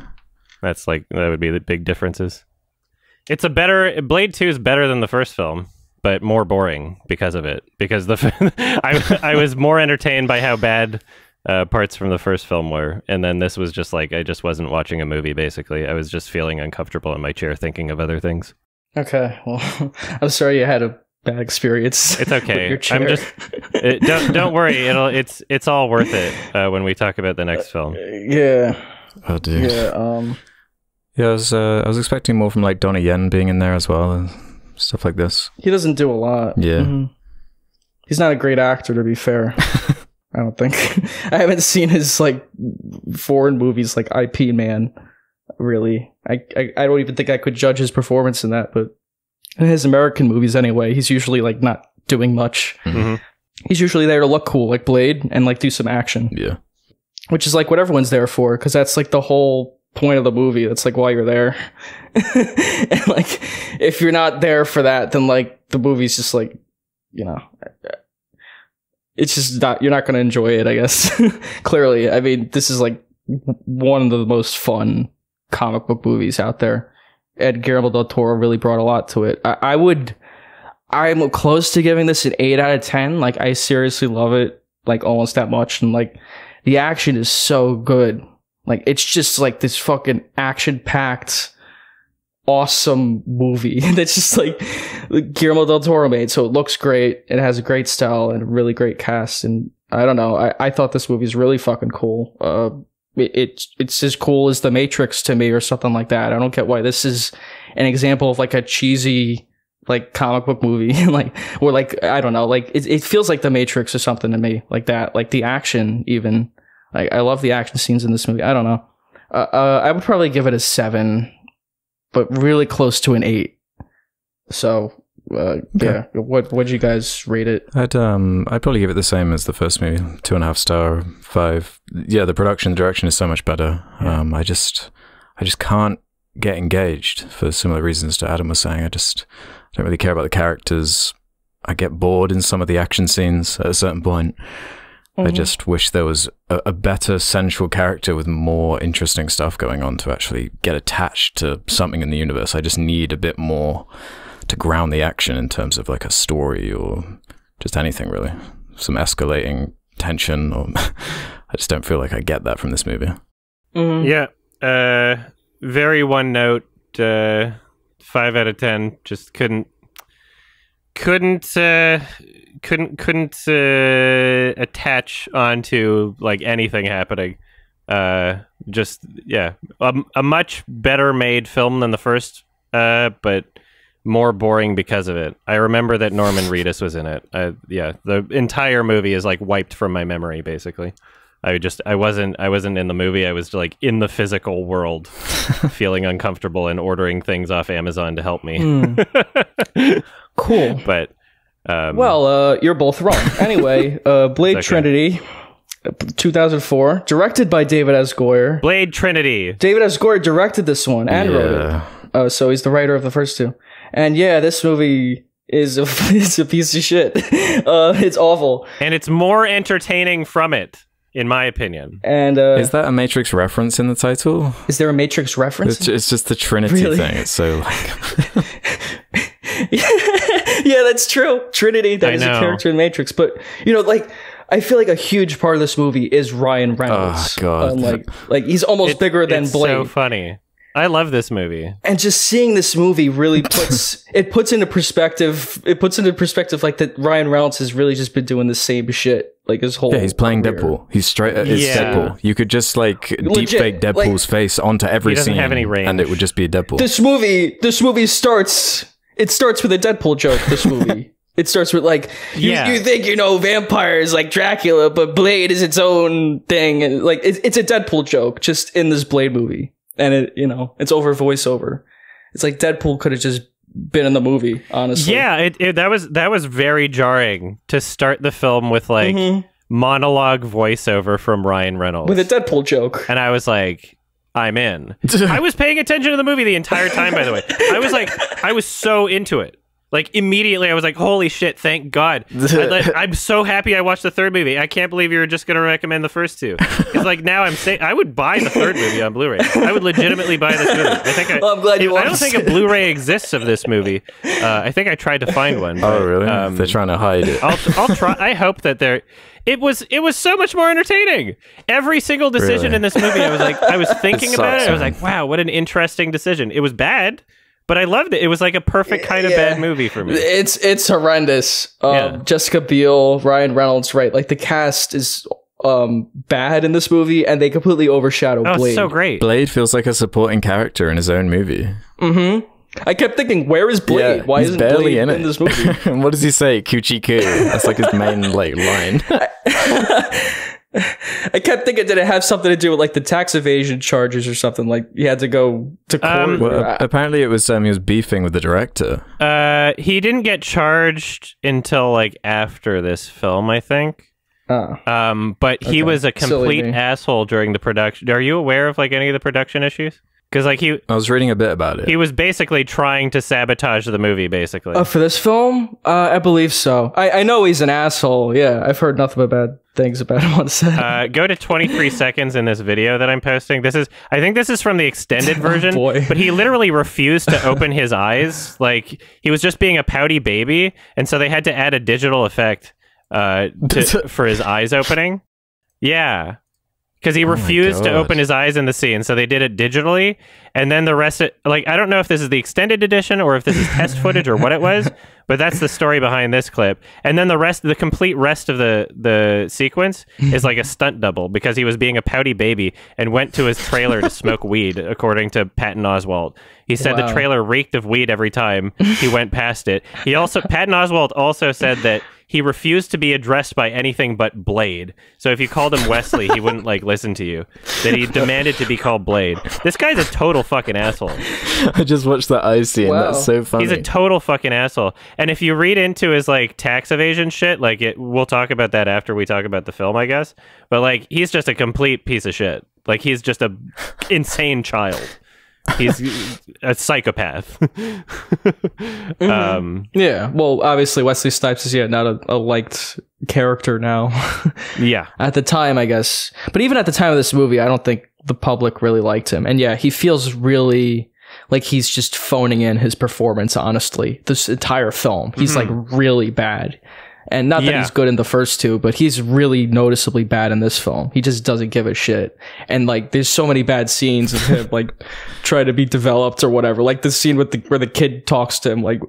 That would be the big differences. Blade 2 is better than the first film, but more boring because of it. Because I was more entertained by how bad parts from the first film were, and then this was just like I just wasn't watching a movie. Basically, I was just feeling uncomfortable in my chair, thinking of other things. Okay, well, I'm sorry you had a bad experience. It's okay. I'm just don't worry. It's all worth it when we talk about the next film. Yeah. Oh, dude. Yeah. Yeah. I was expecting more from like Donnie Yen being in there as well and stuff like this. He doesn't do a lot. Yeah. Mm-hmm. He's not a great actor, to be fair. I don't think. I haven't seen his like foreign movies like IP Man. Really, I don't even think I could judge his performance in that, but. In his American movies anyway, he's usually like not doing much. Mm-hmm. He's usually there to look cool, like Blade, and like do some action. Yeah. Which is like what everyone's there for, because that's like the whole point of the movie. That's like why you're there. And like if you're not there for that, then like the movie's just like, it's just not, you're not going to enjoy it, I guess. Clearly. I mean, this is like one of the most fun comic book movies out there. And Guillermo del Toro really brought a lot to it. I'm close to giving this an 8 out of 10. Like, I seriously love it, like, almost that much. And, like, the action is so good. Like, it's just, like, this fucking action-packed, awesome movie that's just, like, Guillermo del Toro made. So it looks great. It has a great style and a really great cast. And I don't know. I thought this movie is really fucking cool. It's as cool as The Matrix to me or something like that. I don't get why this is an example of like a cheesy like comic book movie like or like I don't know, like it feels like The Matrix or something to me, like that, like the action even. Like I love the action scenes in this movie. I don't know. I would probably give it a 7, but really close to an 8. So, yeah. What'd you guys rate it? I'd probably give it the same as the first movie, 2.5 star, 5. Yeah, the direction is so much better. Yeah. I just can't get engaged for similar reasons to Adam was saying. I don't really care about the characters. I get bored in some of the action scenes at a certain point. I just wish there was a better central character with more interesting stuff going on to actually get attached to something in the universe. I just need a bit more to ground the action in terms of like a story or just anything really. Some escalating tension, or I just don't feel like I get that from this movie. Yeah. Very one note, 5 out of 10. Just couldn't attach onto like anything happening. Just yeah, a much better made film than the first, but more boring because of it. I remember that Norman Reedus was in it. Yeah, the entire movie is like wiped from my memory basically. I wasn't in the movie. I was like in the physical world, feeling uncomfortable and ordering things off Amazon to help me. Cool. But you're both wrong. Anyway, Blade Trinity, 2004, directed by David S. Goyer. Blade Trinity. David S. Goyer directed this one and wrote it. So he's the writer of the first two. And yeah, this movie is a piece of shit. It's awful. And it's more entertaining from it, in my opinion. And is that a Matrix reference in the title? Is there a Matrix reference? It's just the Trinity thing. It's so like... Yeah, that's true. Trinity, that is a character in Matrix. But, you know, like, I feel like a huge part of this movie is Ryan Reynolds. Oh, God. Like he's almost bigger than Blade. It's so funny. I love this movie. And just seeing this movie really puts into perspective like that Ryan Reynolds has really just been doing the same shit like his whole he's playing career. Deadpool. He's straight it's Deadpool. You could just like deepfake Deadpool's face onto every scene have any range. And it would just be Deadpool. This movie starts with a Deadpool joke, this movie. It starts with like, you think you know vampires like Dracula, but Blade is its own thing. And like, it's a Deadpool joke just in this Blade movie. And it's over voiceover. It's like Deadpool could have just been in the movie, honestly. Yeah, that was very jarring to start the film with like monologue voiceover from Ryan Reynolds. With a Deadpool joke. And I was like, I'm in. I was paying attention to the movie the entire time, by the way. I was so into it. Like, immediately, I was like, holy shit, thank God. I'm so happy I watched the third movie. I can't believe you were just going to recommend the first two. Because, like, now I'm saying, I would buy the third movie on Blu-ray. I would legitimately buy this movie. I'm glad you watched I don't think a Blu-ray exists of this movie. I think I tried to find one. But, oh, really? They're trying to hide it. I'll try. I hope that they're... It was so much more entertaining. Every single decision in this movie, I was thinking about it. I was like, wow, what an interesting decision. It was bad, but I loved it. It was like a perfect kind of bad movie for me. It's horrendous. Jessica Biel, Ryan Reynolds, right? Like the cast is bad in this movie, and they completely overshadow Blade. It's so great. Blade feels like a supporting character in his own movie. I kept thinking, where is Blade? Yeah, Why isn't Blade in this movie? And what does he say? Coochie coo. That's like his main like line. I kept thinking, did it have something to do with like the tax evasion charges or something? Like he had to go to court. Well, apparently it was he was beefing with the director. He didn't get charged until like after this film, I think. But he was a complete asshole during the production. Are you aware of like any of the production issues? Because like I was reading a bit about it. He was basically trying to sabotage the movie, basically. For this film, I believe so. I know he's an asshole. Yeah, I've heard nothing but bad things about him on set. Go to 23 seconds in this video that I'm posting. I think this is from the extended version. But he literally refused to open his eyes. Like he was just being a pouty baby, and so they had to add a digital effect for his eyes opening. Yeah. Because he refused to open his eyes in the scene, so they did it digitally, and then the rest, like, I don't know if this is the extended edition or if this is test footage or what it was, but that's the story behind this clip. And then the complete rest of the sequence is like a stunt double, because he was being a pouty baby and went to his trailer to smoke weed, according to Patton Oswalt. He said the trailer reeked of weed every time he went past it. Patton Oswalt also said that he refused to be addressed by anything but Blade. So if you called him Wesley, he wouldn't like listen to you. That he demanded to be called Blade. This guy's a total fucking asshole. I just watched that eye scene. Wow. That's so funny. He's a total fucking asshole. And if you read into his like tax evasion shit, like we'll talk about that after we talk about the film, I guess. But like he's just a complete piece of shit. Like he's just a insane child. He's a psychopath. Yeah. Well, obviously Wesley Snipes is not a liked character now. Yeah. At the time, I guess. But even at the time of this movie, I don't think the public really liked him. And yeah, he feels really like he's just phoning in his performance, honestly. This entire film. He's like really bad. And not that he's good in the first two, but he's really noticeably bad in this film. He just doesn't give a shit. And like, there's so many bad scenes of him like trying to be developed or whatever. Like the scene with where the kid talks to him, like,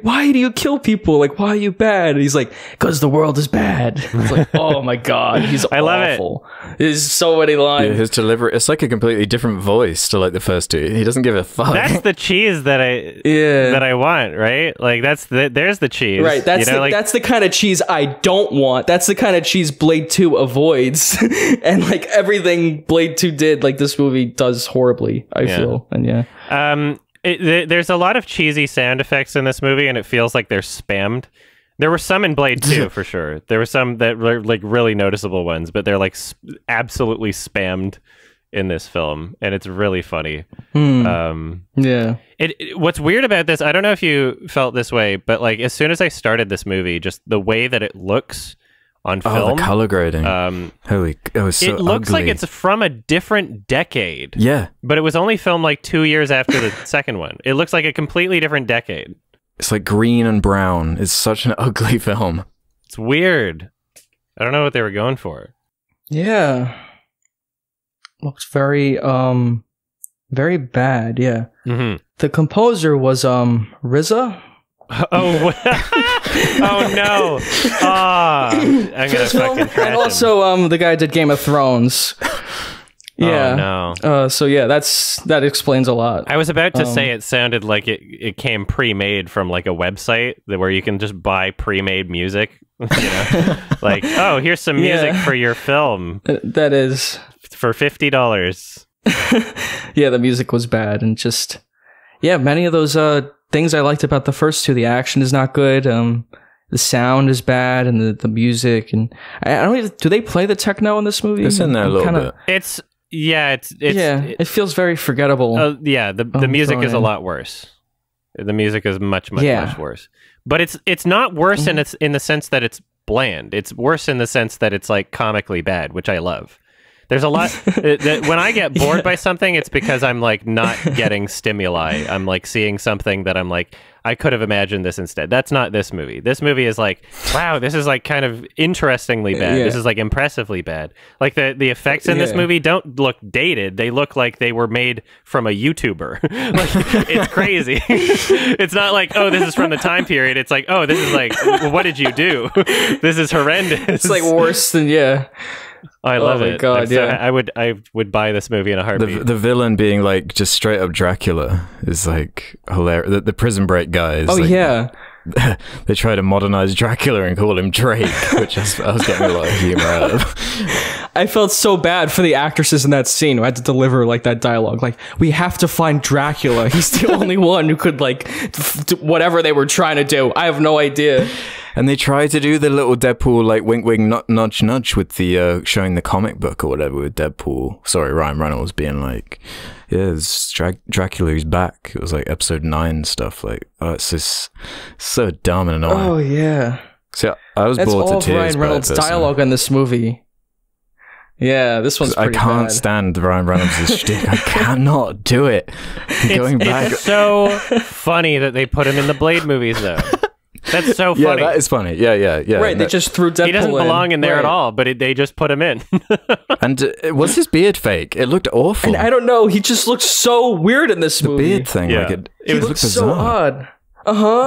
why do you kill people? Like, why are you bad? And he's like, because the world is bad. It's like, oh my god, he's I awful. Love it. There's so many lines. Yeah, his delivery, it's like a completely different voice to like the first two. He doesn't give a fuck. That's the cheese that I want, right? Like there's the cheese, right? That's that's the kind of cheese I don't want. That's the kind of cheese Blade 2 avoids. And like everything Blade 2 did, like this movie does horribly, I feel. And there's a lot of cheesy sound effects in this movie, and it feels like they're spammed. There were some in Blade 2 for sure. There were some that were like really noticeable ones, but they're like absolutely spammed in this film, and it's really funny. What's weird about this, I don't know if you felt this way, but like as soon as I started this movie, just the way that it looks on film, the color grading, it was so it looks ugly. like it's from a different decade. Yeah, but it was only filmed like 2 years after the second one. It looks like a completely different decade. It's like green and brown. It's such an ugly film. It's weird. I don't know what they were going for. Yeah. Looks very, very bad, yeah. The composer was, RZA? Oh, oh no. I'm gonna fucking trash him. And also, the guy did Game of Thrones. Yeah. Oh, no. So yeah, that explains a lot. I was about to say it sounded like it came pre-made from like a website where you can just buy pre-made music. You know, like, oh, here's some music for your film. That is for $50. Yeah, the music was bad, and just many of those things I liked about the first two. The action is not good. The sound is bad, and the music, and I don't. Do they play the techno in this movie? It's in there a little bit. It feels very forgettable. The music is a lot worse. The music is much worse. But it's not worse in the sense that it's bland. It's worse in the sense that it's like comically bad, which I love. There's a lot when I get bored by something, it's because I'm like not getting stimuli. I'm like seeing something that I'm like, I could have imagined this instead. That's not this movie. This movie is like, wow, this is like kind of interestingly bad. This is like impressively bad. Like the effects in this movie don't look dated. They look like they were made from a YouTuber. Like, it's crazy. It's not like, oh, this is from the time period. It's like, oh, this is like, what did you do? This is horrendous. It's like worse than I love it. God, I would buy this movie in a heartbeat. The villain being like just straight up Dracula is like hilarious. The Prison Break guys. Oh like, yeah. They try to modernize Dracula and call him Drake, which I was getting a lot of humor out of. I felt so bad for the actresses in that scene who had to deliver like that dialogue. Like, we have to find Dracula. He's the only one who could like whatever they were trying to do. I have no idea. And they try to do the little Deadpool like wink wink nudge nudge with the showing the comic book or whatever with Deadpool. Sorry, Ryan Reynolds being like, yeah, it's Dracula's back. It was like episode 9 stuff. Like, oh, it's just so dumb and annoying. Oh yeah. So I was bored to tears. That's all Ryan Reynolds' dialogue in this movie. Yeah, this one's pretty I can't bad. stand Ryan Reynolds' shtick. I cannot do it. It's so funny that they put him in the Blade movies, though. That's so funny. Yeah, that is funny. Yeah. Right, they just threw Deadpool in. He doesn't belong in there at all, but they just put him in. And was his beard fake? It looked awful. And I don't know, he just looked so weird in this movie. The beard thing, like it looked so odd.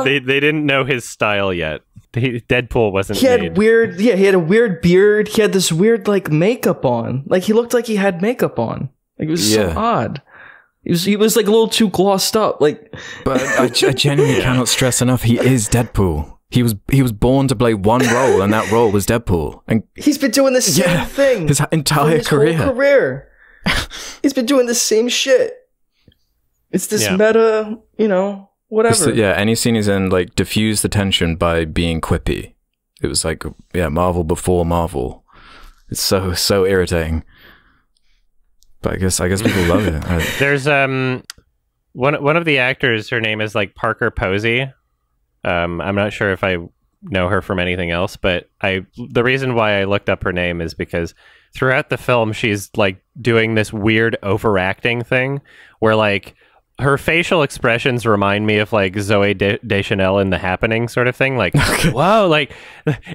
They didn't know his style yet. Deadpool wasn't he had made. He had a weird beard. He had this weird like makeup on. Like he looked like he had makeup on. Like it was so odd. He was like a little too glossed up. Like, but I genuinely cannot stress enough. He is Deadpool. He was born to play one role, and that role was Deadpool. And he's been doing the same thing his entire his whole career. He's been doing the same shit. It's this meta, whatever. Any scene he's in, like, diffuse the tension by being quippy. It was like, Marvel before Marvel. It's so irritating. But I guess people love it. There's one of the actors. Her name is like Parker Posey. I'm not sure if I know her from anything else, but the reason why I looked up her name is because throughout the film she's like doing this weird overacting thing where like her facial expressions remind me of like Zoe Deschanel in The Happening sort of thing. Like, whoa, like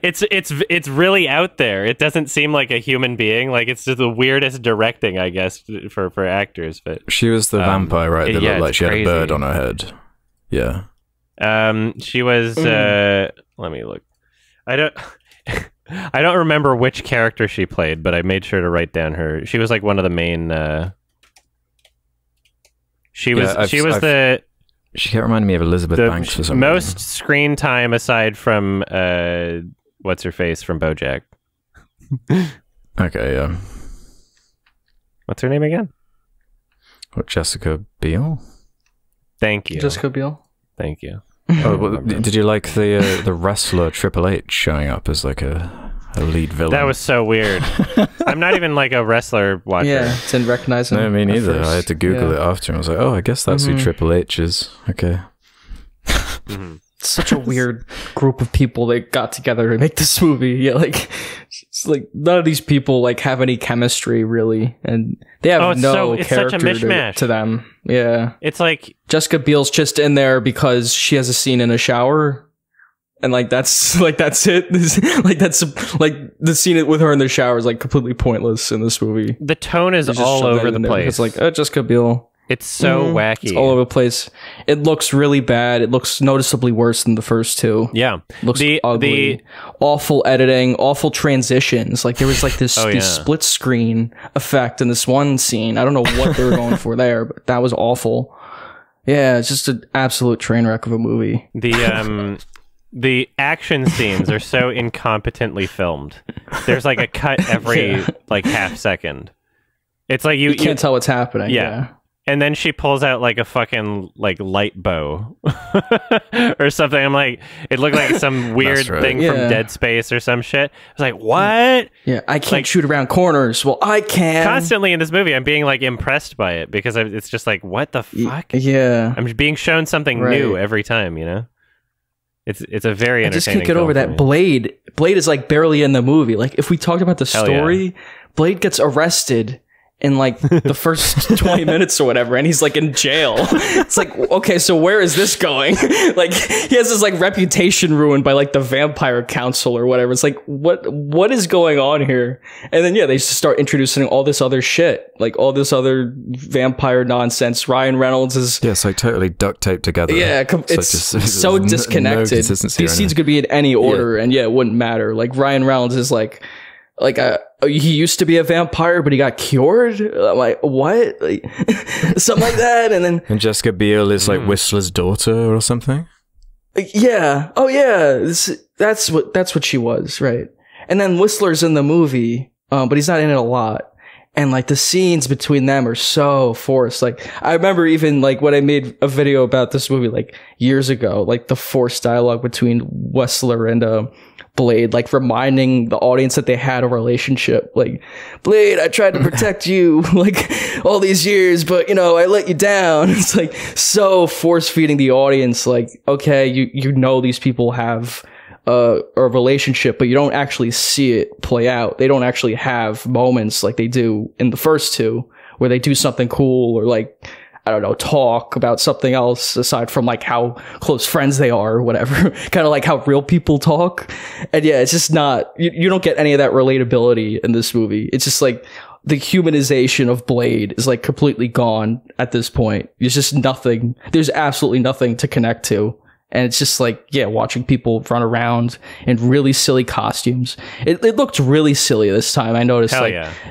it's really out there. It doesn't seem like a human being. Like it's just the weirdest directing, I guess, for actors. But she was the vampire, right? That looked like she had a bird on her head. Yeah. She was. Let me look. I don't remember which character she played, but I made sure to write down her. She was like one of the main. She kept reminding me of Elizabeth Banks for some most reason. Screen time aside from what's her face from BoJack. Okay, yeah. What's her name again? What, Jessica Biel? Thank you, Jessica Biel. Thank you. Did you like the wrestler Triple H showing up as like a lead villain? That was so weird. I'm not even like a wrestler watcher. Yeah, didn't recognize him. No, me neither. I had to Google it after, and I was like, oh, I guess that's who Triple H is. Okay. Such a weird group of people that got together to make this movie. Yeah, like it's like none of these people like have any chemistry really, and they have it's character such a mishmash to them. Yeah, it's like Jessica Biel's just in there because she has a scene in a shower. And like that's it. Like the scene with her in the shower is like completely pointless in this movie. The tone is all over the place. It's like Jessica Biel. It's so wacky. It's all over the place. It looks really bad. It looks noticeably worse than the first two. Yeah, looks ugly. Awful editing, awful transitions. Like there was like this split screen effect in this one scene. I don't know what they were going for there, but that was awful. Yeah, it's just an absolute train wreck of a movie. The action scenes are so incompetently filmed. There's like a cut every like half second. It's like you can't tell what's happening. Yeah. And then she pulls out like a fucking like light bow or something. I'm like, it looked like some weird thing from Dead Space or some shit. I was like, what? Yeah, I can't shoot around corners. Well, I can. Constantly in this movie, I'm being like impressed by it because it's just like, what the fuck? Yeah. I'm being shown something new every time, you know? It's a very entertaining. I just can't get over that. Blade is like barely in the movie. Like if we talked about the story, Blade gets arrested in like the first 20 minutes or whatever, and he's like in jail. It's like, okay, so where is this going? Like he has this like reputation ruined by like the vampire council or whatever. It's like what is going on here? And then they just start introducing all this other shit, like all this other vampire nonsense. Ryan Reynolds is it's like totally duct taped together. Yeah, it's so disconnected. These scenes could be in any order, and it wouldn't matter. Like Ryan Reynolds is like he used to be a vampire, but he got cured. I'm like, what? Like, something like that. And Jessica Biel is like Whistler's daughter or something. Yeah. Oh yeah. That's what she was, right? And then Whistler's in the movie, but he's not in it a lot. And like the scenes between them are so forced. Like I remember even like when I made a video about this movie like years ago, like the forced dialogue between Whistler and Blade, like reminding the audience that they had a relationship. Like, Blade, I tried to protect you like all these years, but I let you down. It's like so force feeding the audience. Like, okay, you know these people have a relationship, but you don't actually see it play out. They don't actually have moments like they do in the first two where they do something cool or like, I don't know, talk about something else aside from like how close friends they are or whatever. Kind of like how real people talk. And it's just not, you don't get any of that relatability in this movie. It's just like the humanization of Blade is like completely gone at this point. There's just nothing, there's absolutely nothing to connect to And it's just like, yeah, watching people run around in really silly costumes. It looked really silly this time. I noticed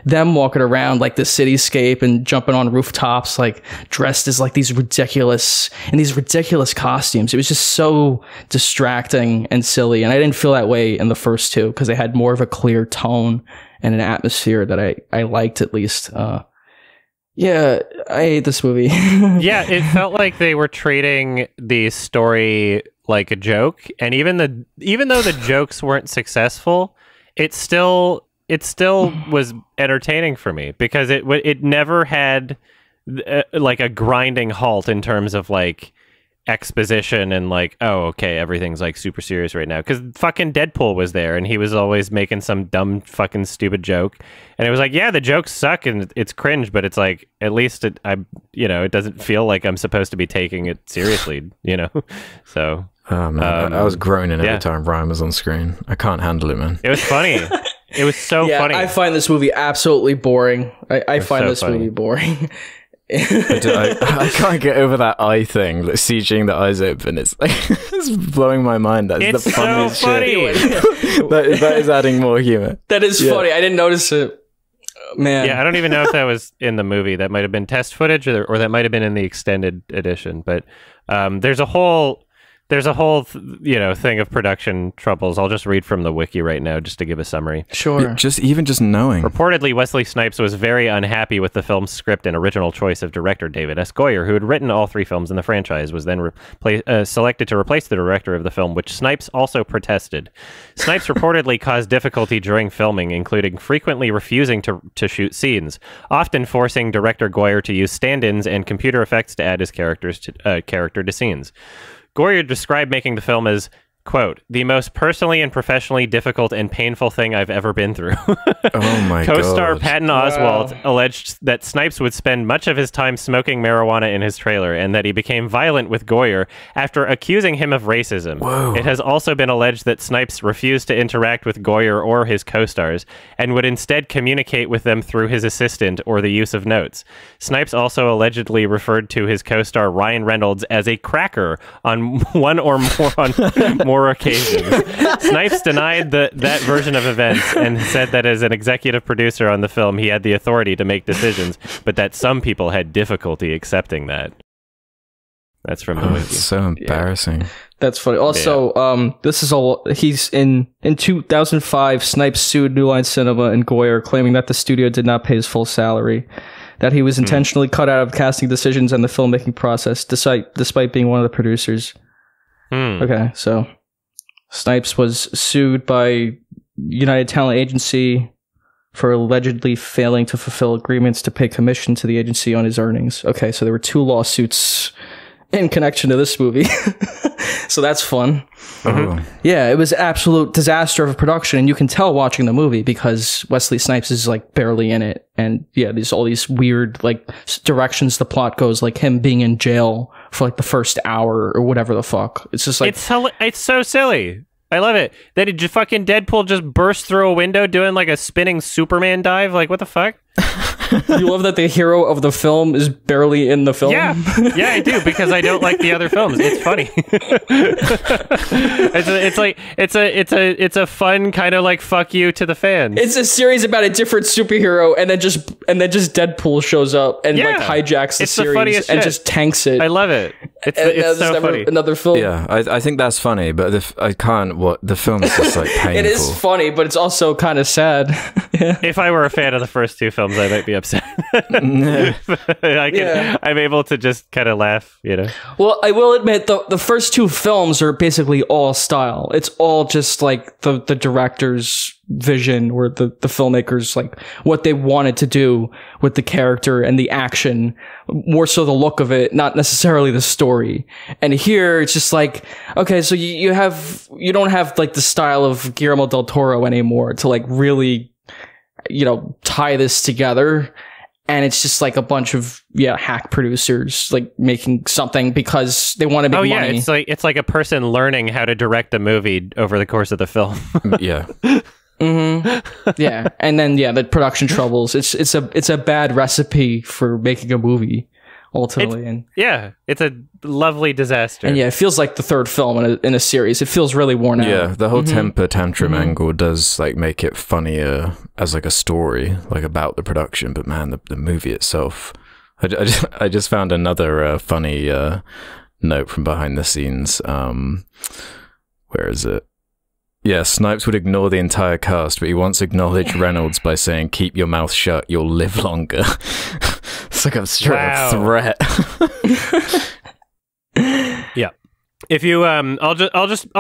them walking around like the cityscape and jumping on rooftops, like dressed as like these ridiculous costumes. It was just so distracting and silly. And I didn't feel that way in the first two because they had more of a clear tone and an atmosphere that I liked, at least. Yeah, I hate this movie. Yeah, it felt like they were treating the story like a joke, and even though the jokes weren't successful, it still was entertaining for me because it never had like a grinding halt in terms of like exposition and like, oh, okay, everything's like super serious right now, because fucking Deadpool was there and he was always making some dumb fucking stupid joke, and it was like, yeah, the jokes suck and it's cringe, but it's like, at least it doesn't feel like I'm supposed to be taking it seriously, so oh man, I was groaning every time Brian was on screen. I can't handle it, man. It was funny. It was so funny. I find this movie absolutely boring. I find this movie boring. I can't get over that eye thing, like CGing the eyes open. It's like it's blowing my mind. That's the funniest shit. that is adding more humor. That is funny. I didn't notice it. Man. Yeah, I don't even know if that was in the movie. That might have been test footage, or that might have been in the extended edition. But there's a whole thing of production troubles. I'll just read from the wiki right now just to give a summary. Sure. Just knowing. Reportedly, Wesley Snipes was very unhappy with the film's script and original choice of director David S. Goyer, who had written all three films in the franchise, was then selected to replace the director of the film, which Snipes also protested. Snipes reportedly caused difficulty during filming, including frequently refusing to shoot scenes, often forcing director Goyer to use stand-ins and computer effects to add his character to scenes. Goyer described making the film as, quote, the most personally and professionally difficult and painful thing I've ever been through. Oh my god. Co-star Patton Oswalt alleged that Snipes would spend much of his time smoking marijuana in his trailer and that he became violent with Goyer after accusing him of racism. Whoa. It has also been alleged that Snipes refused to interact with Goyer or his co-stars and would instead communicate with them through his assistant or the use of notes. Snipes also allegedly referred to his co-star Ryan Reynolds as a cracker on one or more occasions. Snipes denied that version of events and said that as an executive producer on the film, he had the authority to make decisions, but that some people had difficulty accepting that. That's from the wiki. It's so embarrassing. Yeah. That's funny. Also, this is all. He's in 2005. Snipes sued New Line Cinema and Goyer, claiming that the studio did not pay his full salary, that he was intentionally cut out of casting decisions and the filmmaking process, despite being one of the producers. Okay, so Snipes was sued by United Talent Agency for allegedly failing to fulfill agreements to pay commission to the agency on his earnings. Okay, so there were 2 lawsuits in connection to this movie. So that's fun. Yeah, it was absolute disaster of a production, and you can tell watching the movie because Wesley Snipes is like barely in it, and yeah, there's all these weird like directions the plot goes, like him being in jail for like the first hour or whatever the fuck. It's just like it's so silly. I love it. That fucking Deadpool just burst through a window doing like a spinning Superman dive. Like, what the fuck? You love that the hero of the film is barely in the film? Yeah, I do, because I don't like the other films. It's funny. it's a fun kind of like fuck you to the fans. It's a series about a different superhero, and then just Deadpool shows up and like hijacks the series and just tanks it. I love it. It's so funny. Another film. Yeah, I think that's funny, but I can't. The film is just like painful. It is funny, but it's also kind of sad. Yeah. If I were a fan of the first 2 films, I might be upset. I'm able to just kind of laugh, Well, I will admit the first 2 films are basically all style. It's all just like the director's vision, or the filmmakers, like what they wanted to do with the character and the action, more so the look of it, not necessarily the story. And here it's just like, okay, so you don't have like the style of Guillermo del Toro anymore to like really tie this together. And it's just like a bunch of hack producers like making something because they want to make money. It's like a person learning how to direct a movie over the course of the film. Yeah. Yeah, and then the production troubles. It's a bad recipe for making a movie. ultimately. It's a lovely disaster. And yeah, it feels like the third film in a series. It feels really worn out. Yeah, the whole temper tantrum angle does like make it funnier as like a story, like about the production. But man, the movie itself, I just found another funny note from behind the scenes. Where is it? Yeah, Snipes would ignore the entire cast, but he once acknowledged Reynolds by saying, "Keep your mouth shut, you'll live longer." It's like a straight up threat. Yeah. If you I'll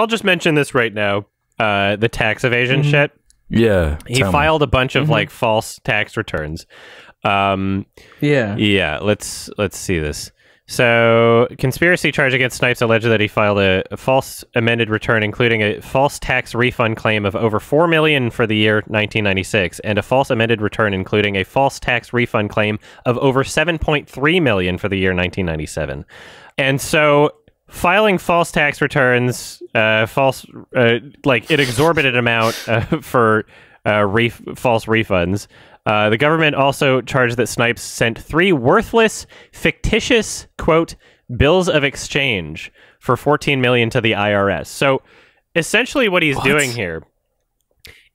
just mention this right now. The tax evasion shit. Yeah. He filed a bunch of like false tax returns. Yeah, let's see this. So, conspiracy charge against Snipes alleged that he filed a false amended return, including a false tax refund claim of over $4 million for the year 1996, and a false amended return, including a false tax refund claim of over $7.3 million for the year 1997. And so, filing false tax returns, false, like an exorbitant amount for false refunds. The government also charged that Snipes sent 3 worthless, fictitious, quote, bills of exchange for $14 million to the IRS. So essentially what he's doing here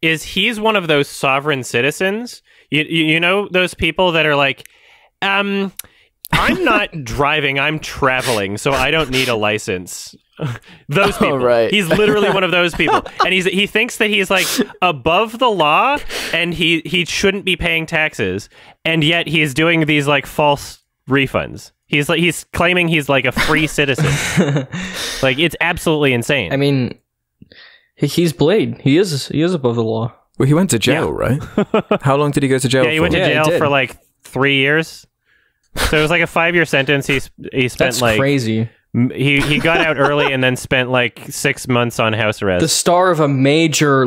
is he's one of those sovereign citizens. You know, those people that are like, I'm not driving, I'm traveling, so I don't need a license. Those people. Right. He's literally one of those people, and he thinks that he's like above the law, and he shouldn't be paying taxes, and yet he's doing these like false refunds. He's claiming he's like a free citizen. Like, it's absolutely insane. I mean, he's Blade. He is above the law. Well, he went to jail, right? How long did he go to jail? Yeah, he went to jail for like 3 years. So it was like a 5-year sentence. He spent That's like crazy. He got out early and then spent like 6 months on house arrest. The star of a major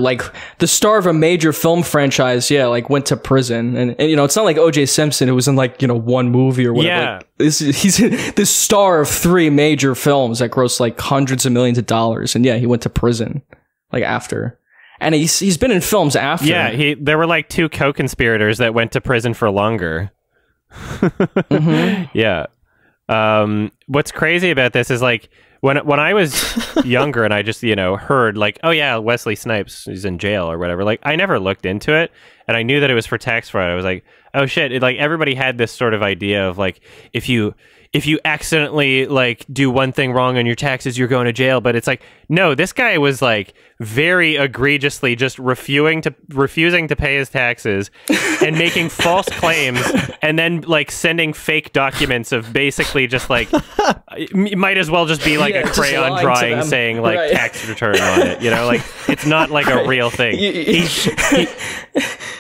film franchise, like went to prison, and you know, it's not like O.J. Simpson who was in like, you know, one movie or whatever. Yeah, like, he's the star of 3 major films that grossed like hundreds of millions of dollars, and he went to prison like after, and he's been in films after. Yeah, there were like 2 co-conspirators that went to prison for longer. Yeah. What's crazy about this is like when I was younger and I just, you know, heard like, oh yeah, Wesley Snipes is in jail or whatever. Like, I never looked into it, and I knew that it was for tax fraud. I was like, oh shit. Like, everybody had this sort of idea of like, if you accidentally like do one thing wrong on your taxes, you're going to jail. But it's like, no, this guy was like very egregiously just refusing to pay his taxes and making false claims, and then like sending fake documents of basically just like, it might as well just be like a crayon drawing saying like tax return on it. You know, like, it's not like a real thing.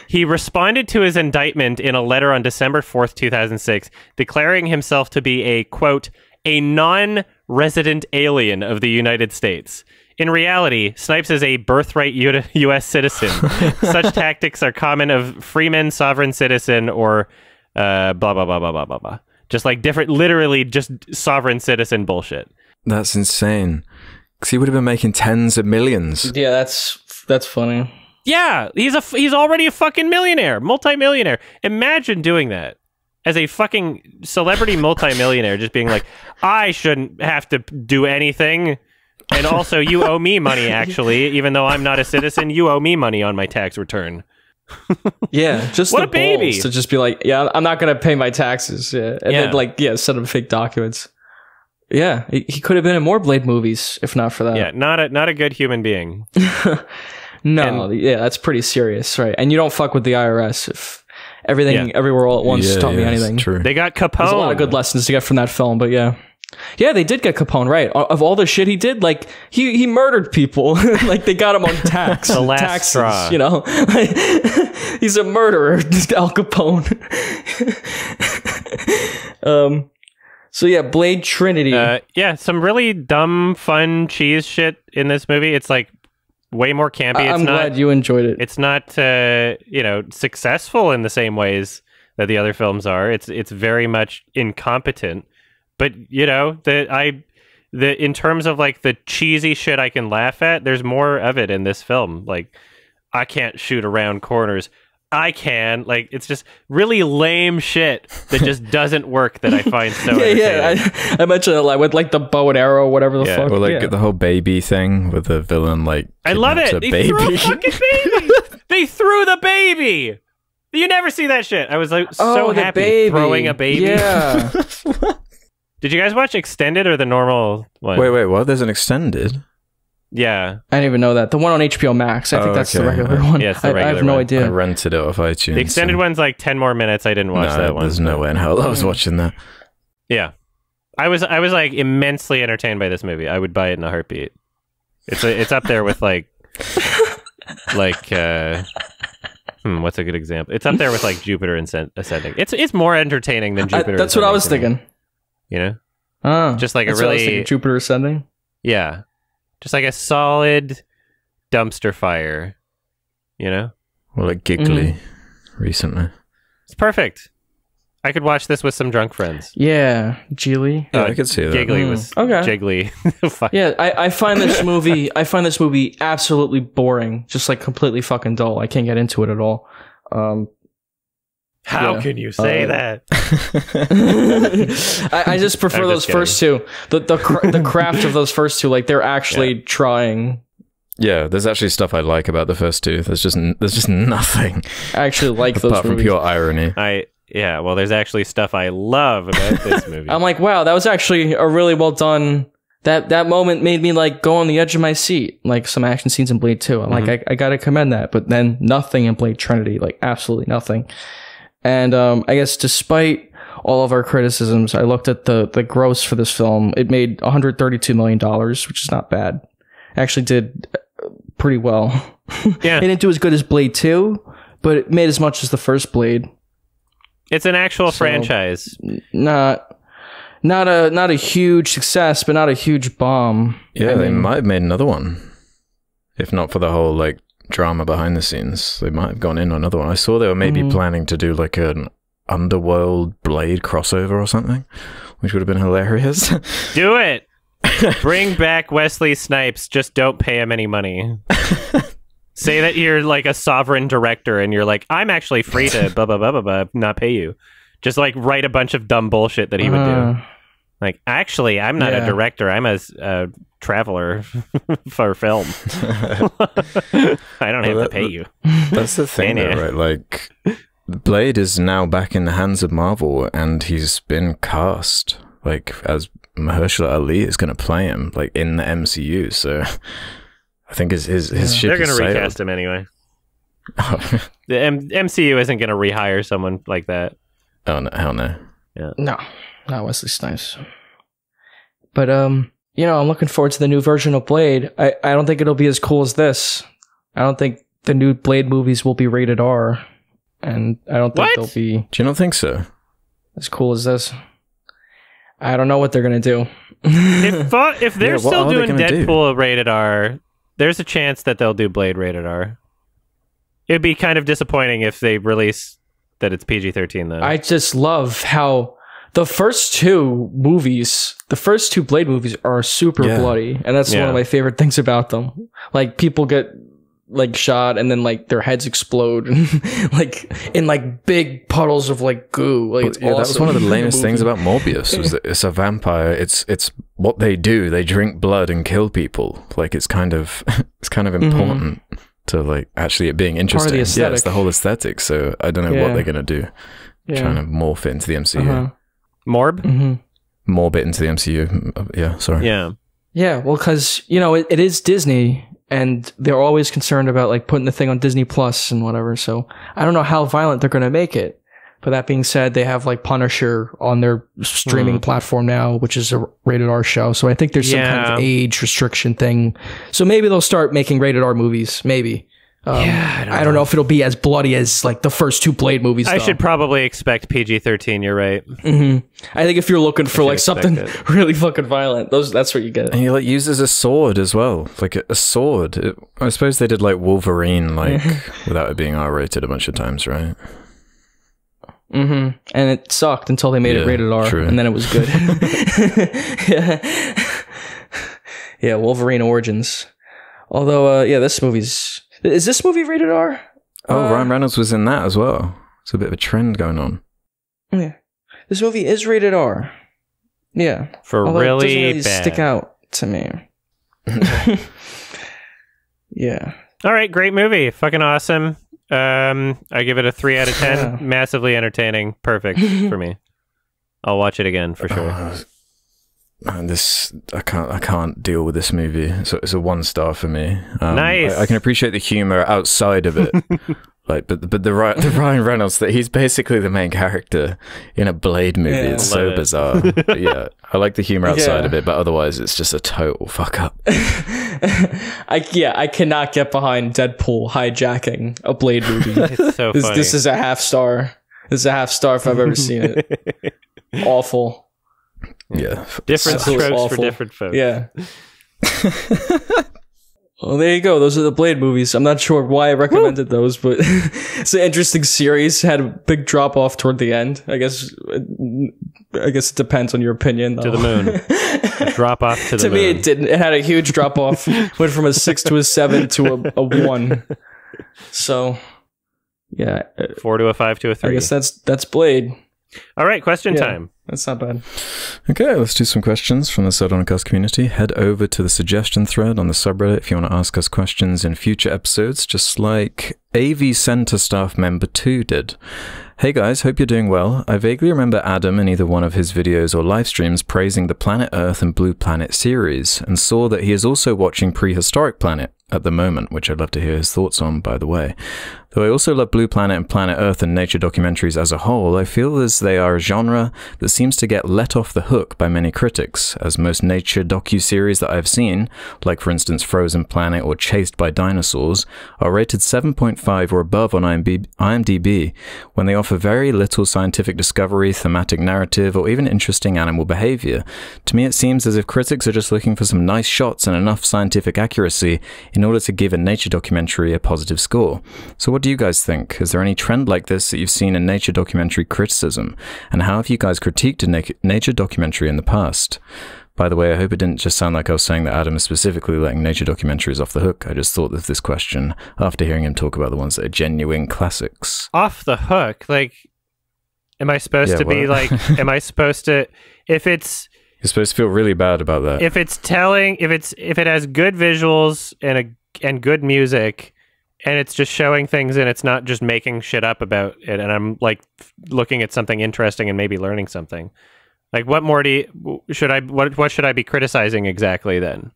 He responded to his indictment in a letter on December 4th, 2006, declaring himself to be a, quote, a non-resident alien of the United States. In reality, Snipes is a birthright U.S. citizen. Such tactics are common of freeman, sovereign citizen, or blah, blah, blah, blah, blah, blah, blah. Just like different, literally just sovereign citizen bullshit. That's insane. Because he would have been making tens of millions. Yeah, that's funny. Yeah, he's already a fucking millionaire, multimillionaire. Imagine doing that as a fucking celebrity multimillionaire, just being like, I shouldn't have to do anything, and also you owe me money. Actually, even though I'm not a citizen, you owe me money on my tax return. Yeah, just what the a baby balls to just be like, yeah, I'm not gonna pay my taxes. Yeah, and then like, send him fake documents. Yeah, he could have been in more Blade movies if not for that. Yeah, not a good human being. No, that's pretty serious, right? And you don't fuck with the IRS if everything, everywhere, all at once taught me anything. True. They got Capone. There's a lot of good lessons to get from that film, but yeah, they did get Capone right. Of all the shit he did, like he murdered people, like they got him on tax, the last taxes, straw. you know. He's a murderer, Al Capone. So yeah, Blade Trinity. Some really dumb, fun cheese shit in this movie. It's like way more campy. I'm glad you enjoyed it. It's not, successful in the same ways that the other films are. It's very much incompetent. But in terms of like the cheesy shit I can laugh at, there's more of it in this film. Like, I can't shoot around corners. I can. Like, it's just really lame shit that just doesn't work that I find so entertaining. I mentioned it with like the bow and arrow, whatever the fuck. Or like the whole baby thing with the villain, like, I love it. They threw a fucking baby. They threw the baby. You never see that shit. I was like so happy throwing a baby. Yeah. Did you guys watch Extended or the normal one? Wait, what? There's an Extended? Yeah. I didn't even know that. The one on HBO Max. I think that's the regular one. Yeah, it's the regular I have no idea. I rented it off iTunes. The Extended one's like 10 more minutes. I didn't watch that one. There's no way in hell I was watching that. Yeah. I was like immensely entertained by this movie. I would buy it in a heartbeat. It's up there with like what's a good example? It's up there with like Jupiter Ascending. It's more entertaining than Jupiter. That's what I was thinking. You know, just like a really Jupiter Ascending. Yeah, just like a solid dumpster fire. You know, well, like Giggly recently. It's perfect. I could watch this with some drunk friends. Yeah, Geely. Yeah, I could see that. Giggly was jiggly. Yeah, I find this movie. I find this movie absolutely boring. Just like completely fucking dull. I can't get into it at all. How can you say that? I just prefer those first two. The craft of those first two. Like they're actually trying. Yeah, there's actually stuff I like about the first two. There's just nothing. I actually like those apart from movies. pure irony. Yeah, well, there's actually stuff I love about this movie. I'm like, wow, that was actually a really well done. That moment made me like go on the edge of my seat, like some action scenes in Blade 2. I'm like, I gotta commend that. But then nothing in Blade Trinity, like absolutely nothing. And I guess despite all of our criticisms, I looked at the gross for this film. It made $132 million, which is not bad. Actually did pretty well. Yeah. It didn't do as good as Blade 2, but it made as much as the first Blade. It's an actual franchise. Not a huge success, but not a huge bomb. Yeah, they might have made another one. If not for the whole like drama behind the scenes, they might have gone in on another one. I saw they were maybe planning to do like an Underworld Blade crossover or something, which would have been hilarious. Do it. Bring back Wesley Snipes. Just don't pay him any money. Say that you're like a sovereign director and you're like, I'm actually free to blah, blah, blah, blah, blah, not pay you. Just like write a bunch of dumb bullshit that he would do. Like, actually, I'm not a director. I'm a traveler for film. I don't have to pay you. That's the thing, though, right? Like, Blade is now back in the hands of Marvel and he's been cast, like, as Mahershala Ali is going to play him, like, in the MCU, so... I think his ship They're going to sailed. recast him anyway. The MCU isn't going to rehire someone like that. Oh, no, hell no. Yeah. No, not Wesley Snipes. But, I'm looking forward to the new version of Blade. I don't think it'll be as cool as this. I don't think the new Blade movies will be rated R. And I don't think they'll be... Do you not think so? As cool as this. I don't know what they're going to do. If they're still doing Deadpool rated R... There's a chance that they'll do Blade rated R. It'd be kind of disappointing if they release that it's PG-13, though. I just love how the first two Blade movies are super bloody, and that's one of my favorite things about them. Like, people get like shot and then like their heads explode like in like big puddles of like goo. Like, it's awesome. That was one of the lamest things about Morbius was that it's a vampire. It's what they do. They drink blood and kill people. Like, it's kind of important to like actually it being interesting. Yeah, it's the whole aesthetic. So I don't know what they're gonna do. Trying to morph it into the MCU. Morb it into the MCU. Yeah, sorry. Yeah, well, because it is Disney. And they're always concerned about like putting the thing on Disney Plus and whatever. So I don't know how violent they're going to make it. But that being said, they have like Punisher on their streaming platform now, which is a rated R show. So I think there's some kind of age restriction thing. So maybe they'll start making rated R movies. Maybe. I don't know if it'll be as bloody as like the first two Blade movies. I should probably expect PG-13. You're right. I think if you're looking for like something really fucking violent, that's what you get. And he like uses a sword as well, like a sword. I suppose they did like Wolverine, like without it being R-rated a bunch of times, right? And it sucked until they made it rated R, and then it was good. Yeah, Wolverine Origins. Although, this movie's... Is this movie rated R? Oh, Ryan Reynolds was in that as well. It's a bit of a trend going on. Yeah. This movie is rated R. Yeah. For although really, it doesn't really bad. stick out to me. Yeah. All right, great movie. Fucking awesome. I give it a 3 out of 10. Yeah. Massively entertaining. Perfect for me. I'll watch it again for sure. I can't deal with this movie. It's a 1-star for me. Nice. I can appreciate the humor outside of it. Like, but the Ryan Reynolds, that he's basically the main character in a Blade movie. Yeah. It's so bizarre. But yeah, I like the humor outside of it, but otherwise it's just a total fuck up. I cannot get behind Deadpool hijacking a Blade movie. It's so funny. This is a half star. This is a half star if I've ever seen it. Awful. Yeah. Different Absolutely strokes awful. for different folks. Yeah. Well, there you go. Those are the Blade movies. I'm not sure why I recommended those, but it's an interesting series. Had a big drop off toward the end. I guess it depends on your opinion, though. To the moon. A drop off to the moon. To me, it didn't. It had a huge drop off. Went from a 6 to a 7 to a 1. So, yeah. 4 to a 5 to a 3. I guess that's Blade. All right, question time. That's not bad. Okay, let's do some questions from the Sardonicast community. Head over to the suggestion thread on the subreddit if you want to ask us questions in future episodes, just like AV Center staff member 2 did. Hey guys, hope you're doing well. I vaguely remember Adam in either one of his videos or live streams praising the Planet Earth and Blue Planet series, and saw that he is also watching Prehistoric Planet at the moment, which I'd love to hear his thoughts on, by the way. Though I also love Blue Planet and Planet Earth and nature documentaries as a whole, I feel as they are a genre that seems to get let off the hook by many critics, as most nature docu-series that I've seen, like for instance Frozen Planet or Chased by Dinosaurs, are rated 7.5 or above on IMDb, when they offer very little scientific discovery, thematic narrative, or even interesting animal behavior. To me, it seems as if critics are just looking for some nice shots and enough scientific accuracy in order to give a nature documentary a positive score. So what do you guys think? Is there any trend like this that you've seen in nature documentary criticism? And how have you guys critiqued a nature documentary in the past? By the way, I hope it didn't just sound like I was saying that Adam is specifically letting nature documentaries off the hook. I just thought of this question after hearing him talk about the ones that are genuine classics. Off the hook? Like, am I supposed to be like, am I supposed to, if it's... You're supposed to feel really bad about that. If it's telling, if it has good visuals and good music, and it's just showing things and it's not just making shit up about it, and I'm like looking at something interesting and maybe learning something. Like, what more should I be criticizing exactly then?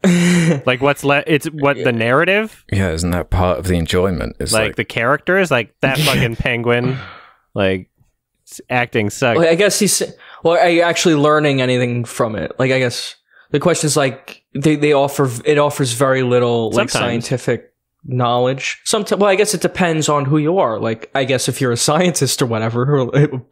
Like, the narrative? Yeah, isn't that part of the enjoyment? It's like the characters, like that fucking penguin, like acting sucks. Well, I guess are you actually learning anything from it? Like, I guess the question is like it offers very little like scientific knowledge. Sometimes, well, I guess it depends on who you are. Like, I guess if you're a scientist or whatever,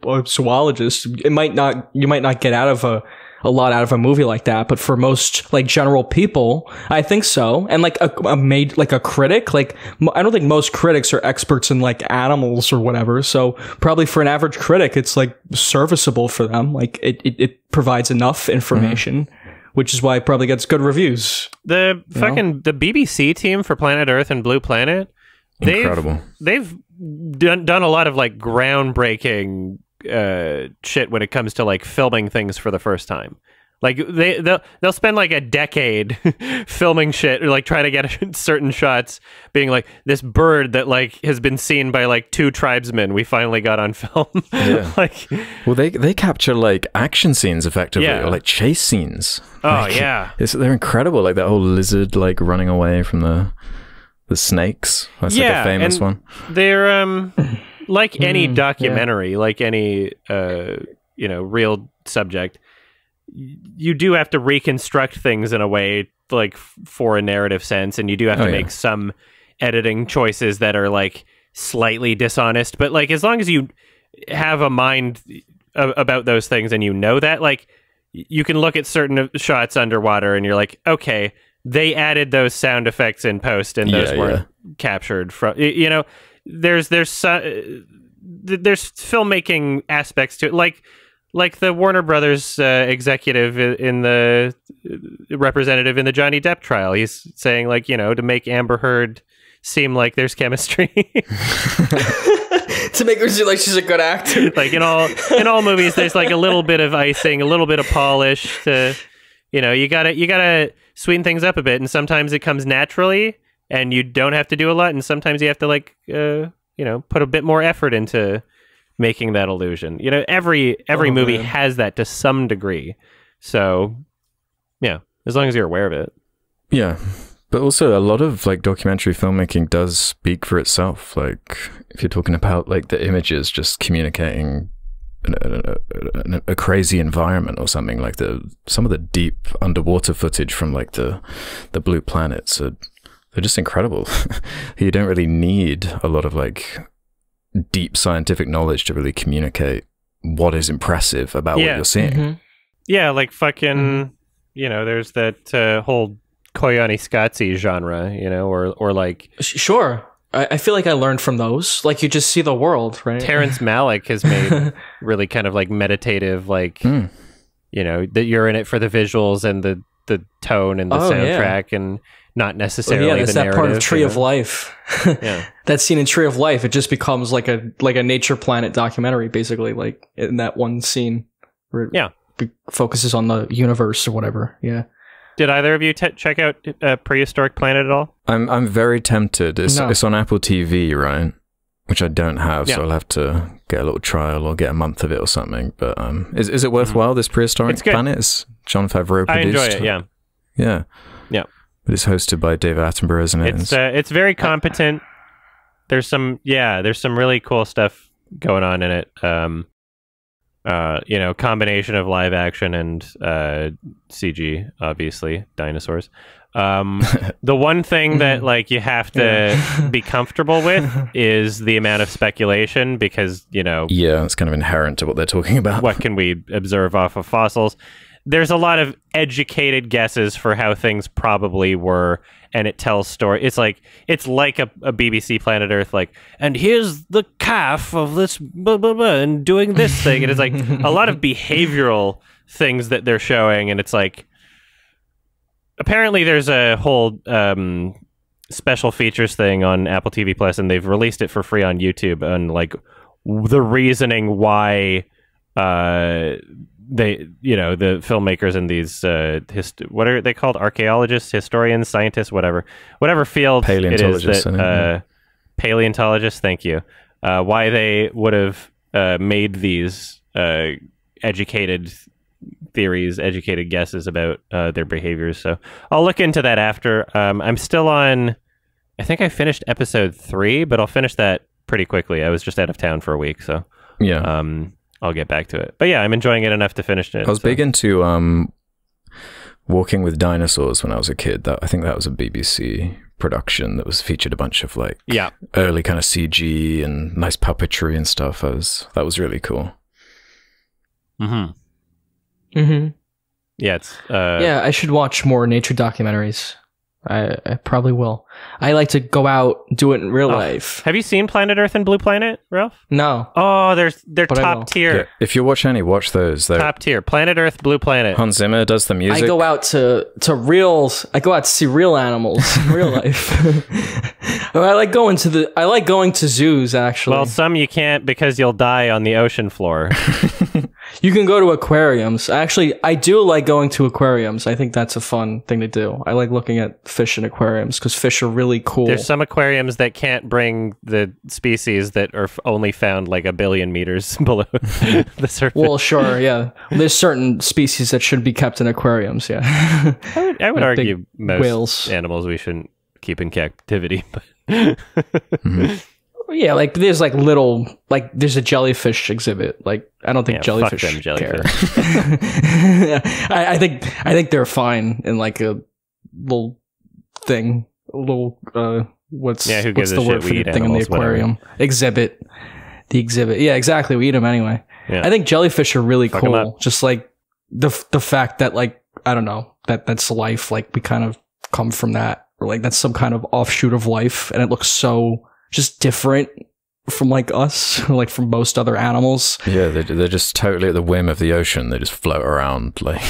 or a zoologist, you might not get out of a lot out of a movie like that. But for most like general people, I think so. And like a critic, like I don't think most critics are experts in like animals or whatever. So probably for an average critic, it's like serviceable for them. Like it provides enough information. Mm-hmm. Which is why it probably gets good reviews. The BBC team for Planet Earth and Blue Planet, incredible. They've done a lot of like groundbreaking shit when it comes to like filming things for the first time. Like they'll spend like a decade filming shit, or like trying to get certain shots, being like, this bird that like has been seen by like 2 tribesmen, we finally got on film. Yeah. Like, well, they capture like action scenes effectively, or like chase scenes. Oh like, yeah, they're incredible. Like that whole lizard like running away from the snakes. That's like a famous one. They're like any documentary, like any real subject. You do have to reconstruct things in a way like for a narrative sense, and you do have to make some editing choices that are like slightly dishonest, but like as long as you have a mind about those things and you know that, like you can look at certain shots underwater and you're like, okay, they added those sound effects in post and those weren't captured from, there's filmmaking aspects to it, like the Warner Brothers executive in the representative in the Johnny Depp trial. He's saying like, to make Amber Heard seem like there's chemistry. To make her seem like she's a good actor. Like in all movies, there's like a little bit of icing, a little bit of polish to, you gotta sweeten things up a bit, and sometimes it comes naturally, and you don't have to do a lot, and sometimes you have to put a bit more effort into making that illusion. Every movie has that to some degree. So, yeah, as long as you're aware of it. Yeah. But also a lot of like documentary filmmaking does speak for itself. Like if you're talking about like the images just communicating a crazy environment or something, like some of the deep underwater footage from like the blue planets they're just incredible. You don't really need a lot of like deep scientific knowledge to really communicate what is impressive about what you're seeing. Mm-hmm. Yeah, like fucking, there's that whole Koyani Scotzi genre, or like... Sure. I feel like I learned from those. Like, you just see the world, right? Terrence Malick has made really kind of like meditative, like, that you're in it for the visuals and the tone and the soundtrack and not necessarily the narrative. That part of Tree of Life. Yeah. That scene in Tree of Life, it just becomes like a Nature Planet documentary, basically, like in that one scene where it focuses on the universe or whatever. Yeah. Did either of you check out Prehistoric Planet at all? I'm very tempted. It's on Apple TV, right? Which I don't have, so I'll have to get a little trial or get a month of it or something. But is it worthwhile? This Prehistoric Planet is Jon Favreau produced. I enjoy it. Yeah. Yeah. Yeah. But it's hosted by David Attenborough, isn't it? It's very competent. There's some really cool stuff going on in it. Combination of live action and CG, obviously, dinosaurs. The one thing that like you have to be comfortable with is the amount of speculation, because it's kind of inherent to what they're talking about. What can we observe off of fossils? There's a lot of educated guesses for how things probably were, and it tells story. It's like a BBC Planet Earth, like, and here's the calf of this blah, blah, blah, and doing this thing, and it's like a lot of behavioral things that they're showing, and it's like apparently there's a whole special features thing on Apple TV Plus, and they've released it for free on YouTube, and like the reasoning why the filmmakers and these what are they called, archaeologists, historians, scientists, whatever field paleontologists, it is that, paleontologists, thank you, why they would have made these educated theories, educated guesses about their behaviors. So I'll look into that after. I'm still on, I think I finished episode 3, but I'll finish that pretty quickly. I was just out of town for a week, so I'll get back to it. But yeah, I'm enjoying it enough to finish it. I was big into Walking with Dinosaurs when I was a kid. I think that was a BBC production that was featured a bunch of like early kind of CG and nice puppetry and stuff. That was really cool. Mm-hmm. Mm-hmm. Yeah, it's I should watch more nature documentaries. I probably will. I like to go out, do it in real life. Have you seen Planet Earth and Blue Planet, Ralph? No. Oh, they're top tier. Yeah, if you watch any, watch those. They're top tier. Planet Earth, Blue Planet. Hans Zimmer does the music. I go out to see real animals in real life. I like going to zoos, actually. Well, some you can't because you'll die on the ocean floor. You can go to aquariums. Actually, I do like going to aquariums. I think that's a fun thing to do. I like looking at fish in aquariums because fish are really cool. There's some aquariums that can't bring the species that are only found like 1 billion meters below the surface. Well, sure, yeah. There's certain species that should be kept in aquariums, yeah. I would like argue most whales. Animals we shouldn't keep in captivity. But mm-hmm. Yeah, like there's like little, like there's a jellyfish exhibit. Like I don't think jellyfish fuck them care. I think they're fine in like a little thing, a little what's the word for the thing in the aquarium? Whatever. Exhibit. The exhibit. Yeah, exactly. We eat them anyway. Yeah. I think jellyfish are really cool. Just like the fact that like I don't know that's life. Like we kind of come from that, or like that's some kind of offshoot of life, and it looks so just different from like us, like from most other animals. Yeah, they're just totally at the whim of the ocean. They just float around, like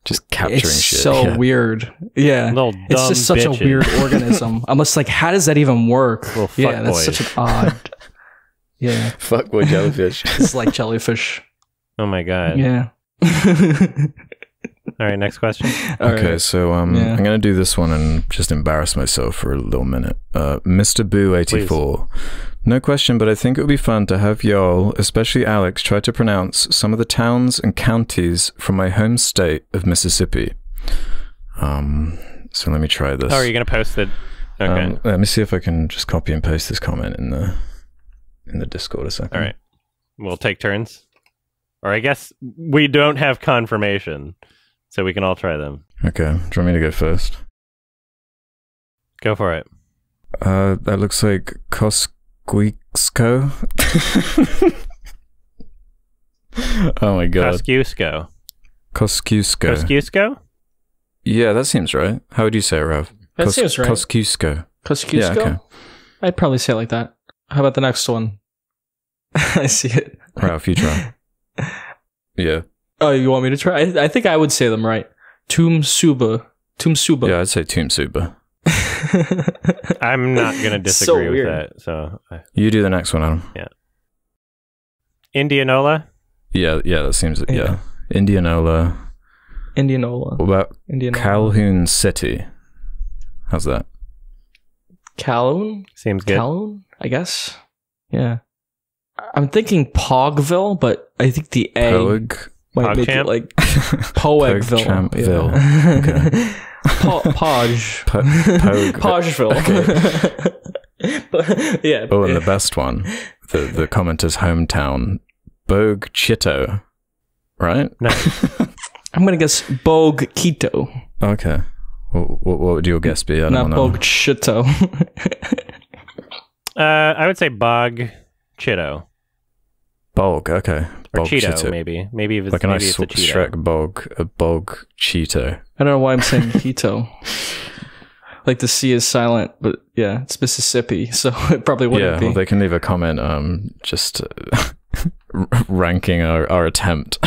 just capturing it's shit. So weird. Yeah, it's just such a weird organism. I'm just like, how does that even work? Yeah, that's such an odd. Yeah, fuckboy jellyfish. It's like jellyfish. Oh my god. Yeah. All right, next question. Okay, so I'm gonna do this one and just embarrass myself for a little minute. Mr. Boo 84. No question, but I think it would be fun to have y'all, especially Alex, try to pronounce some of the towns and counties from my home state of Mississippi. So let me try this. Oh, are you gonna post it? Okay. Let me see if I can just copy and paste this comment in the Discord a second. All right. We'll take turns. Or I guess we don't have confirmation, so we can all try them. Okay. Do you want me to go first? Go for it. That looks like Kosciuszko. Oh my god. Kosciuszko. Kosciuszko. Kosciuszko? Yeah, that seems right. How would you say it, Rav? That seems right. Kosciuszko. Kosciuszko? Yeah, okay. I'd probably say it like that. How about the next one? I see it. Ralph, you try. Yeah. Oh, you want me to try? I think I would say them right. Tumsuba. Yeah, I'd say Tumsuba. I'm not going to disagree with that. So you do the next one, Adam. Yeah. Indianola? Yeah, that seems it. Yeah. Indianola. What about Calhoun City? How's that? Calhoun? Seems good. Calhoun, I guess. Yeah. I'm thinking Pogville, but I think the A might make it like Poegville. Yeah. Okay. Podge. Pogeville. Okay. Yeah. Oh, and the best one, the commenter's hometown, Bogue Chitto, right? No. I'm gonna guess Bogue Quito. Okay. What would your guess be? I don't know. Bogue Chitto. I would say Bog Chitto. Bog, okay. Or Bog Cheeto, Chitto. maybe. Maybe if it's, like a maybe nice it's a Cheeto. Shrek bog, a bog Cheeto. I don't know why I'm saying Quito. Like the C is silent, but yeah, it's Mississippi, so it probably wouldn't be. Well, they can leave a comment just ranking our attempt.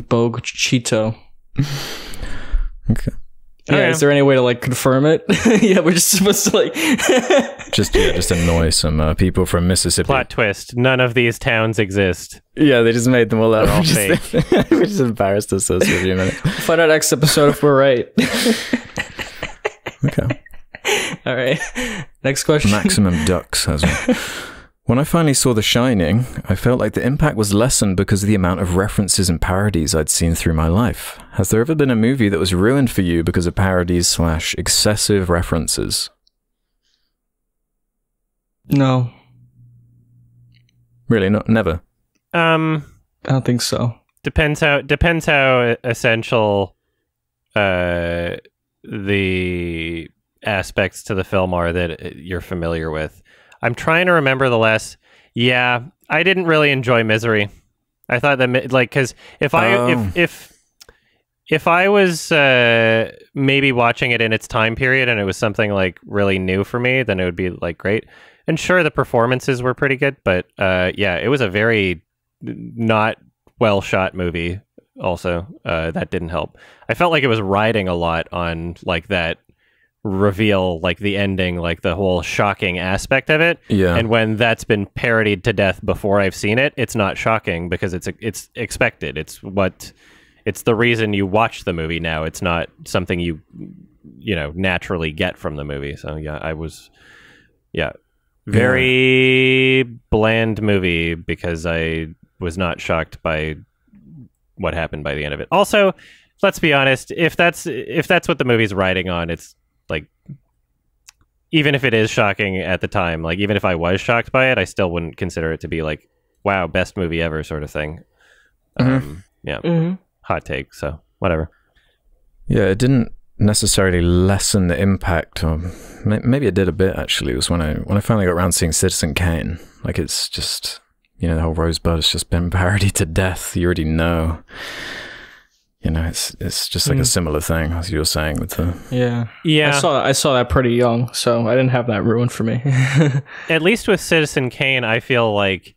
Bogue Cheeto. Okay. Yeah, is there any way to like confirm it? Yeah, we're just supposed to like just annoy some people from Mississippi. Plot twist: none of these towns exist. Yeah, they just made them all up. They're all fake. We just embarrassed ourselves for a few minutes. Find out next episode if we're right. Okay. All right. Next question. Maximum Ducks has one. When I finally saw The Shining, I felt like the impact was lessened because of the amount of references and parodies I'd seen through my life. Has there ever been a movie that was ruined for you because of parodies / excessive references? No. Really? Not never? I don't think so. Depends how essential the aspects to the film are that you're familiar with. I'm trying to remember the last. Yeah, I didn't really enjoy Misery. I thought that because if I was maybe watching it in its time period and it was something like really new for me, then it would be like great. And sure, the performances were pretty good, but yeah, it was a very not well shot movie. Also, that didn't help. I felt like it was riding a lot on like that reveal, like the ending, like the whole shocking aspect of it. Yeah. And when that's been parodied to death before I've seen it, it's not shocking because it's expected. It's the reason you watch the movie now. It's not something you naturally get from the movie. So yeah, I was very bland movie because I was not shocked by what happened by the end of it. Also, let's be honest, if that's what the movie's riding on, it's like, even if it is shocking at the time, like even if I was shocked by it, I still wouldn't consider it to be like, wow, best movie ever sort of thing. Hot take, so whatever. Yeah, it didn't necessarily lessen the impact, or maybe it did a bit actually. It was when I finally got around seeing Citizen Kane. Like, it's just, the whole Rosebud has just been parodied to death. You already know you know, it's just like a similar thing as you were saying with the yeah. I saw that pretty young, so I didn't have that ruined for me. At least with Citizen Kane, I feel like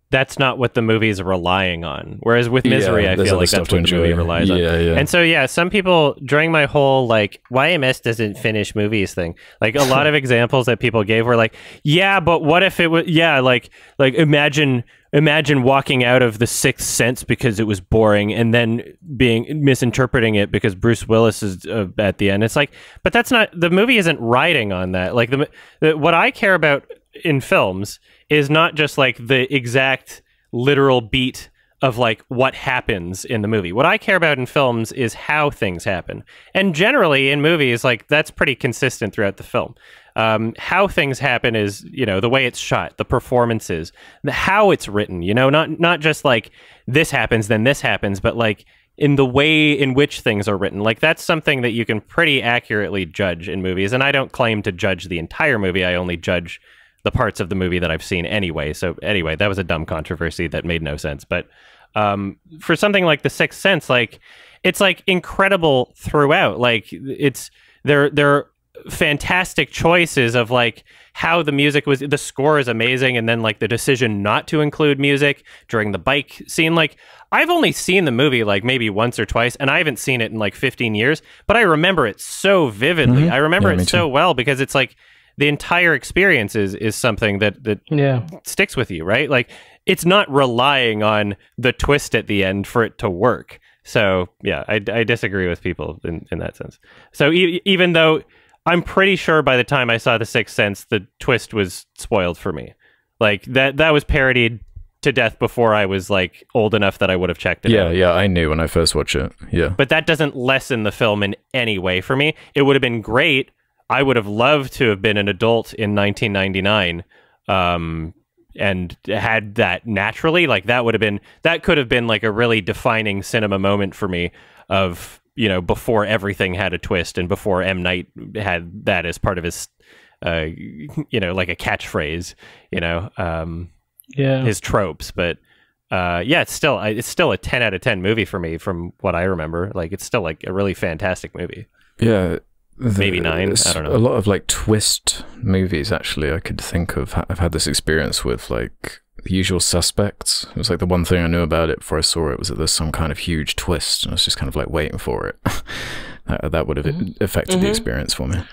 that's not what the movie is relying on. Whereas with Misery, I feel like that's what the movie relies on. And so, yeah, some people, during my whole, like, YMS doesn't finish movies thing, like, a lot of examples that people gave were like, yeah, but what if it was, like imagine walking out of The Sixth Sense because it was boring and then misinterpreting it because Bruce Willis is at the end. It's like, but that's not, the movie isn't riding on that. Like, what I care about in films is not just like the exact literal beat of like what happens in the movie. What I care about in films is how things happen. And generally in movies, like that's pretty consistent throughout the film. How things happen is, you know, the way it's shot, the performances, how it's written, you know, not just like this happens, then this happens, but like in the way in which things are written. Like that's something that you can pretty accurately judge in movies. And I don't claim to judge the entire movie. I only judge the parts of the movie that I've seen anyway. So anyway, that was a dumb controversy that made no sense. But for something like The Sixth Sense, like it's like incredible throughout. Like it's they're fantastic choices of like how the music was. The score is amazing, and then like the decision not to include music during the bike scene. Like I've only seen the movie like maybe once or twice, and I haven't seen it in like 15 years. But I remember it so vividly. I remember it so well because it's like the entire experience is something that sticks with you, right? Like it's not relying on the twist at the end for it to work. So yeah, I disagree with people in that sense. So even though I'm pretty sure by the time I saw The Sixth Sense, the twist was spoiled for me. Like that was parodied to death before I was like old enough that I would have checked it out. Yeah, I knew when I first watched it. Yeah. But that doesn't lessen the film in any way for me. It would have been great. I would have loved to have been an adult in 1999 and had that naturally. Like that could have been like a really defining cinema moment for me of, you know, before everything had a twist and before M. Night had that as part of his, you know, like a catchphrase, you know, his tropes. But yeah, it's still a 10 out of 10 movie for me from what I remember. Like it's still like a really fantastic movie. Yeah. Maybe 9, I don't know. A lot of like twist movies, actually, I could think of. I've had this experience with like The Usual Suspects. It was like the one thing I knew about it before I saw it was that there's some kind of huge twist, and I was just kind of like waiting for it. that would have affected the experience for me.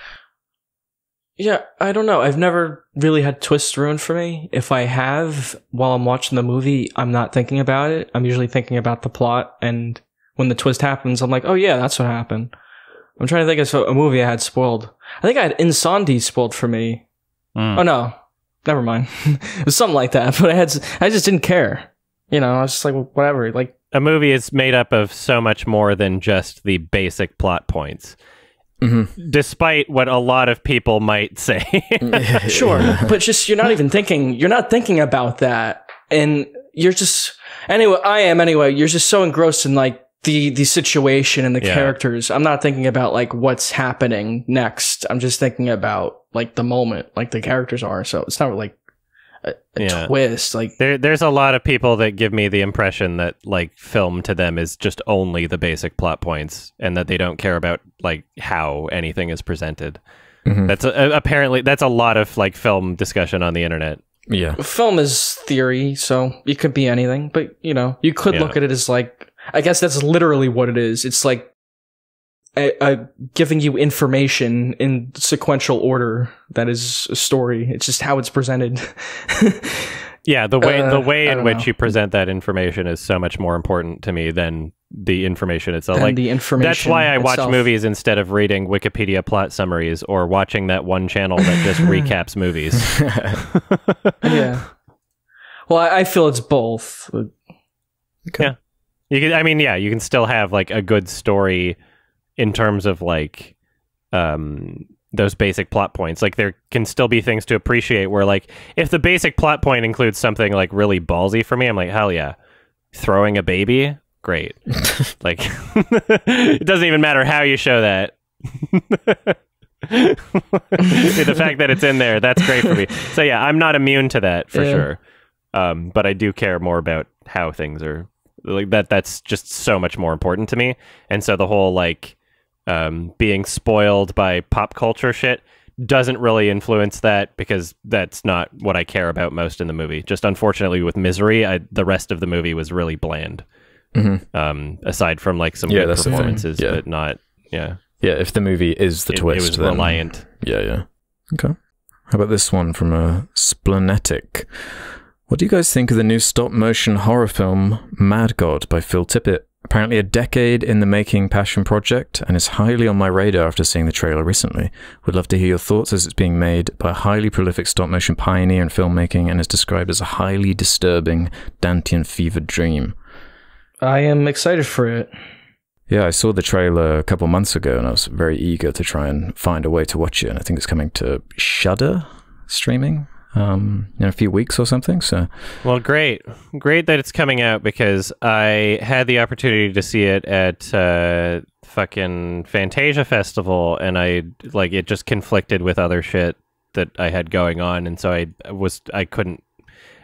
Yeah, I don't know. I've never really had twists ruined for me. If I have, while I'm watching the movie, I'm not thinking about it. I'm usually thinking about the plot, and when the twist happens, I'm like, oh yeah, that's what happened. I'm trying to think of a movie I had spoiled. I think I had Insandi spoiled for me. Oh no, never mind. It was something like that, but I just didn't care. You know, I was just like, well, whatever. Like a movie is made up of so much more than just the basic plot points. Despite what a lot of people might say. Sure, but just you're not thinking about that, and you're just anyway. You're just so engrossed in like the situation and the characters. I'm not thinking about like what's happening next. I'm just thinking about like the moment, like the characters are. So it's not like a twist. Like there's a lot of people that give me the impression that like film to them is just only the basic plot points, and that they don't care about like how anything is presented. That's apparently that's a lot of like film discussion on the internet. Yeah, film is theory, so it could be anything. But you know, you could look at it as like, I guess that's literally what it is. It's like giving you information in sequential order that is a story. It's just how it's presented. Yeah, the way in which you present that information is so much more important to me than the information itself. And like the information that's why I watch movies instead of reading Wikipedia plot summaries or watching that one channel that just recaps movies. Yeah. Well, I feel it's both. Okay. Yeah. You can still have like a good story in terms of like those basic plot points. Like there can still be things to appreciate where like if the basic plot point includes something like really ballsy for me, I'm like, hell yeah. Throwing a baby, great. Like it doesn't even matter how you show that. The fact that it's in there, that's great for me. So yeah, I'm not immune to that for sure. But I do care more about how things are Like that's just so much more important to me. And so the whole like being spoiled by pop culture shit doesn't really influence that, because that's not what I care about most in the movie. Just unfortunately with Misery, the rest of the movie was really bland. Aside from like some good performances, but not if the movie is the twist, it was reliant. Okay. How about this one from a Splenetic? What do you guys think of the new stop-motion horror film Mad God by Phil Tippett? Apparently a decade in the making passion project, and is highly on my radar after seeing the trailer recently. Would love to hear your thoughts, as it's being made by a highly prolific stop-motion pioneer in filmmaking and is described as a highly disturbing Dantean fever dream. I am excited for it. Yeah, I saw the trailer a couple months ago, and I was very eager to try and find a way to watch it. And I think it's coming to Shudder streaming in a few weeks or something. So, well, great that it's coming out, because I had the opportunity to see it at fucking Fantasia Festival, and it just conflicted with other shit that I had going on, and so I couldn't.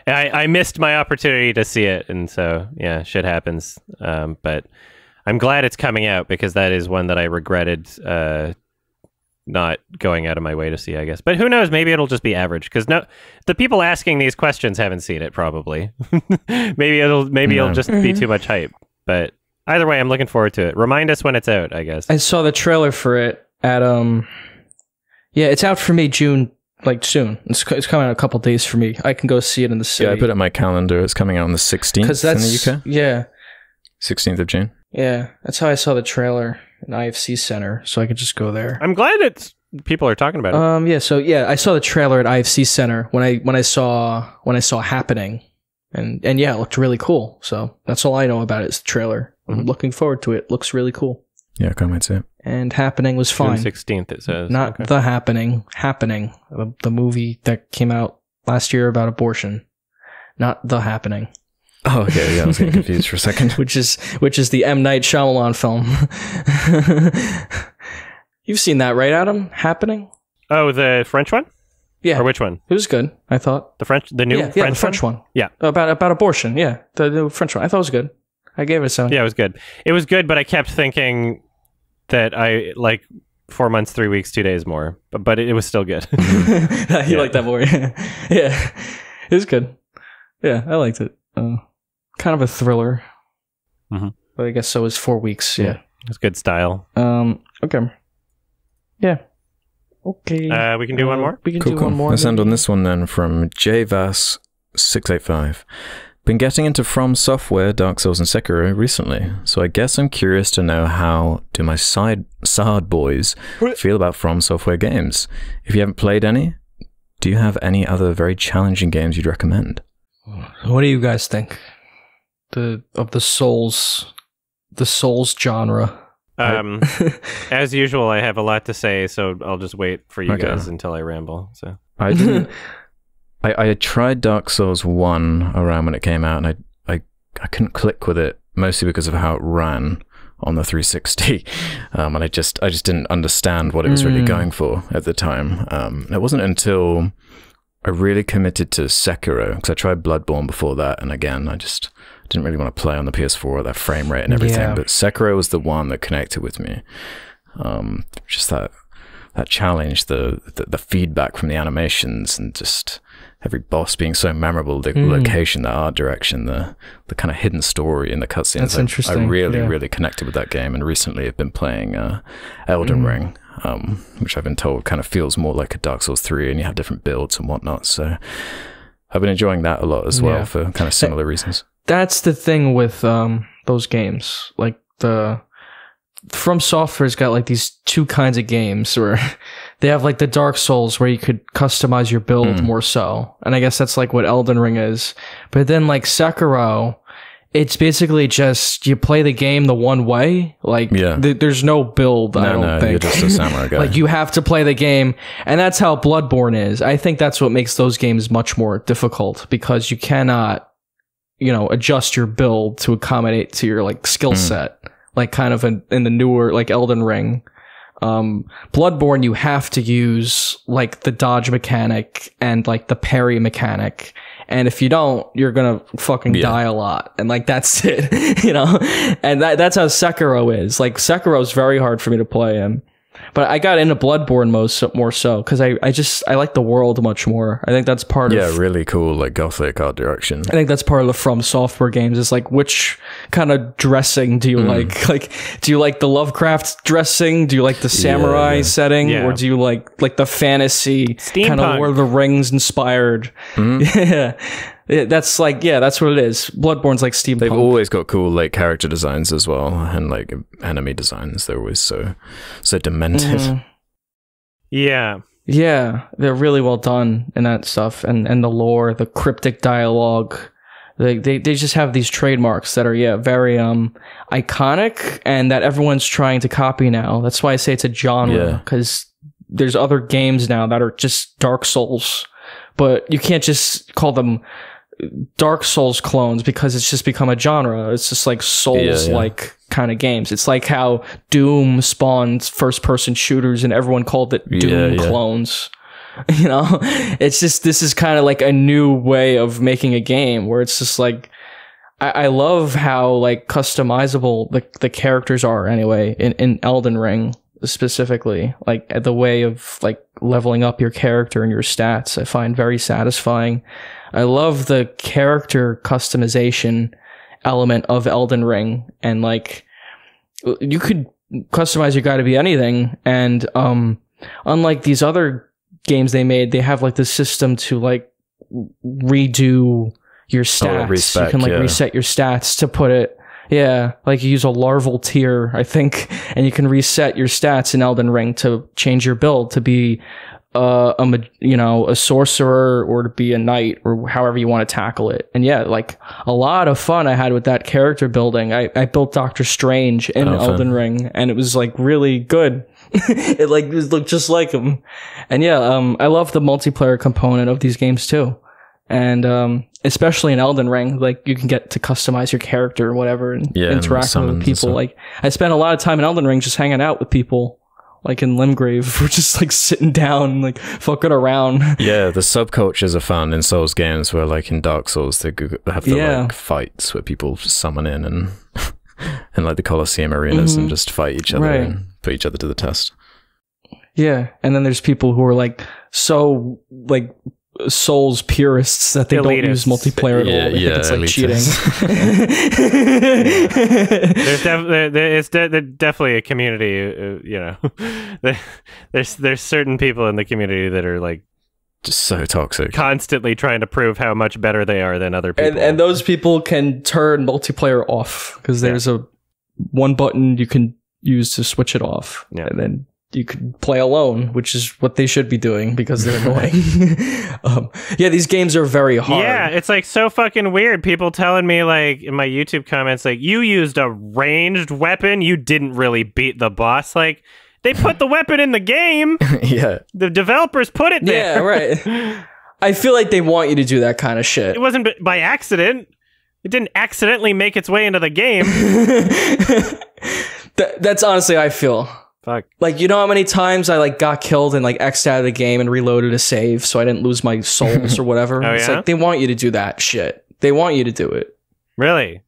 I missed my opportunity to see it, and so yeah, shit happens. But I'm glad it's coming out, because that is one that I regretted not going out of my way to see, I guess. But who knows? Maybe it'll just be average, because the people asking these questions haven't seen it, probably. maybe it'll just be too much hype. But either way, I'm looking forward to it. Remind us when it's out, I guess. I saw the trailer for it at it's out for me June. Like soon. It's coming out in a couple days for me. I can go see it in the city. Yeah, I put it on my calendar. It's coming out on the 16th in the UK. Yeah. 16th of June. Yeah, that's how I saw the trailer in IFC Center, so I could just go there. I'm glad people are talking about it. I saw the trailer at IFC Center when I saw Happening, and yeah, it looked really cool. So that's all I know about it is the trailer. I'm looking forward to it. Looks really cool. Yeah, I can't wait to see it. And Happening was fine. June 16th, it says. Not The Happening. Happening. The movie that came out last year about abortion. Not The Happening. Oh, okay. Yeah, I was getting confused for a second. which is the M. Night Shyamalan film. You've seen that, right, Adam? Happening? Oh, the French one? Yeah. Or which one? It was good, I thought. The new French one? Yeah. About abortion, yeah. The French one. I thought it was good. I gave it a 7. Yeah, it was good. It was good, but I kept thinking that I 4 months, 3 weeks, 2 days more, but it was still good. You like that more? Yeah, it was good. Yeah, I liked it. Kind of a thriller, but I guess so is 4 weeks. Yeah, it's good style. Okay. Yeah. Okay. We can do one more. We can do one more. Let's end on this one then, from JVAS685. Been getting into From Software, Dark Souls, and Sekiro recently, so I guess I'm curious to know how do my Sard boys feel about From Software games. If you haven't played any, do you have any other very challenging games you'd recommend? What do you guys think of the Souls genre? As usual, I have a lot to say, so I'll just wait for you guys until I ramble. So I didn't. I tried Dark Souls 1 around when it came out, and I couldn't click with it, mostly because of how it ran on the 360, and I just didn't understand what it was really going for at the time. It wasn't until I really committed to Sekiro, because I tried Bloodborne before that, and again, I just didn't really want to play on the PS4 at that frame rate and everything, but Sekiro was the one that connected with me. Just that challenge, the feedback from the animations, and just every boss being so memorable, the location, the art direction, the kind of hidden story in the cutscenes. That's interesting. I really connected with that game, and recently I've been playing Elden Ring, which I've been told kind of feels more like a Dark Souls 3, and you have different builds and whatnot. So I've been enjoying that a lot as well for kind of similar reasons. That's the thing with those games. Like From Software's got like these two kinds of games where they have like the Dark Souls where you could customize your build more so. And I guess that's like what Elden Ring is. But then like Sekiro, it's basically just you play the game the one way. Like there's no build, I don't think. You're just a samurai guy. Like you have to play the game. And that's how Bloodborne is. I think that's what makes those games much more difficult, because you cannot, adjust your build to accommodate to your like skill set. Like kind of in the newer, like Elden Ring. Bloodborne, you have to use like the dodge mechanic and like the parry mechanic. And if you don't, you're gonna fucking die a lot. And like, that's it, you know? And that's how Sekiro is. Like, Sekiro is very hard for me to play in. But I got into Bloodborne more so because I like the world much more. I think that's part of really cool, like gothic art direction. I think that's part of the From Software games. Is like, which kind of dressing do you like? Like, do you like the Lovecraft dressing? Do you like the samurai setting, or do you like the fantasy kind of Lord of the Rings inspired? Yeah, that's like that's what it is. Bloodborne's like steampunk. They've always got cool like character designs as well, and like enemy designs. They're always so demented. Yeah, they're really well done in that stuff, and the lore, the cryptic dialogue. They just have these trademarks that are very iconic, and that everyone's trying to copy now. That's why I say it's a genre, because there's other games now that are just Dark Souls, but you can't just call them Dark Souls clones because it's just become a genre. It's just like Souls like kind of games. It's like how Doom spawned first person shooters and everyone called it Doom clones. You know, it's just, this is kind of like a new way of making a game where it's just like, I love how like customizable the characters are anyway in Elden Ring specifically. Like the way of like leveling up your character and your stats I find very satisfying. I love the character customization element of Elden Ring, and like you could customize your guy to be anything, and unlike these other games they made, they have like this system to like redo your stats. You can like reset your stats to put it like you use a larval tier, I think, and you can reset your stats in Elden Ring to change your build to be a sorcerer or to be a knight or however you want to tackle it. And like a lot of fun I had with that character building. I built Doctor Strange in Elden Ring, and it was like really good. It like looked just like him. And I love the multiplayer component of these games too. And especially in Elden Ring, like you can get to customize your character or whatever and interact with people. Like I spent a lot of time in Elden Ring just hanging out with people. Like in Limgrave, we're just like sitting down and like fucking around. Yeah, the subcultures are fun in Souls games, where like in Dark Souls they have the like fights where people summon in and like the Colosseum arenas and just fight each other and put each other to the test. Yeah, and then there's people who are like so like Souls purists that they don't use multiplayer at all. They think it's like cheating. There's definitely a community. There's certain people in the community that are like just so toxic, constantly trying to prove how much better they are than other people. And those people can turn multiplayer off because there's a one button you can use to switch it off, and then you could play alone, which is what they should be doing because they're annoying. These games are very hard. Yeah, it's like so fucking weird. People telling me like in my YouTube comments, like, you used a ranged weapon, you didn't really beat the boss. Like, they put the weapon in the game. The developers put it there. Yeah, right. I feel like they want you to do that kind of shit. It wasn't by accident. It didn't accidentally make its way into the game. That's honestly how I feel. Fuck. Like, you know how many times I like got killed and like X'd out of the game and reloaded a save so I didn't lose my souls or whatever? It's like they want you to do that shit. They want you to do it. Really?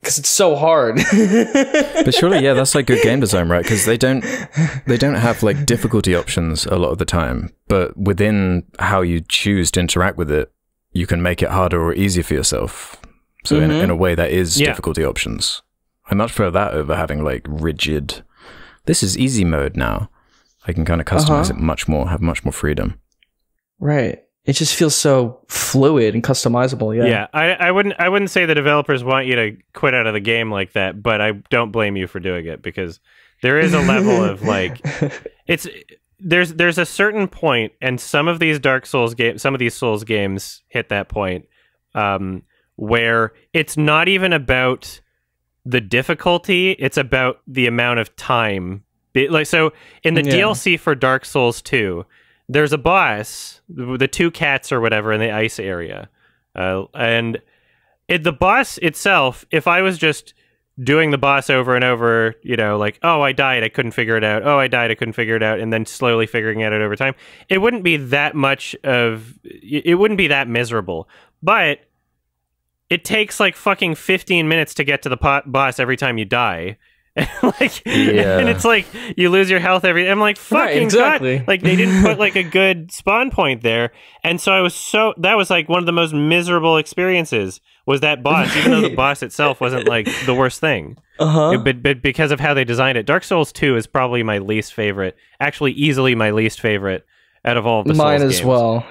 Because it's so hard. But surely, that's like good game design, right? Because they don't have like difficulty options a lot of the time, but within how you choose to interact with it, you can make it harder or easier for yourself. So in a way, that is difficulty options. I much prefer that over having like rigid. This is easy mode now. I can kind of customize it much more, have much more freedom. Right. It just feels so fluid and customizable. Yeah. I wouldn't say the developers want you to quit out of the game like that, but I don't blame you for doing it because there is a level of like there's a certain point, and some of these Dark Souls games, some of these Souls games hit that point where it's not even about the difficulty, it's about the amount of time. Like, so in the DLC for Dark Souls 2, there's a boss, the two cats or whatever in the ice area, and the boss itself, if I was just doing the boss over and over, like, oh, I died, I couldn't figure it out, oh, I died, I couldn't figure it out, and then slowly figuring it out over time, it wouldn't be that much of, it wouldn't be that miserable. but it takes like fucking 15 minutes to get to the boss every time you die. And it's like you lose your health every. I'm like, fucking exactly. God. Like they didn't put like a good spawn point there, and so that was like one of the most miserable experiences was that boss, even though the boss itself wasn't like the worst thing. But because of how they designed it, Dark Souls 2 is probably my least favorite. Actually, easily my least favorite out of all of the mine Souls as games. well.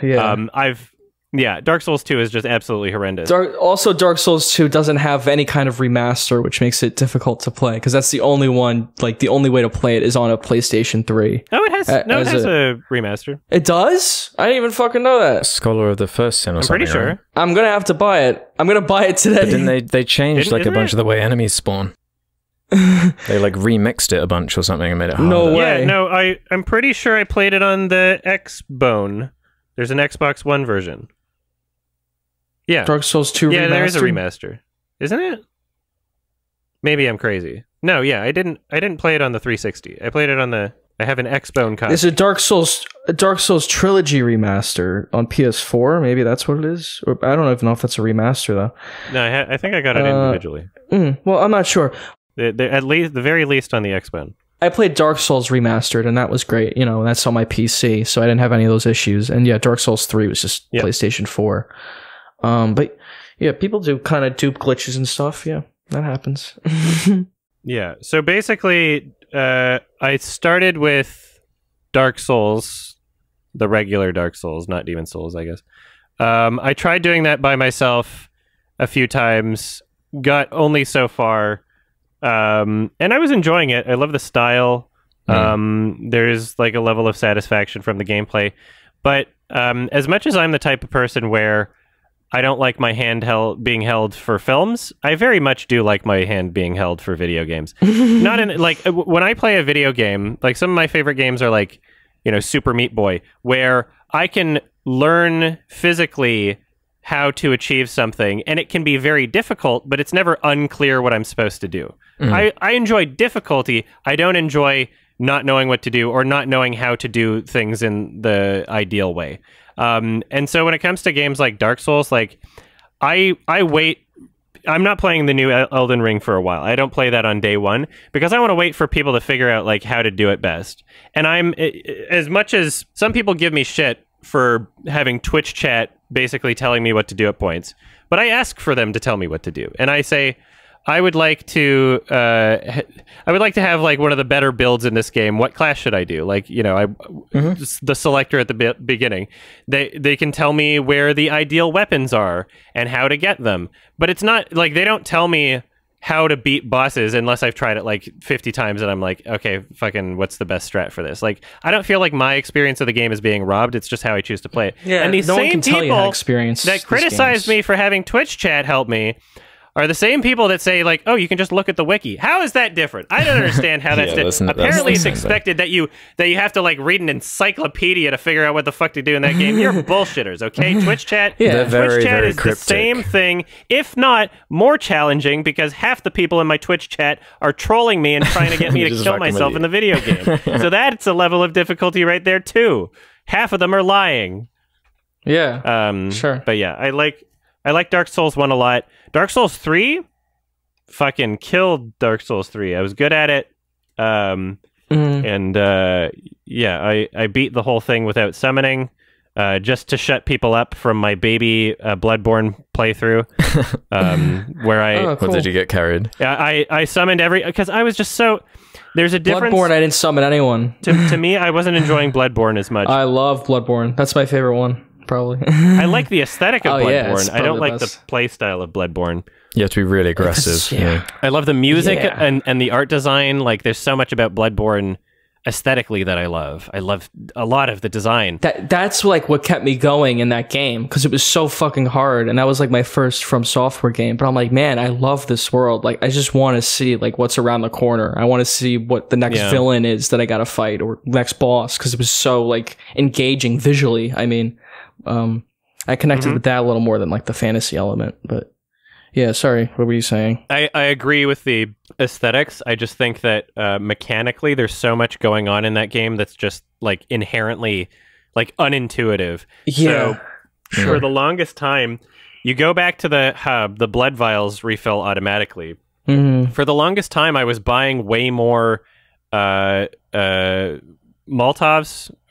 Yeah. Dark Souls 2 is just absolutely horrendous. Dark Souls 2 doesn't have any kind of remaster, which makes it difficult to play, because that's the only one, like, the only way to play it is on a PlayStation 3. Oh, it has a remaster. It does? I didn't even fucking know that. Scholar of the First Sin or something. I'm pretty sure. Right? I'm gonna have to buy it. I'm gonna buy it today. But then they changed like a bunch of the way enemies spawn. They like remixed it a bunch or something and made it harder. No way. Yeah, no, I'm pretty sure I played it on the Xbone. There's an Xbox One version. Yeah. Dark Souls 2 remastered? Yeah, there is a remaster. Isn't it? Maybe I'm crazy. No, yeah, I didn't play it on the 360. I played it on I have an Xbone copy. It's a Dark Souls Trilogy remaster on PS4. Maybe that's what it is. Or, I don't even know if that's a remaster though. No, I think I got it individually. Well, I'm not sure. At least, the very least on the Xbone. I played Dark Souls Remastered, and that was great. You know, that's on my PC, so I didn't have any of those issues. And yeah, Dark Souls 3 was just PlayStation 4. But yeah, people do kind of dupe glitches and stuff. Yeah, that happens. Yeah, so basically, I started with Dark Souls, the regular Dark Souls, not Demon Souls, I guess. I tried doing that by myself a few times, got only so far, and I was enjoying it. I love the style. There's like a level of satisfaction from the gameplay, but as much as I'm the type of person where I don't like my hand being held for films, I very much do like my hand being held for video games. Not in like when I play a video game, like some of my favorite games are like, you know, Super Meat Boy, where I can learn physically how to achieve something, and it can be very difficult, but it's never unclear what I'm supposed to do. I enjoy difficulty. I don't enjoy not knowing what to do or not knowing how to do things in the ideal way. And so when it comes to games like Dark Souls, like I wait. I'm not playing the new Elden Ring for a while. I don't play that on day one because I want to wait for people to figure out like how to do it best. And as much as some people give me shit for having Twitch chat basically telling me what to do at points, but I ask for them to tell me what to do. And I say, I would like to have like one of the better builds in this game. What class should I do? Like, you know, the selector at the beginning. They can tell me where the ideal weapons are and how to get them. But it's not like they don't tell me how to beat bosses unless I've tried it like 50 times and I'm like, okay, fucking what's the best strat for this? Like, I don't feel like my experience of the game is being robbed. It's just how I choose to play it. Yeah, and these no one same can tell you how to experience that criticize me for having Twitch chat help me are the same people that say, like, oh, you can just look at the wiki. How is that different? I don't understand how that's different. Apparently, it's expected that you have to, like, read an encyclopedia to figure out what the fuck to do in that game. You're bullshitters, okay? Twitch chat, Twitch chat is cryptic. The same thing, if not more challenging, because half the people in my Twitch chat are trolling me and trying to get me to kill myself in the video game. So that's a level of difficulty right there, too. Half of them are lying. Yeah, sure. But yeah, I like Dark Souls 1 a lot. Dark Souls 3 fucking killed Dark Souls 3. I was good at it. And I beat the whole thing without summoning, just to shut people up from my baby Bloodborne playthrough, where cool. What did you get carried? I summoned because I was just so... There's a difference. Bloodborne, I didn't summon anyone. To me, I wasn't enjoying Bloodborne as much. I love Bloodborne. That's my favorite one. Probably. I like the aesthetic of Bloodborne. Yeah, I don't like the play style of Bloodborne. You have to be really aggressive. Yeah. I love the music and the art design. Like, there's so much about Bloodborne aesthetically that I love. I love a lot of the design. That's like what kept me going in that game, because it was so fucking hard, and that was like my first From Software game. But I'm like, man, I love this world. Like, I just want to see like what's around the corner. I want to see what the next villain is that I gotta fight, or next boss, because it was so like engaging visually. I mean, I connected with that a little more than like the fantasy element, but yeah, sorry, what were you saying? I agree with the aesthetics. I just think that mechanically there's so much going on in that game that's just like inherently like unintuitive. Yeah, so for the longest time, you go back to the hub, the blood vials refill automatically. For the longest time, I was buying way more Molotovs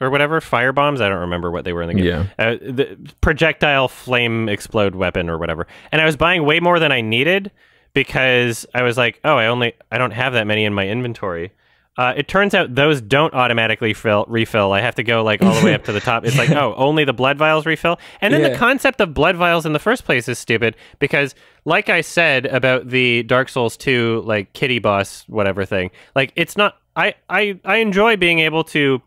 or whatever, fire bombs. I don't remember what they were in the game. Yeah. The projectile flame explode weapon or whatever. And I was buying way more than I needed because I was like, oh, I don't have that many in my inventory. It turns out those don't automatically refill. I have to go like all the way up to the top. It's like, oh, only the blood vials refill. And then the concept of blood vials in the first place is stupid because, like I said about the Dark Souls 2 like kitty boss whatever thing, like it's not. I enjoy being able to,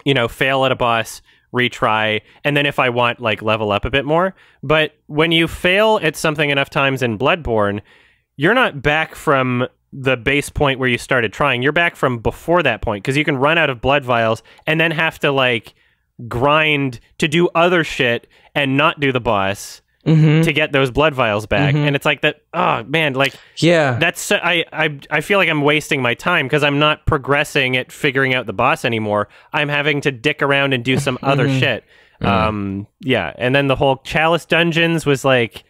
you know, fail at a boss, retry, and then if I want, like level up a bit more. But when you fail at something enough times in Bloodborne, you're not back from the base point where you started trying. You're back from before that point because you can run out of blood vials and then have to like grind to do other shit and not do the boss to get those blood vials back. And it's like that. Oh man, like that's I feel like I'm wasting my time because I'm not progressing at figuring out the boss anymore. I'm having to dick around and do some other shit. Yeah, and then the whole Chalice dungeons was like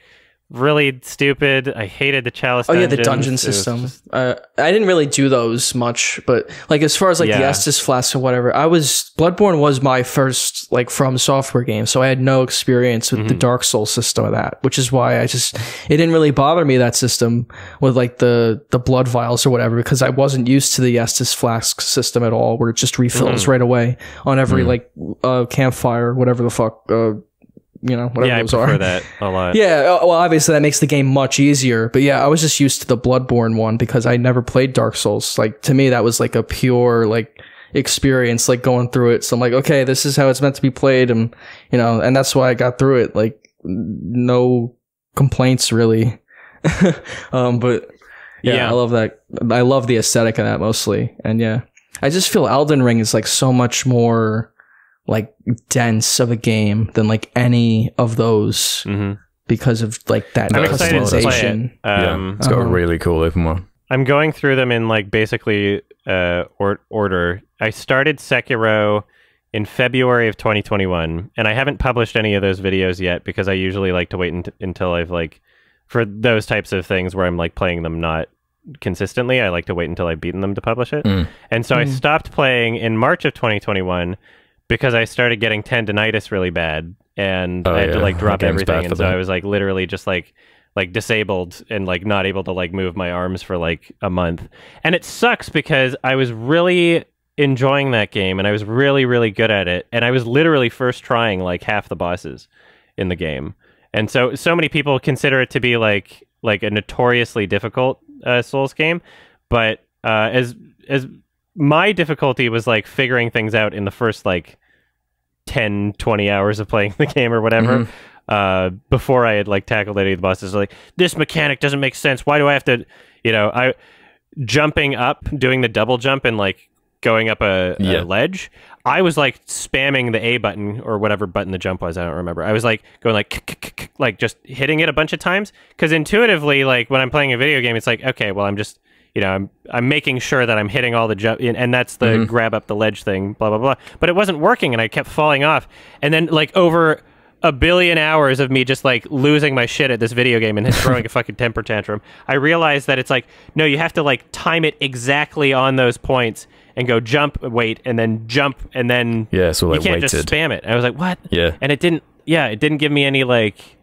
really stupid. I hated the Chalice dungeons. The dungeon system. I didn't really do those much, but like as far as like the Estus flask or whatever, Bloodborne was my first like From Software game, so I had no experience with the Dark Souls system of that, which is why it didn't really bother me, that system with like the blood vials or whatever, because I wasn't used to the Estus flask system at all, where it just refills right away on every like campfire, whatever the fuck you know, whatever those are. I prefer that a lot. Yeah, well, obviously that makes the game much easier. But yeah, I was just used to the Bloodborne one because I never played Dark Souls. Like, to me, that was like a pure, like, experience, like, going through it. So I'm like, okay, this is how it's meant to be played. And, you know, and that's why I got through it. Like, no complaints, really. But yeah, I love that. I love the aesthetic of that mostly. And yeah, I just feel Elden Ring is, like, so much more like dense of a game than like any of those because of like that customization. It's got a really cool open world. I'm going through them in like basically order. I started Sekiro in February of 2021, and I haven't published any of those videos yet because I usually like to wait until I've like, for those types of things where I'm like playing them not consistently, I like to wait until I've beaten them to publish it. And so I stopped playing in March of 2021 because I started getting tendinitis really bad, and I had to like drop everything, and so I was like literally just like disabled and like not able to like move my arms for like a month. And it sucks because I was really enjoying that game and I was really, really good at it, and I was literally first trying like half the bosses in the game. And so many people consider it to be like a notoriously difficult Souls game, but as my difficulty was like figuring things out in the first like 10, 20 hours of playing the game or whatever, before I had like tackled any of the bosses. Like, this mechanic doesn't make sense. Why do I have to, you know, jumping up, doing the double jump and like going up a ledge. I was like spamming the A button or whatever button the jump was. I don't remember. I was like going like just hitting it a bunch of times because intuitively, like when I'm playing a video game, it's like, okay, well, I'm just, you know, I'm making sure that I'm hitting all the jump, and that's the grab up the ledge thing, blah, blah, blah. But it wasn't working, and I kept falling off. And then, like, over a billion hours of me just, like, losing my shit at this video game and throwing a fucking temper tantrum, I realized that it's like, no, you have to, like, time it exactly on those points and go jump, wait, and then jump, and then so you can't just spam it. I was like, what? Yeah. And it didn't give me any, like,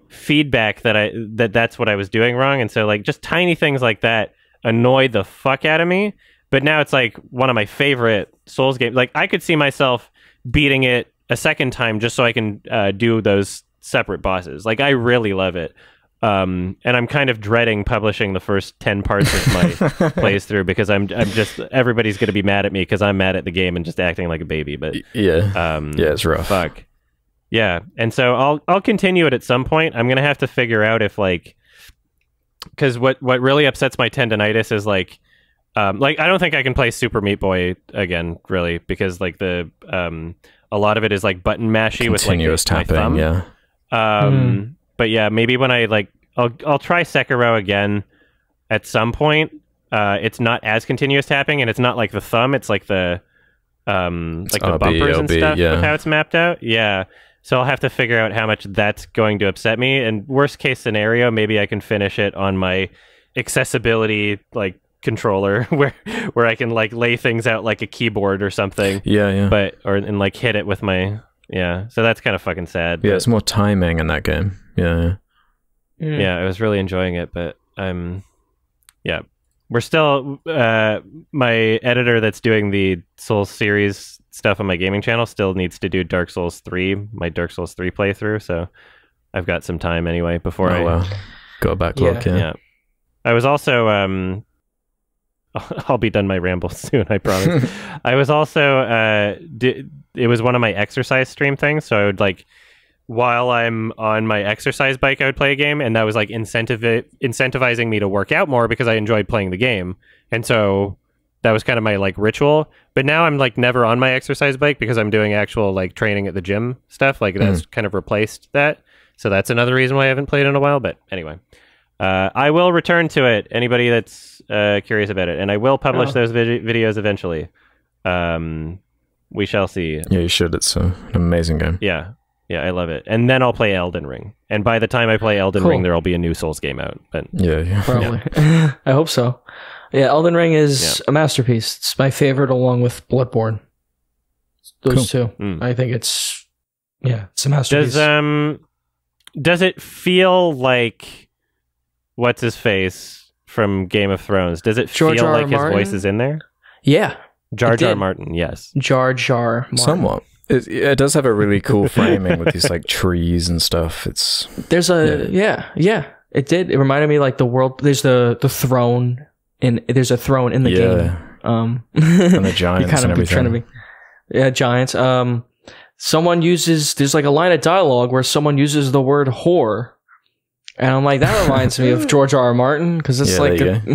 feedback that's what I was doing wrong. And so, like, just tiny things like that annoyed the fuck out of me, but now it's like one of my favorite Souls games. Like, I could see myself beating it a second time just so I can do those separate bosses. Like, I really love it, and I'm kind of dreading publishing the first 10 parts of my playthrough because I'm just, everybody's gonna be mad at me because I'm mad at the game and just acting like a baby. But it's rough. Fuck yeah. And so I'll continue it at some point. I'm gonna have to figure out if, like, because what really upsets my tendinitis is like I don't think I can play Super Meat Boy again, really, because like the a lot of it is like button mashy with like continuous tapping, my thumb. But yeah, maybe when I like I'll try Sekiro again at some point. It's not as continuous tapping, and it's not like the thumb. It's like the like the bumpers and stuff with how it's mapped out. Yeah. So I'll have to figure out how much that's going to upset me. And worst case scenario, maybe I can finish it on my accessibility like controller where I can like lay things out like a keyboard or something. Yeah. But and like hit it with my So that's kind of fucking sad. Yeah, it's more timing in that game. Yeah. Yeah, I was really enjoying it, but we're still my editor that's doing the Souls series stuff on my gaming channel still needs to do Dark Souls 3, my Dark Souls 3 playthrough, so I've got some time anyway before got a backlog. Yeah. I was also I'll be done my ramble soon, I promise. I was also it was one of my exercise stream things, so I would like while I'm on my exercise bike, I would play a game, and that was like incentivizing me to work out more because I enjoyed playing the game. And so that was kind of my like ritual. But now I'm like never on my exercise bike because I'm doing actual like training at the gym stuff. Like that's kind of replaced that. So that's another reason why I haven't played in a while. But anyway, I will return to it. Anybody that's curious about it, and I will publish those videos eventually. We shall see. Yeah, you should. It's an amazing game. Yeah, I love it. And then I'll play Elden Ring. And by the time I play Elden Ring, there'll be a new Souls game out. But yeah. Probably. Yeah. I hope so. Yeah, Elden Ring is a masterpiece. It's my favorite along with Bloodborne. Those two. I think it's a masterpiece. Does it feel like what's his face from Game of Thrones? Does it feel like his voice is in there? Yeah. Jar Jar Martin, yes. Jar Jar Martin. Somewhat. It does have a really cool framing with these like trees and stuff. There's a it did. It reminded me like the world. There's the throne there's a throne in the game. And the giants kind of and everything. Giants. There's like a line of dialogue where someone uses the word whore, and I'm like, that reminds me of George R. R. Martin because it's like like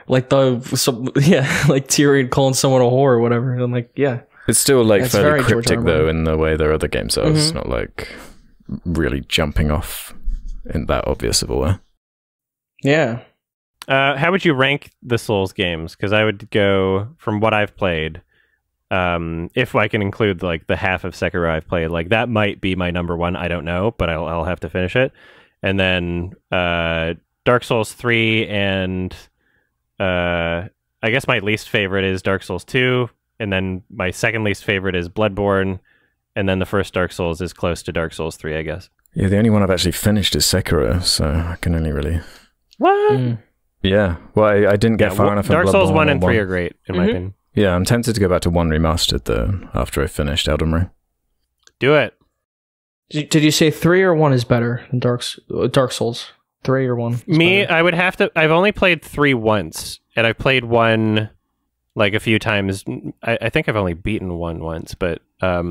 like Tyrion calling someone a whore or whatever. And I'm like, yeah. It's still like fairly cryptic though in the way their other games are. It's not like really jumping off in that obvious of a way. Yeah. How would you rank the Souls games? Because I would go from what I've played. If I can include like the half of Sekiro I've played, like that might be my number one. I don't know, but I'll have to finish it. And then Dark Souls 3 and I guess my least favorite is Dark Souls 2. And then my second least favorite is Bloodborne, and then the first Dark Souls is close to Dark Souls 3, I guess. Yeah, the only one I've actually finished is Sekiro, so I can only really... What? Yeah, well, I didn't get far enough in Dark Souls 1 and 3 are great, in my opinion. Yeah, I'm tempted to go back to 1 Remastered, though, after I finished Elden Ring. Do it. Did you say 3 or 1 is better than Dark Souls? 3 or 1? Me, I would have to... I've only played 3 once, and I've played 1... like a few times. I think I've only beaten 1 once, but I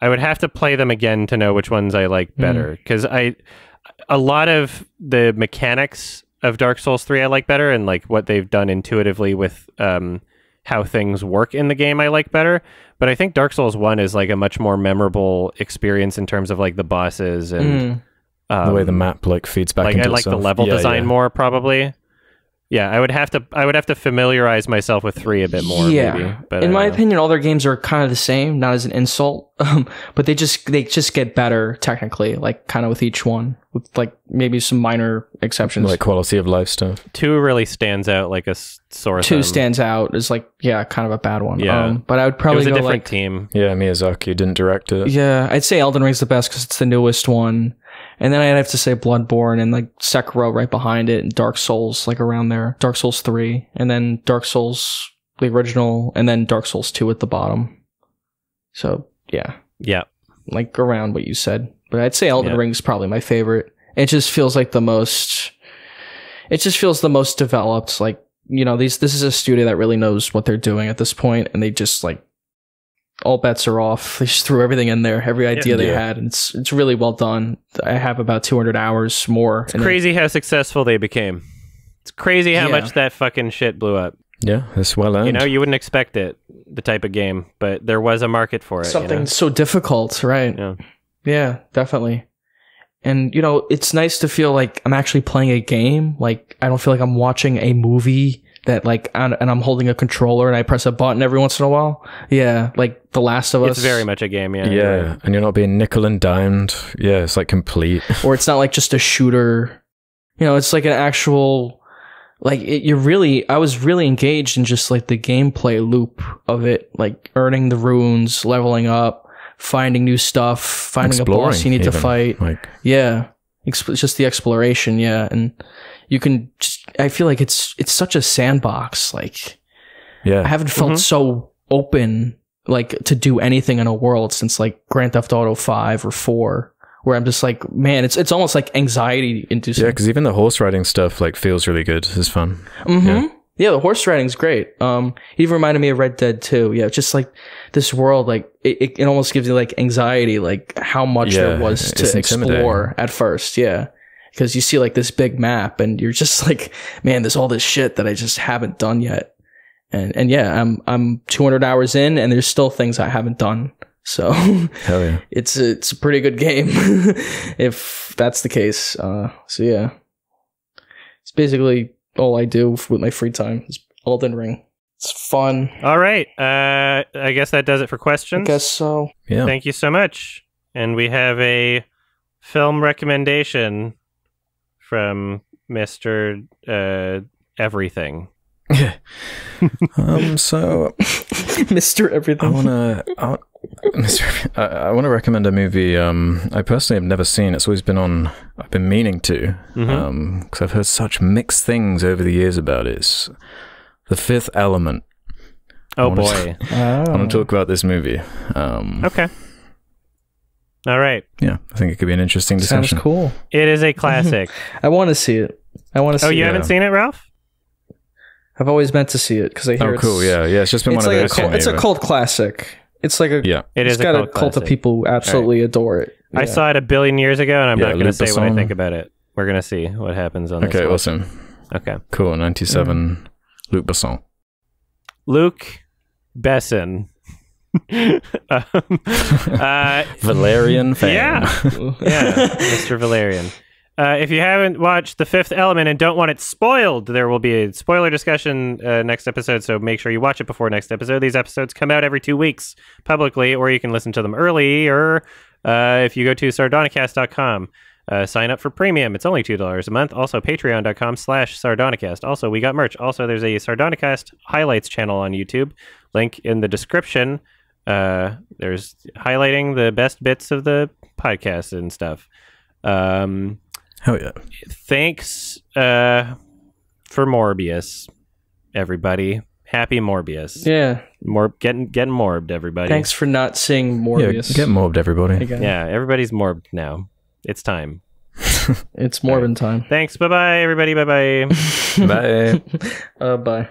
would have to play them again to know which ones I like better. Because a lot of the mechanics of Dark Souls 3 I like better, and like what they've done intuitively with how things work in the game I like better. But I think Dark Souls 1 is like a much more memorable experience in terms of like the bosses and the way the map like feeds back into I like itself. the level design more probably. Yeah, I would have to familiarize myself with 3 a bit more. Yeah, maybe, but in my opinion, all their games are kind of the same. Not as an insult, but they just get better technically, like kind of with each one, with like maybe some minor exceptions, like quality of life stuff. 2 really stands out like a sore thumb. 2 stands out as like kind of a bad one. Yeah, but I would probably go a different like team. Yeah, Miyazaki didn't direct it. Yeah, I'd say Elden Ring's the best because it's the newest one. And then I'd have to say Bloodborne and like Sekiro right behind it, and Dark Souls like around there. Dark Souls 3, and then Dark Souls the original, and then Dark Souls 2 at the bottom. So yeah, like around what you said. But I'd say Elden Ring's probably my favorite. It just feels like the most. It just feels the most developed. Like this is a studio that really knows what they're doing at this point, and they just like. All bets are off. They just threw everything in there, every idea they had, and it's really well done. I have about 200 hours more. It's crazy how successful they became. It's crazy how much that fucking shit blew up. Yeah, it's well earned. You wouldn't expect it, the type of game, but there was a market for it. Something so difficult, right? Yeah, definitely. And it's nice to feel like I'm actually playing a game. Like I don't feel like I'm watching a movie that like, and I'm holding a controller and I press a button every once in a while. Yeah, like The Last of Us. It's very much a game, yeah. Yeah, and you're not being nickel and dimed. Yeah, it's like complete. Or it's not like just a shooter. You know, it's like an actual, like I was really engaged in just like the gameplay loop of it, like earning the runes, leveling up, finding new stuff, finding a boss you need to fight. Like, yeah, it's just the exploration. Yeah, and you can just, I feel like it's such a sandbox. Like, yeah, I haven't felt so open like to do anything in a world since like Grand Theft Auto 5 or 4, where I'm just like, man, it's almost like anxiety inducing. Yeah, because even the horse riding stuff like feels really good. It's fun. Yeah, the horse riding's great. It even reminded me of Red Dead 2. Yeah, just like this world, like it almost gives you like anxiety, like how much there was to explore at first. Yeah, because you see like this big map and you're just like, man, there's all this shit that I just haven't done yet. And yeah, I'm 200 hours in and there's still things I haven't done. So hell yeah, it's a pretty good game if that's the case. So yeah, it's basically all I do with my free time is Elden Ring. It's fun. All right. I guess that does it for questions. I guess so. Yeah. Thank you so much. And we have a film recommendation from Mr. Everything. So Mr. Everything. I want to recommend a movie I personally have never seen. It's always been on, I've been meaning to, because I've heard such mixed things over the years about it. It's The Fifth Element. Oh boy. I want to talk about this movie. Okay. All right. Yeah, I think it could be an interesting discussion. Sounds cool. It is a classic. I want to see it. Oh, you haven't seen it, Ralph? I've always meant to see it because I hear it's cool. Yeah, it's just been one of those. It's a cult classic. It's like a it is got a cult of people who absolutely adore it. Yeah. I saw it a billion years ago, and I'm not going to say what I think about it. We're going to see what happens on this. Okay, awesome. Okay, cool. 97. Luc Besson. Luc Besson. Valerian fan. Yeah, Mr. Valerian. If you haven't watched The Fifth Element and don't want it spoiled, there will be a spoiler discussion next episode, so make sure you watch it before next episode. These episodes come out every 2 weeks publicly, or you can listen to them early, or if you go to Sardonicast.com, sign up for premium. It's only $2 a month. Also, patreon.com/Sardonicast. Also, we got merch. Also, there's a Sardonicast highlights channel on YouTube. Link in the description. There's highlighting the best bits of the podcast and stuff. Hell yeah. Thanks for Morbius, everybody. Happy Morbius. Yeah. Getting morbed, everybody. Thanks for not seeing Morbius. Yeah, get morbed, everybody. Yeah, everybody's morbed now. It's time. It's morbid time. Thanks. Bye-bye, everybody. Bye-bye. Bye. Bye.